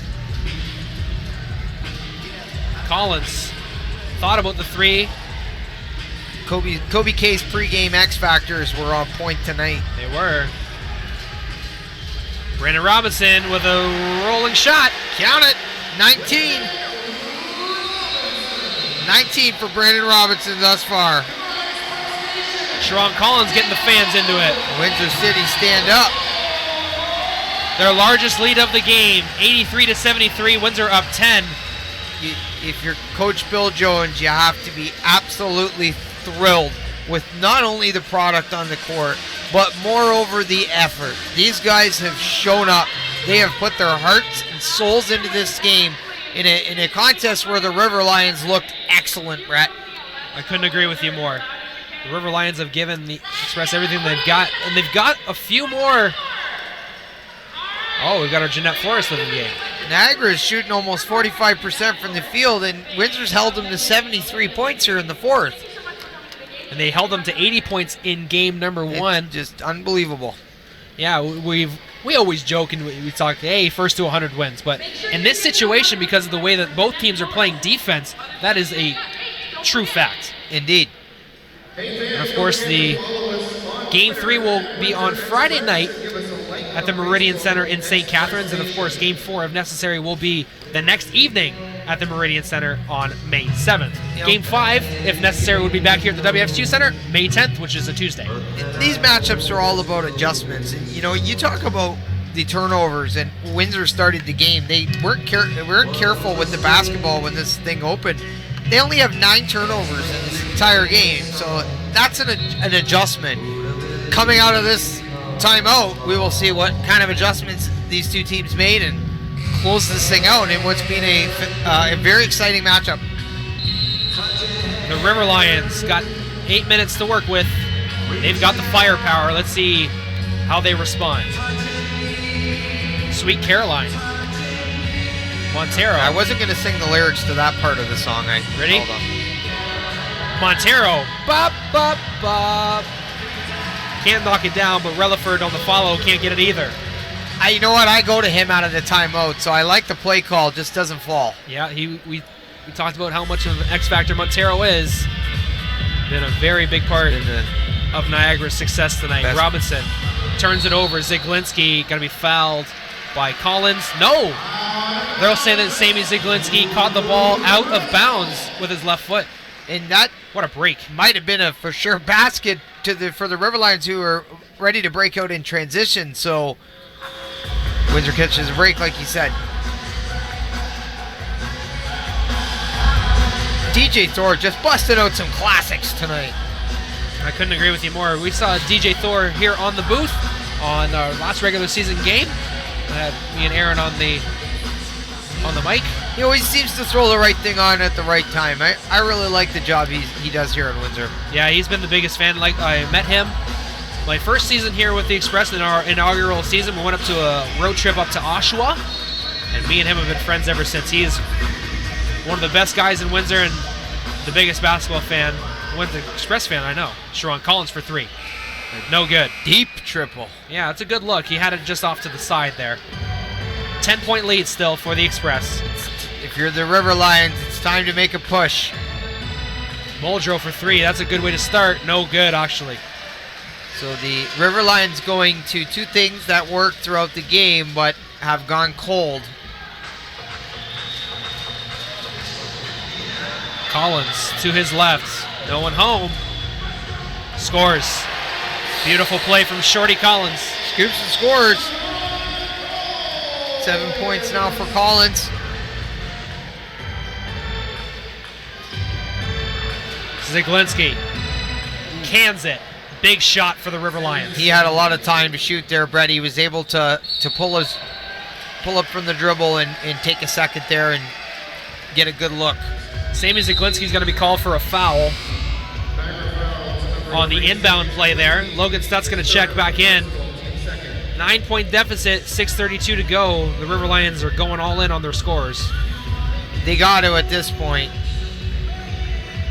Collins thought about the three. Kobe K's pregame X Factors were on point tonight. They were. Brandon Robinson with a rolling shot. Count it. 19. 19 for Brandon Robinson thus far. Sharon Collins getting the fans into it. Windsor City stand up. Their largest lead of the game, 83-73. Windsor up 10. If you're Coach Bill Jones, you have to be absolutely thrilled with not only the product on the court, but moreover the effort. These guys have shown up. They have put their hearts and souls into this game in a contest where the River Lions looked excellent, Brett. I couldn't agree with you more. The River Lions have given the Express everything they've got, and they've got a few more. Oh, we've got our Jeanette Flores in the game. Niagara is shooting almost 45% from the field, and Windsor's held them to 73 points here in the fourth. And they held them to 80 points in game number one. It's just unbelievable. Yeah, we always joke and we talk, hey, first to 100 wins. But in this situation, because of the way that both teams are playing defense, that is a true fact. Indeed. And of course, the game 3 will be on Friday night at the Meridian Center in St. Catharines. And of course, game 4, if necessary, will be the next evening at the Meridian Center on May 7th. Game 5, if necessary, would be back here at the WFSU Center May 10th, which is a Tuesday. These matchups are all about adjustments. And, you talk about the turnovers, and Windsor started the game. They weren't careful with the basketball when this thing opened. They only have 9 turnovers in this entire game, so that's an adjustment. Coming out of this timeout, we will see what kind of adjustments these two teams made and close this thing out in what's been a very exciting matchup. The River Lions got 8 minutes to work with. They've got the firepower. Let's see how they respond. Sweet Caroline. Montero. I wasn't going to sing the lyrics to that part of the song. Ready? Hold on. Montero. Bop, bop, bop. Can't knock it down, but Relaford on the follow can't get it either. You know what? I go to him out of the timeout, so I like the play call. Just doesn't fall. Yeah, we talked about how much of an X factor Montero is. Been a very big part of Niagara's success tonight. Robinson turns it over. Ziglinski going to be fouled by Collins. No! They'll say that Sammy Ziglinski caught the ball out of bounds with his left foot. And that, what a break. Might have been a for sure basket for the River Lions, who are ready to break out in transition. So Windsor catches a break, like you said. DJ Thor just busted out some classics tonight. I couldn't agree with you more. We saw DJ Thor here on the booth on our last regular season game. I had me and Aaron on the mic. He always seems to throw the right thing on at the right time. I really like the job he does here in Windsor. Yeah, he's been the biggest fan. Like, I met him my first season here with the Express in our inaugural season. We went up to a road trip up to Oshawa, and me and him have been friends ever since. He is one of the best guys in Windsor and the biggest basketball fan, Windsor Express fan I know. Sharon Collins for 3. No good. Deep triple. Yeah, it's a good look. He had it just off to the side there. 10-point lead still for the Express. If you're the River Lions, it's time to make a push. Muldrow for 3. That's a good way to start. No good, actually. So the River Lions going to 2 things that worked throughout the game but have gone cold. Collins to his left. No one home. Scores. Beautiful play from Shorty Collins. Scoops and scores. 7 points now for Collins. Zaglinski cans it. Big shot for the River Lions. He had a lot of time to shoot there, Brett. He was able to pull up from the dribble and take a second there and get a good look. Sammy Zaglinski's going to be called for a foul on the inbound play there. Logan Stutt's going to check back in. 9-point deficit, 6:32 to go. The River Lions are going all in on their scores. They got to at this point,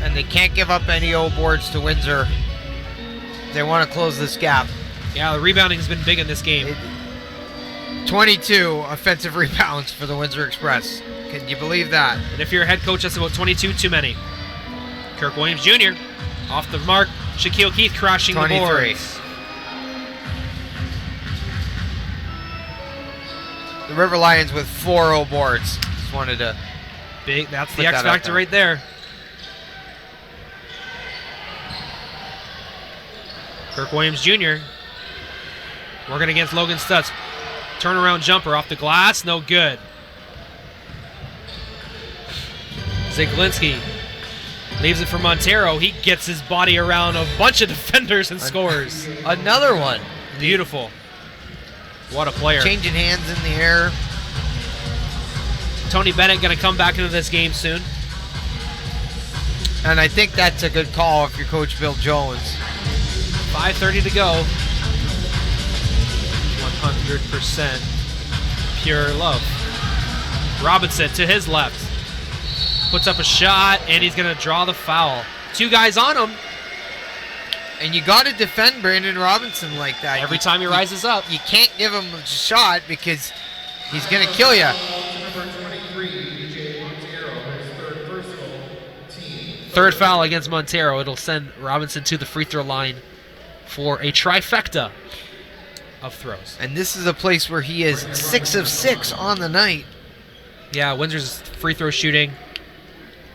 and they can't give up any old boards to Windsor. They want to close this gap. Yeah, the rebounding has been big in this game. 22 offensive rebounds for the Windsor Express. Can you believe that? And if you're a head coach, that's about 22 too many. Kirk Williams Jr. off the mark. Shaquille Keith crashing 23. the boards. The River Lions with 4 old boards. Just wanted to That's put the X that out factor there. right there. Kirk Williams Jr. working against Logan Stutz. Turnaround jumper off the glass, no good. Zaglinski leaves it for Montero. He gets his body around a bunch of defenders and scores. Another one. Beautiful. What a player. Changing hands in the air. Tony Bennett going to come back into this game soon. And I think that's a good call if you're Coach Bill Jones. 5:30 to go. 100% pure love. Robinson to his left. Puts up a shot, and he's going to draw the foul. 2 guys on him. And you got to defend Brandon Robinson like that. Every time he rises up. You can't give him a shot because he's going to kill you. Third foul against Montero. It'll send Robinson to the free throw line for a trifecta of throws. And this is a place where he is 6 of 6 on the night. Yeah, Windsor's free throw shooting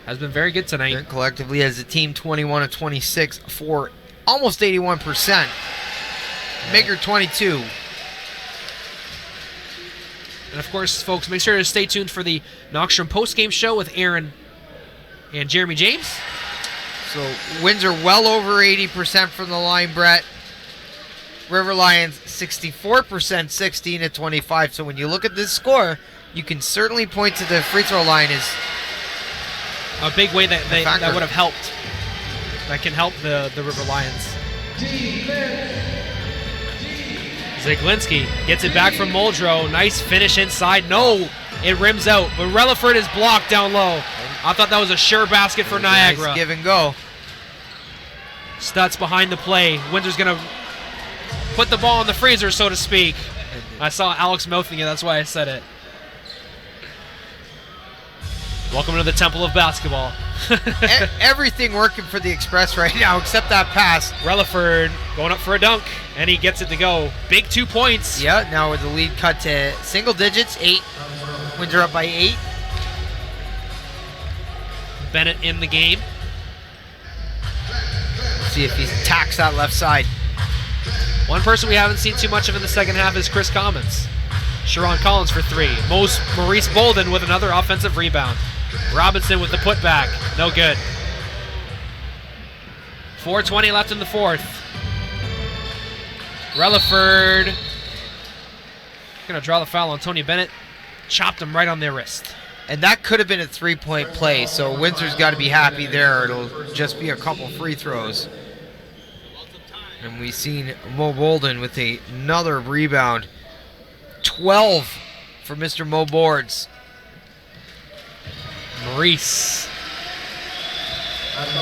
has been very good tonight. They're collectively as a team 21 of 26 for almost 81%. Maker 22. And of course, folks, make sure to stay tuned for the Knoxstrom postgame show with Aaron and Jeremy James. So Windsor well over 80% from the line, Brett. River Lions 64%, 16 to 25. So when you look at this score, you can certainly point to the free throw line as a big way that would have helped. That can help the River Lions. Zaglinski gets it back from Muldrow. Nice finish inside. No, it rims out. But Relaford is blocked down low. I thought that was a sure basket for Niagara. Nice give and go. Stutz behind the play. Windsor's going to put the ball in the freezer, so to speak. I saw Alex mouthing it. That's why I said it. Welcome to the Temple of Basketball. Everything working for the Express right now except that pass. Relaford going up for a dunk, and he gets it to go. Big 2 points. Yeah, now with the lead cut to single digits, 8. Windsor up by 8. Bennett in the game. Let's see if he attacks that left side. One person we haven't seen too much of in the second half is Chris Commons. Sharon Collins for 3. Maurice Bolden with another offensive rebound. Robinson with the putback. No good. 4:20 left in the fourth. Relaford Going to draw the foul on Tony Bennett. Chopped him right on their wrist. And that could have been a 3-point play, so Windsor's got to be happy there. It'll just be a couple free throws. And we've seen Mo Bolden with another rebound. 12 for Mr. Mo Boards. Maurice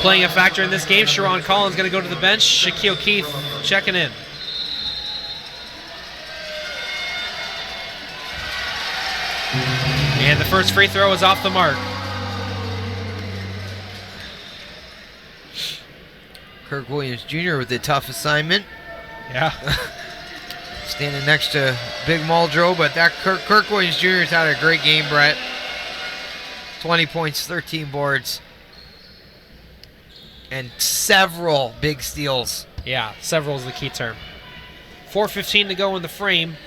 playing a factor in this game. Sharon Collins going to go to the bench. Shaquille Keith checking in. And the first free throw is off the mark. Kirk Williams Jr. with a tough assignment. Yeah. Standing next to Big Muldrow, but that Kirk Williams Jr. has had a great game, Brett. 20 points, 13 boards, and several big steals. Yeah, several is the key term. 4:15 to go in the frame.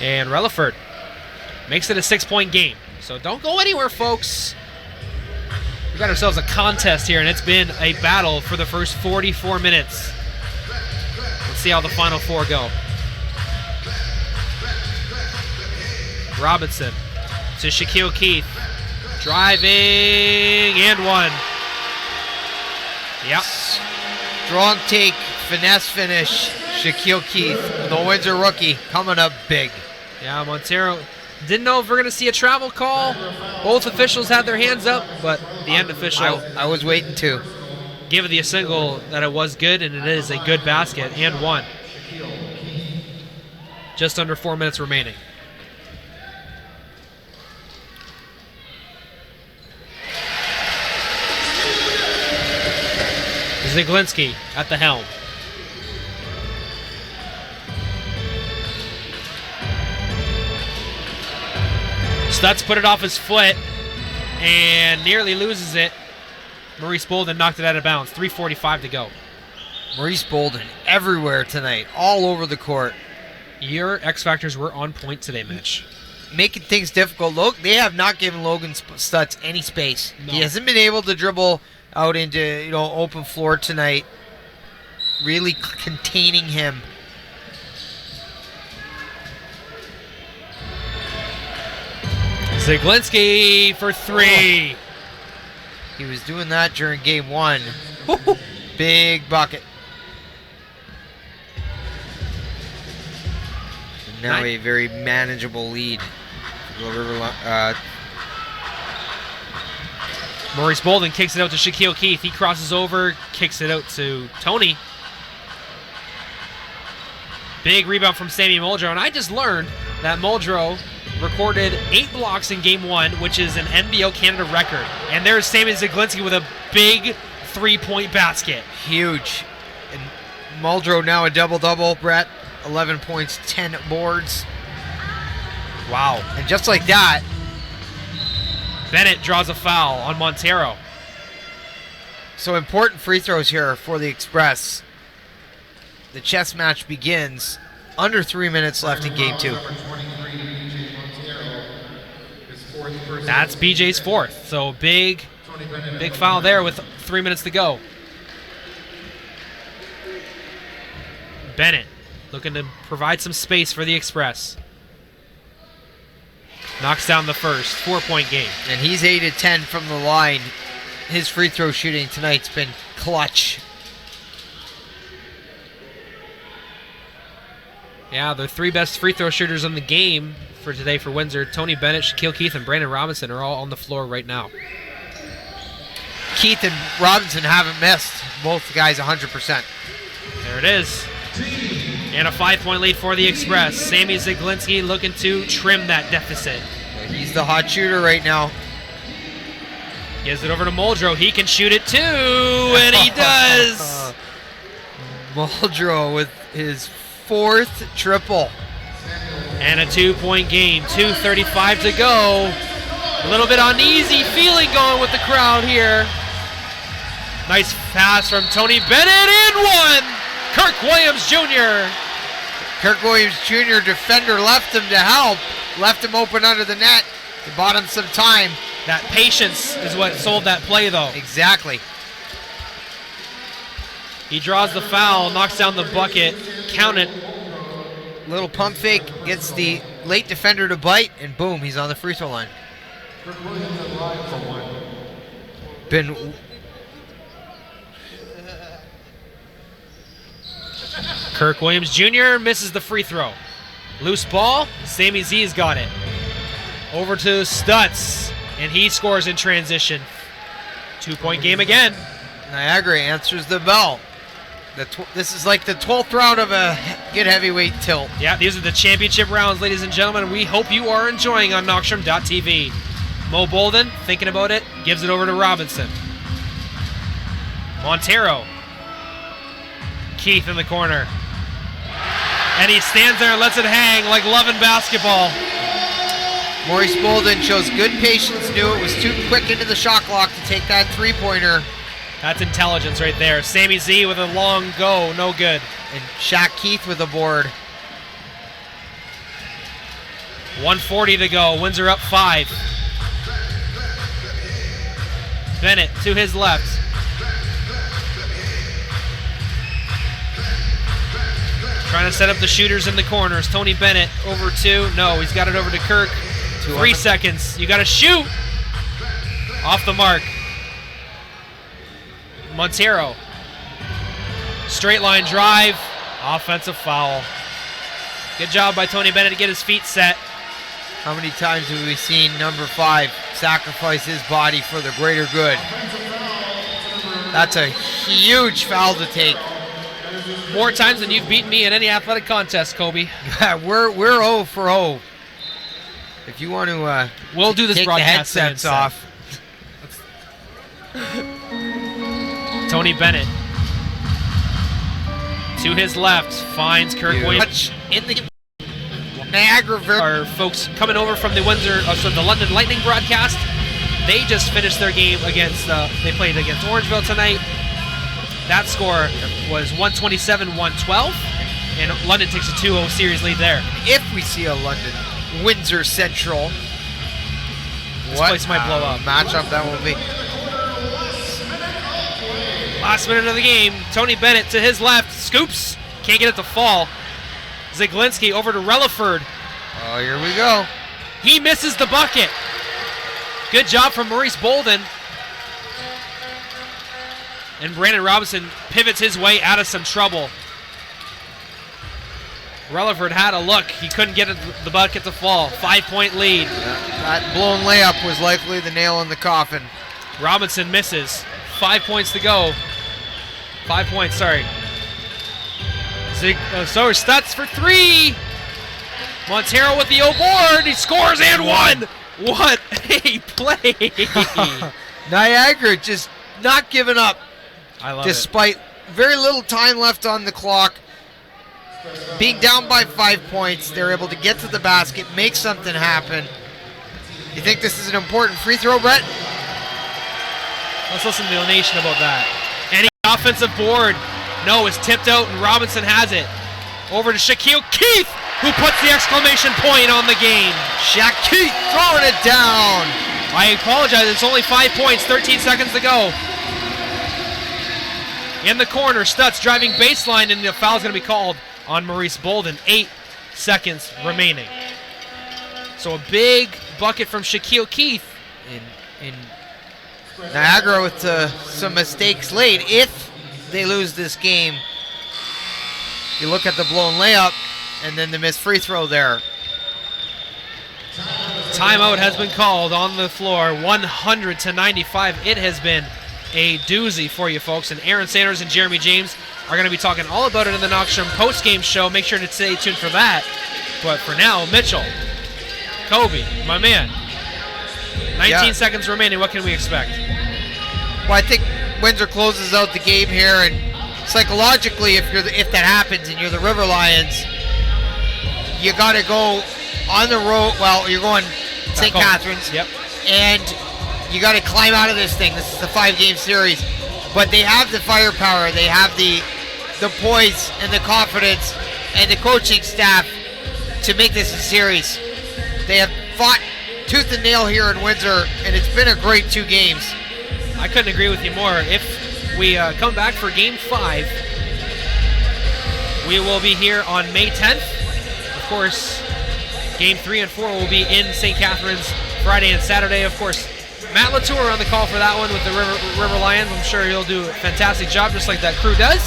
And Relaford makes it a 6-point game. So don't go anywhere, folks. We've got ourselves a contest here, and it's been a battle for the first 44 minutes. Let's see how the final four go. Robinson to Shaquille Keith. Driving and one. Yep. Strong take, finesse finish. Shaquille Keith, the Windsor rookie, coming up big. Yeah, Montero didn't know if we're going to see a travel call. Both officials had their hands up, but the end official I was waiting to give the signal that it was good, and it is a good basket and one. Just under 4 minutes remaining. Ziglinski at the helm. Stutz put it off his foot and nearly loses it. Maurice Bolden knocked it out of bounds. 3:45 to go. Maurice Bolden everywhere tonight, all over the court. Your X Factors were on point today, Mitch. Making things difficult. Look, they have not given Logan Stutz any space. No. He hasn't been able to dribble out into open floor tonight. Really containing him. Ziglinski for three. He was doing that during game one. Big bucket. And now a very manageable lead. Maurice Bolden kicks it out to Shaquille Keith. He crosses over, kicks it out to Tony. Big rebound from Sammy Muldrow. And I just learned that Muldrow recorded 8 blocks in game one, which is an NBL Canada record. And there's Sammy Ziglinski with a big 3-point basket. Huge. And Muldrow now a double-double, Brett. 11 points, 10 boards. Wow. And just like that, Bennett draws a foul on Montero. so important free throws here for the Express. The chess match begins. Under 3 minutes left in game two. That's BJ's fourth. So big foul there with 3 minutes to go. Bennett looking to provide some space for the Express. Knocks down the first. 4-point game. And he's 8 of 10 from the line. His free throw shooting tonight's been clutch. Yeah, the 3 best free throw shooters in the game for today for Windsor. Tony Bennett, Shaquille Keith, and Brandon Robinson are all on the floor right now. Keith and Robinson haven't missed. Both guys 100%. There it is. And a 5-point lead for the Express. Sammy Ziglinski looking to trim that deficit. He's the hot shooter right now. Gives it over to Muldrow. He can shoot it too, and he does. Muldrow with his 4th triple. And a 2-point game. 2:35 to go. A little bit uneasy feeling going with the crowd here. Nice pass from Tony Bennett and one. Kirk Williams Jr. Kirk Williams Jr. defender left him to help. Left him open under the net. He bought him some time. That patience is what sold that play, though. Exactly. He draws the foul, knocks down the bucket. Count it. Little pump fake, gets the late defender to bite, and boom, he's on the free throw line. Been Kirk Williams Jr. misses the free throw. Loose ball. Sammy Z's got it. Over to Stutz, and he scores in transition. 2-point game again. Niagara answers the bell. This is like the 12th round of a good heavyweight tilt. Yeah, these are the championship rounds, ladies and gentlemen. We hope you are enjoying on Knockstrom.tv. Mo Bolden, thinking about it, gives it over to Robinson. Montero. Keith in the corner. And he stands there and lets it hang like loving basketball. Maurice Bolden shows good patience, knew it was too quick into the shot clock to take that three-pointer. That's intelligence right there. Sammy Z with a long go, no good. And Shaq Keith with a board. 1:40 to go. Windsor up 5. Bennett to his left. Trying to set up the shooters in the corners. Tony Bennett over 2. No, he's got it over to Kirk. 3 seconds. You got to shoot. Off the mark. Montero. Straight line drive. Offensive foul. Good job by Tony Bennett to get his feet set. How many times have we seen number 5 sacrifice his body for the greater good? That's a huge foul to take. More times than you've beaten me in any athletic contest, Kobe. we're 0 for 0. If you want to we'll do this take the broadcast headsets off. Tony Bennett to his left finds Kirk Williams. In the Niagara. Our folks coming over from the the London Lightning broadcast. They just finished their game against. They played against Orangeville tonight. That score was 127-112, and London takes a 2-0 series lead there. If we see a London Windsor Central, this place might blow up. Matchup that will be. Last minute of the game, Tony Bennett to his left, scoops, can't get it to fall. Zaglinski over to Relaford. Oh, here we go. He misses the bucket. Good job from Maurice Bolden. And Brandon Robinson pivots his way out of some trouble. Relaford had a look. He couldn't get the bucket to fall. 5-point lead. That blown layup was likely the nail in the coffin. Robinson misses. 5 points to go. 5 points, sorry. So Stutz for 3. Montero with the board. He scores and one. What a play. Niagara just not giving up. I love despite very little time left on the clock. Being down by 5 points, they're able to get to the basket, make something happen. You think this is an important free throw, Brett? Let's listen to the nation about that. Any offensive board. No, it's tipped out and Robinson has it. Over to Shaquille Keith, who puts the exclamation point on the game. Shaq Keith throwing it down. I apologize, it's only 5 points, 13 seconds to go. In the corner, Stutz driving baseline, and the foul's going to be called on Maurice Bolden. 8 seconds remaining. So a big bucket from Shaquille Keith. In Niagara with some mistakes late. If they lose this game, you look at the blown layup and then the missed free throw there. Timeout has been called on the floor. 100-95. It has been a doozy for you folks, and Aaron Sanders and Jeremy James are going to be talking all about it in the Knockstrom post-game show. Make sure to stay tuned for that. But for now, Mitchell, Kobe, my man, 19 seconds remaining. What can we expect? Well, I think Windsor closes out the game here, and psychologically, if that happens and you're the River Lions, you got to go on the road. Well, you're going St. Catharines. Yep. And you got to climb out of this thing. This is a 5-game series. But they have the firepower. They have the poise and the confidence and the coaching staff to make this a series. They have fought tooth and nail here in Windsor, and it's been a great 2 games. I couldn't agree with you more. If we come back for Game 5, we will be here on May 10th. course, Game 3 and 4 will be in St. Catharines Friday and Saturday. Of course, Matt Latour on the call for that one with the River Lions. I'm sure he'll do a fantastic job, just like that crew does.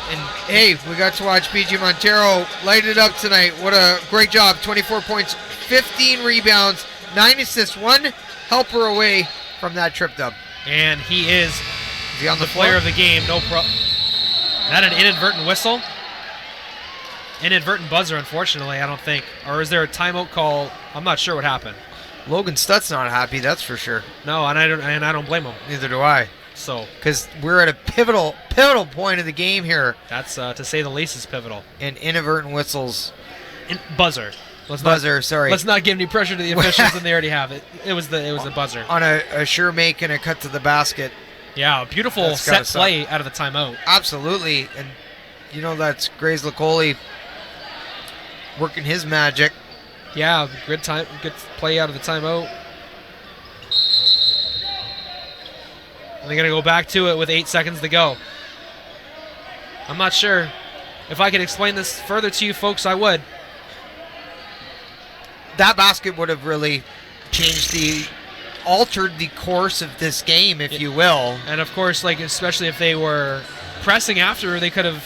And hey, we got to watch PG Montero light it up tonight. What a great job. 24 points, 15 rebounds, 9 assists, 1 helper away from that trip dub. And he is he on the player of the game. No problem. That an inadvertent whistle? Inadvertent buzzer, unfortunately, I don't think. Or is there a timeout call? I'm not sure what happened. Logan Stutt's not happy, that's for sure. No, and I don't blame him. Neither do I. So, because we're at a pivotal point of the game here. That's to say the least is pivotal. And inadvertent whistles. Buzzer. Sorry. Let's not give any pressure to the officials, and they already have it. It was the buzzer on a sure make and a cut to the basket. Yeah, a beautiful set play out of the timeout. Absolutely, and you know that's Grays Lacoli working his magic. Yeah, good play out of the timeout. And they're going to go back to it with 8 seconds to go. I'm not sure. If I could explain this further to you folks, I would. That basket would have really altered the course of this game, if you will. And of course, especially if they were pressing after, they could have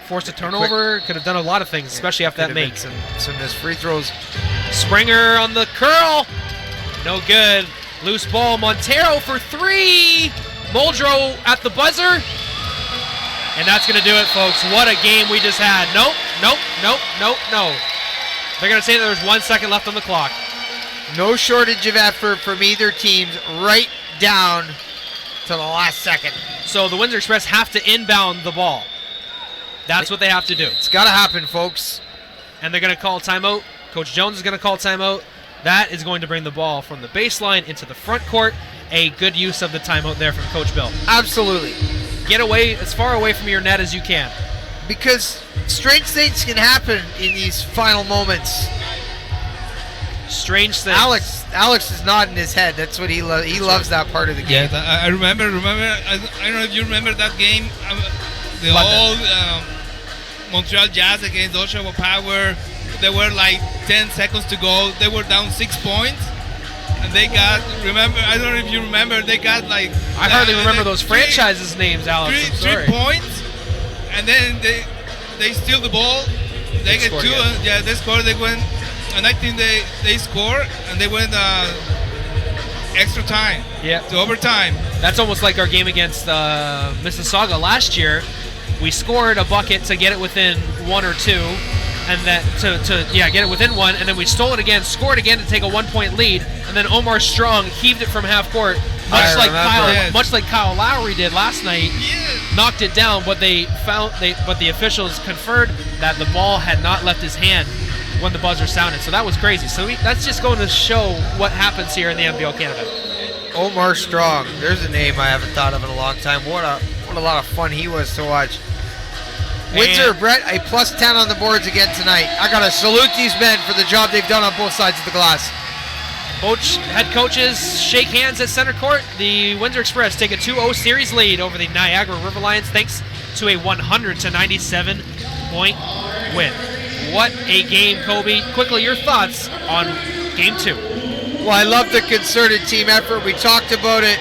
forced a turnover, could have done a lot of things, especially after that make. Some missed free throws. Springer on the curl. No good. Loose ball. Montero for 3. Muldrow at the buzzer. And that's going to do it, folks. What a game we just had. Nope. They're going to say that there's 1 second left on the clock. No shortage of effort from either team, right down to the last second. So the Windsor Express have to inbound the ball. That's what they have to do. It's got to happen, folks. And they're going to call timeout. Coach Jones is going to call timeout. That is going to bring the ball from the baseline into the front court. A good use of the timeout there from Coach Bill. Absolutely. Get away as far away from your net as you can. Because strange things can happen in these final moments. Strange things. Alex is nodding his head. That's what he loves. He loves that part of the game. Yeah, I remember. I don't know if you remember that game. The old Montreal Jazz against Oshawa Power. There were 10 seconds to go. They were down 6 points. And they got, I don't know if you remember, they got I hardly remember those franchises' names, Alex. Three points. And then they steal the ball. They get 2. They score. They win. And I think they score and they win extra time. Yeah. To overtime. That's almost like our game against Mississauga last year. We scored a bucket to get it within 1 or 2. And then get it within 1, and then we stole it again, scored again to take a 1-point lead, and then Omar Strong heaved it from half court, much like Kyle Lowry did last night. Knocked it down, but the officials conferred that the ball had not left his hand when the buzzer sounded. So that was crazy. So that's just going to show what happens here in the NBL Canada. Omar Strong, there's a name I haven't thought of in a long time. What a lot of fun he was to watch. Windsor, Brett, a +10 on the boards again tonight. I got to salute these men for the job they've done on both sides of the glass. Both head coaches shake hands at center court. The Windsor Express take a 2-0 series lead over the Niagara River Lions thanks to a 100-97 point win. What a game, Kobe. Quickly, your thoughts on Game 2. Well, I love the concerted team effort. We talked about it.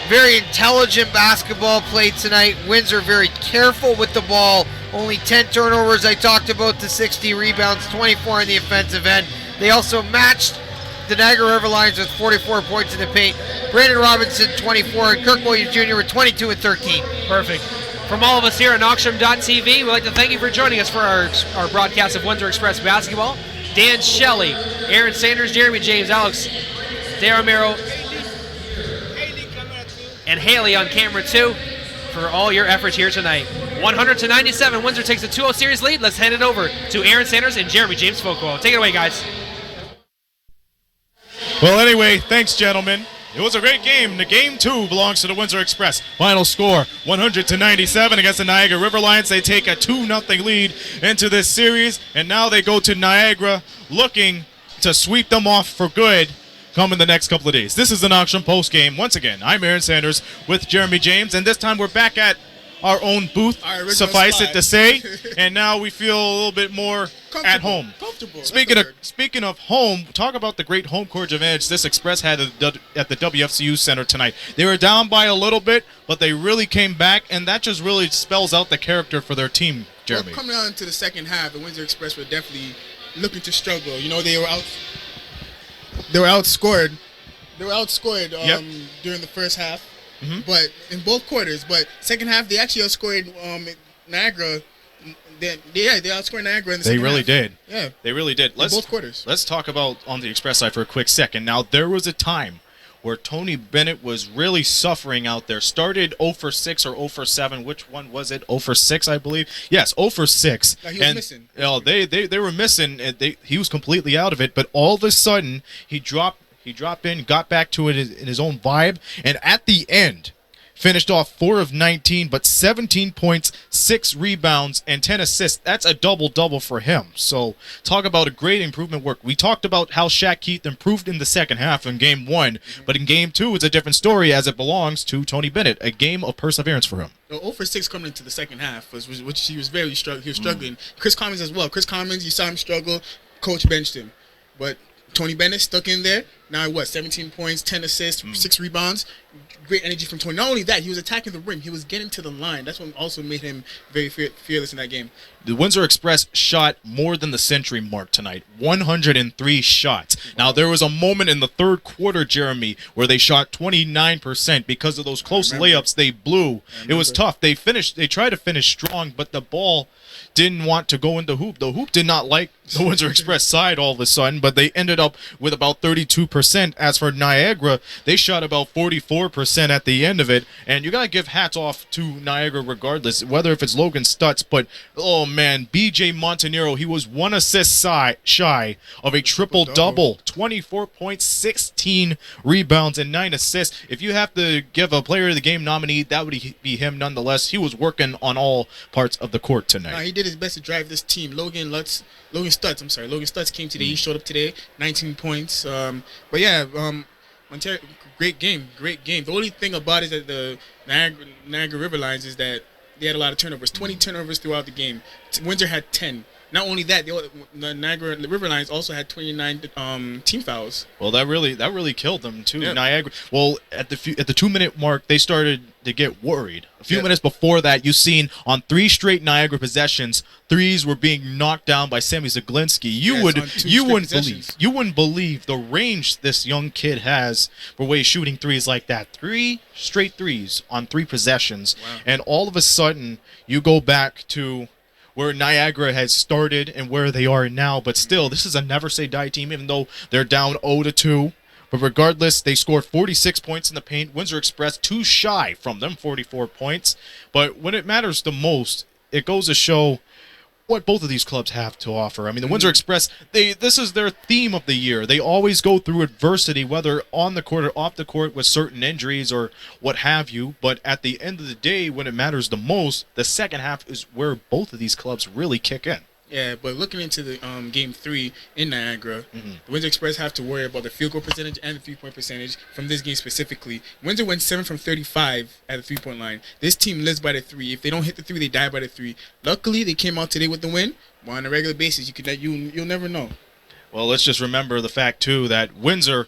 Very intelligent basketball played tonight. Windsor very careful with the ball. Only 10 turnovers. I talked about the 60 rebounds, 24 on the offensive end. They also matched the Niagara River Lions with 44 points in the paint. Brandon Robinson, 24, and Kirk Williams Jr. with 22 and 13. Perfect. From all of us here at Knoxtrom.tv, we'd like to thank you for joining us for our broadcast of Windsor Express basketball. Dan Shelley, Aaron Sanders, Jeremy James, Alex DeRomero, and Haley on camera 2 for all your efforts here tonight. 100-97, Windsor takes a 2-0 series lead. Let's hand it over to Aaron Sanders and Jeremy James Foco. Take it away, guys. Well, anyway, thanks, gentlemen. It was a great game. The Game 2 belongs to the Windsor Express. Final score, 100-97 against the Niagara River Lions. They take a 2-0 lead into this series, and now they go to Niagara looking to sweep them off for good come in the next couple of days. This is the Knoxtrom Postgame. Once again, I'm Aaron Sanders with Jeremy James, and this time we're back at our own booth, Our original suffice spot. it to say, and now we feel a little bit more at home. Comfortable. Speaking of home, talk about the great home court advantage this Express had at the WFCU Center tonight. They were down by a little bit, but they really came back, and that just really spells out the character for their team, Jeremy. Well, coming on to the second half, the Windsor Express were definitely looking to struggle. You know, they were outscored. They were outscored during the first half, but in both quarters. But second half, they actually outscored Niagara. They outscored Niagara in the second half. They really did. Yeah. They really did. In both quarters. Let's talk about on the Express side for a quick second. Now, there was a time where Tony Bennett was really suffering out there. Started 0 for 6 or 0 for 7. Which one was it? 0 for 6, I believe. Yes, 0 for 6. He was missing. They were missing. He was completely out of it. But all of a sudden, he dropped in, got back to it in his own vibe, and at the end, finished off 4 of 19, but 17 points, 6 rebounds, and 10 assists. That's a double-double for him. So talk about a great improvement work. We talked about how Shaq Keith improved in the second half in Game 1, but in Game 2, it's a different story as it belongs to Tony Bennett, a game of perseverance for him. 0 for 6 coming into the second half, which he was very struggling. Chris Commons as well. Chris Commons, you saw him struggle. Coach benched him. But Tony Bennett stuck in there. Now, 17 points, 10 assists, 6 rebounds. Great energy from Tony. Not only that, he was attacking the rim. He was getting to the line. That's what also made him very fearless in that game. The Windsor Express shot more than the century mark tonight, 103 shots. Now, there was a moment in the third quarter, Jeremy, where they shot 29% because of those close layups they blew. It was tough. They tried to finish strong, but the ball didn't want to go in the hoop. The hoop did not like the Windsor Express side all of a sudden, but they ended up with about 32%. As for Niagara, they shot about 44% at the end of it, and you got to give hats off to Niagara regardless, whether if it's Logan Stutz, but oh man, BJ Montanero, he was 1 assist shy of a triple-double, 24 points, 16 rebounds, and 9 assists. If you have to give a player of the game nominee, that would be him nonetheless. He was working on all parts of the court tonight. He did his best to drive this team. Logan Stutz came today. He showed up today, 19 points. But yeah, Ontario, great game. The only thing about it is that the Niagara River Lions is that they had a lot of turnovers, 20 turnovers throughout the game. Windsor had 10. Not only that, the Niagara River Lions also had 29 team fouls. Well, that really killed them too. Yeah. Niagara. Well, at the 2-minute mark, they started to get worried. A few minutes before that, you seen on 3 straight Niagara possessions, threes were being knocked down by Sammy Zaglinski. You wouldn't believe the range this young kid has for way shooting threes like that. 3 straight threes on 3 possessions, and all of a sudden you go back to where Niagara has started and where they are now. But still, this is a never-say-die team, even though they're down 0-2. But regardless, they scored 46 points in the paint. Windsor Express too shy from them, 44 points. But when it matters the most, it goes to show what both of these clubs have to offer. I mean, the Windsor Express, this is their theme of the year. They always go through adversity, whether on the court or off the court with certain injuries or what have you. But at the end of the day, when it matters the most, the second half is where both of these clubs really kick in. Yeah, but looking into the Game 3 in Niagara, the Windsor Express have to worry about the field goal percentage and the three-point percentage from this game specifically. Windsor went 7 from 35 at the three-point line. This team lives by the 3. If they don't hit the 3, they die by the 3. Luckily, they came out today with the win. But on a regular basis, you'll never know. Well, let's just remember the fact, too, that Windsor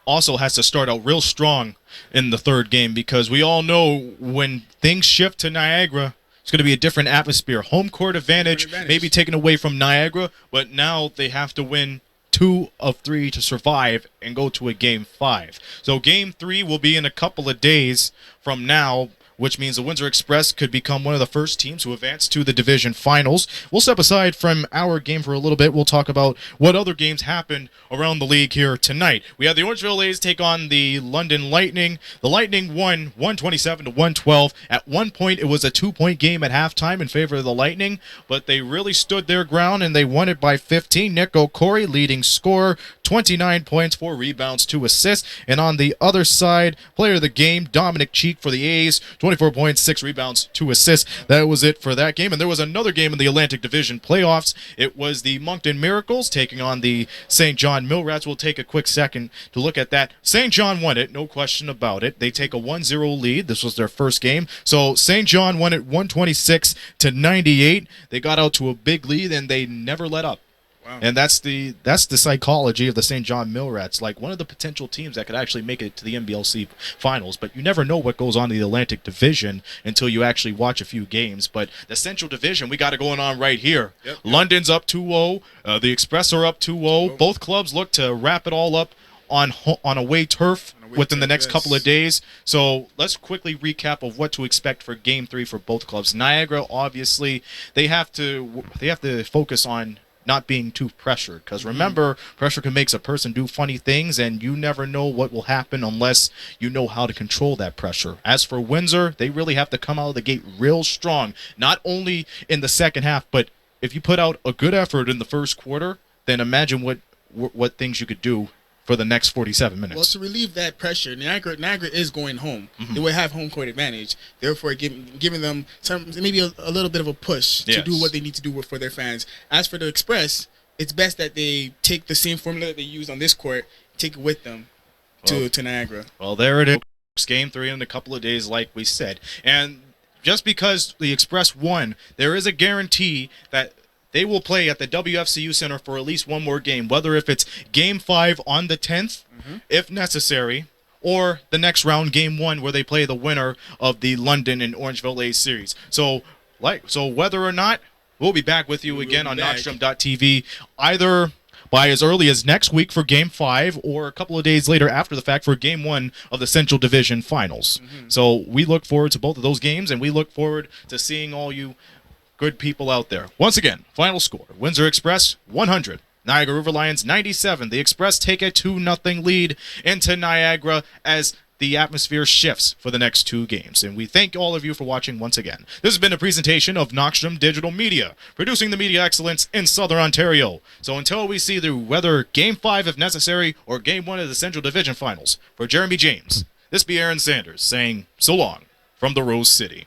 also has to start out real strong in the third game, because we all know when things shift to Niagara, it's going to be a different atmosphere. Home court advantage maybe taken away from Niagara, but now they have to win 2 of 3 to survive and go to a Game 5. So Game 3 will be in a couple of days from now, which means the Windsor Express could become one of the first teams to advance to the division finals. We'll step aside from our game for a little bit. We'll talk about what other games happened around the league here tonight. We had the Orangeville A's take on the London Lightning. The Lightning won 127-112. At one point, it was a 2-point game at halftime in favor of the Lightning, but they really stood their ground and they won it by 15. Nick O'Corey, leading scorer, 29 points, 4 rebounds, 2 assists. And on the other side, player of the game, Dominic Cheek for the A's, 24 points, 6 rebounds, 2 assists. That was it for that game. And there was another game in the Atlantic Division playoffs. It was the Moncton Miracles taking on the St. John Millrats. We'll take a quick second to look at that. St. John won it, no question about it. They take a 1-0 lead. This was their first game. So St. John won it 126-98. They got out to a big lead, and they never let up. Wow. And that's the psychology of the St. John Millrats, like one of the potential teams that could actually make it to the NBLC finals. But you never know what goes on in the Atlantic Division until you actually watch a few games. But the Central Division, we got it going on right here. Yep. London's up 2-0. The Express are up 2-0. Both clubs look to wrap it all up on away turf within the next couple of days. So let's quickly recap of what to expect for Game 3 for both clubs. Niagara, obviously, they have to focus on not being too pressured, because remember, pressure can make a person do funny things, and you never know what will happen unless you know how to control that pressure. As for Windsor, they really have to come out of the gate real strong, not only in the second half, but if you put out a good effort in the first quarter, then imagine what things you could do for the next 47 minutes. Well, to relieve that pressure, Niagara is going home. They will have home court advantage, therefore giving them maybe a little bit of a push to do what they need to do for their fans. As for the Express, it's best that they take the same formula that they use on this court, take it with them to Niagara. Well, there it is. Game 3 in a couple of days, like we said. And just because the Express won, there is a guarantee that they will play at the WFCU Center for at least one more game, whether if it's Game 5 on the 10th, if necessary, or the next round, Game 1, where they play the winner of the London and Orangeville A series. So whether or not, we'll be back with you again on Knockstrom.tv, either by as early as next week for Game 5 or a couple of days later after the fact for Game 1 of the Central Division Finals. So we look forward to both of those games, and we look forward to seeing all you good people out there. Once again, final score, Windsor Express 100, Niagara River Lions 97. The Express take a 2-0 lead into Niagara as the atmosphere shifts for the next 2 games. And we thank all of you for watching once again. This has been a presentation of Knockstrom Digital Media, producing the media excellence in Southern Ontario. So until we see through whether Game 5 if necessary or Game 1 of the Central Division Finals, for Jeremy James, this be Aaron Sanders saying so long from the Rose City.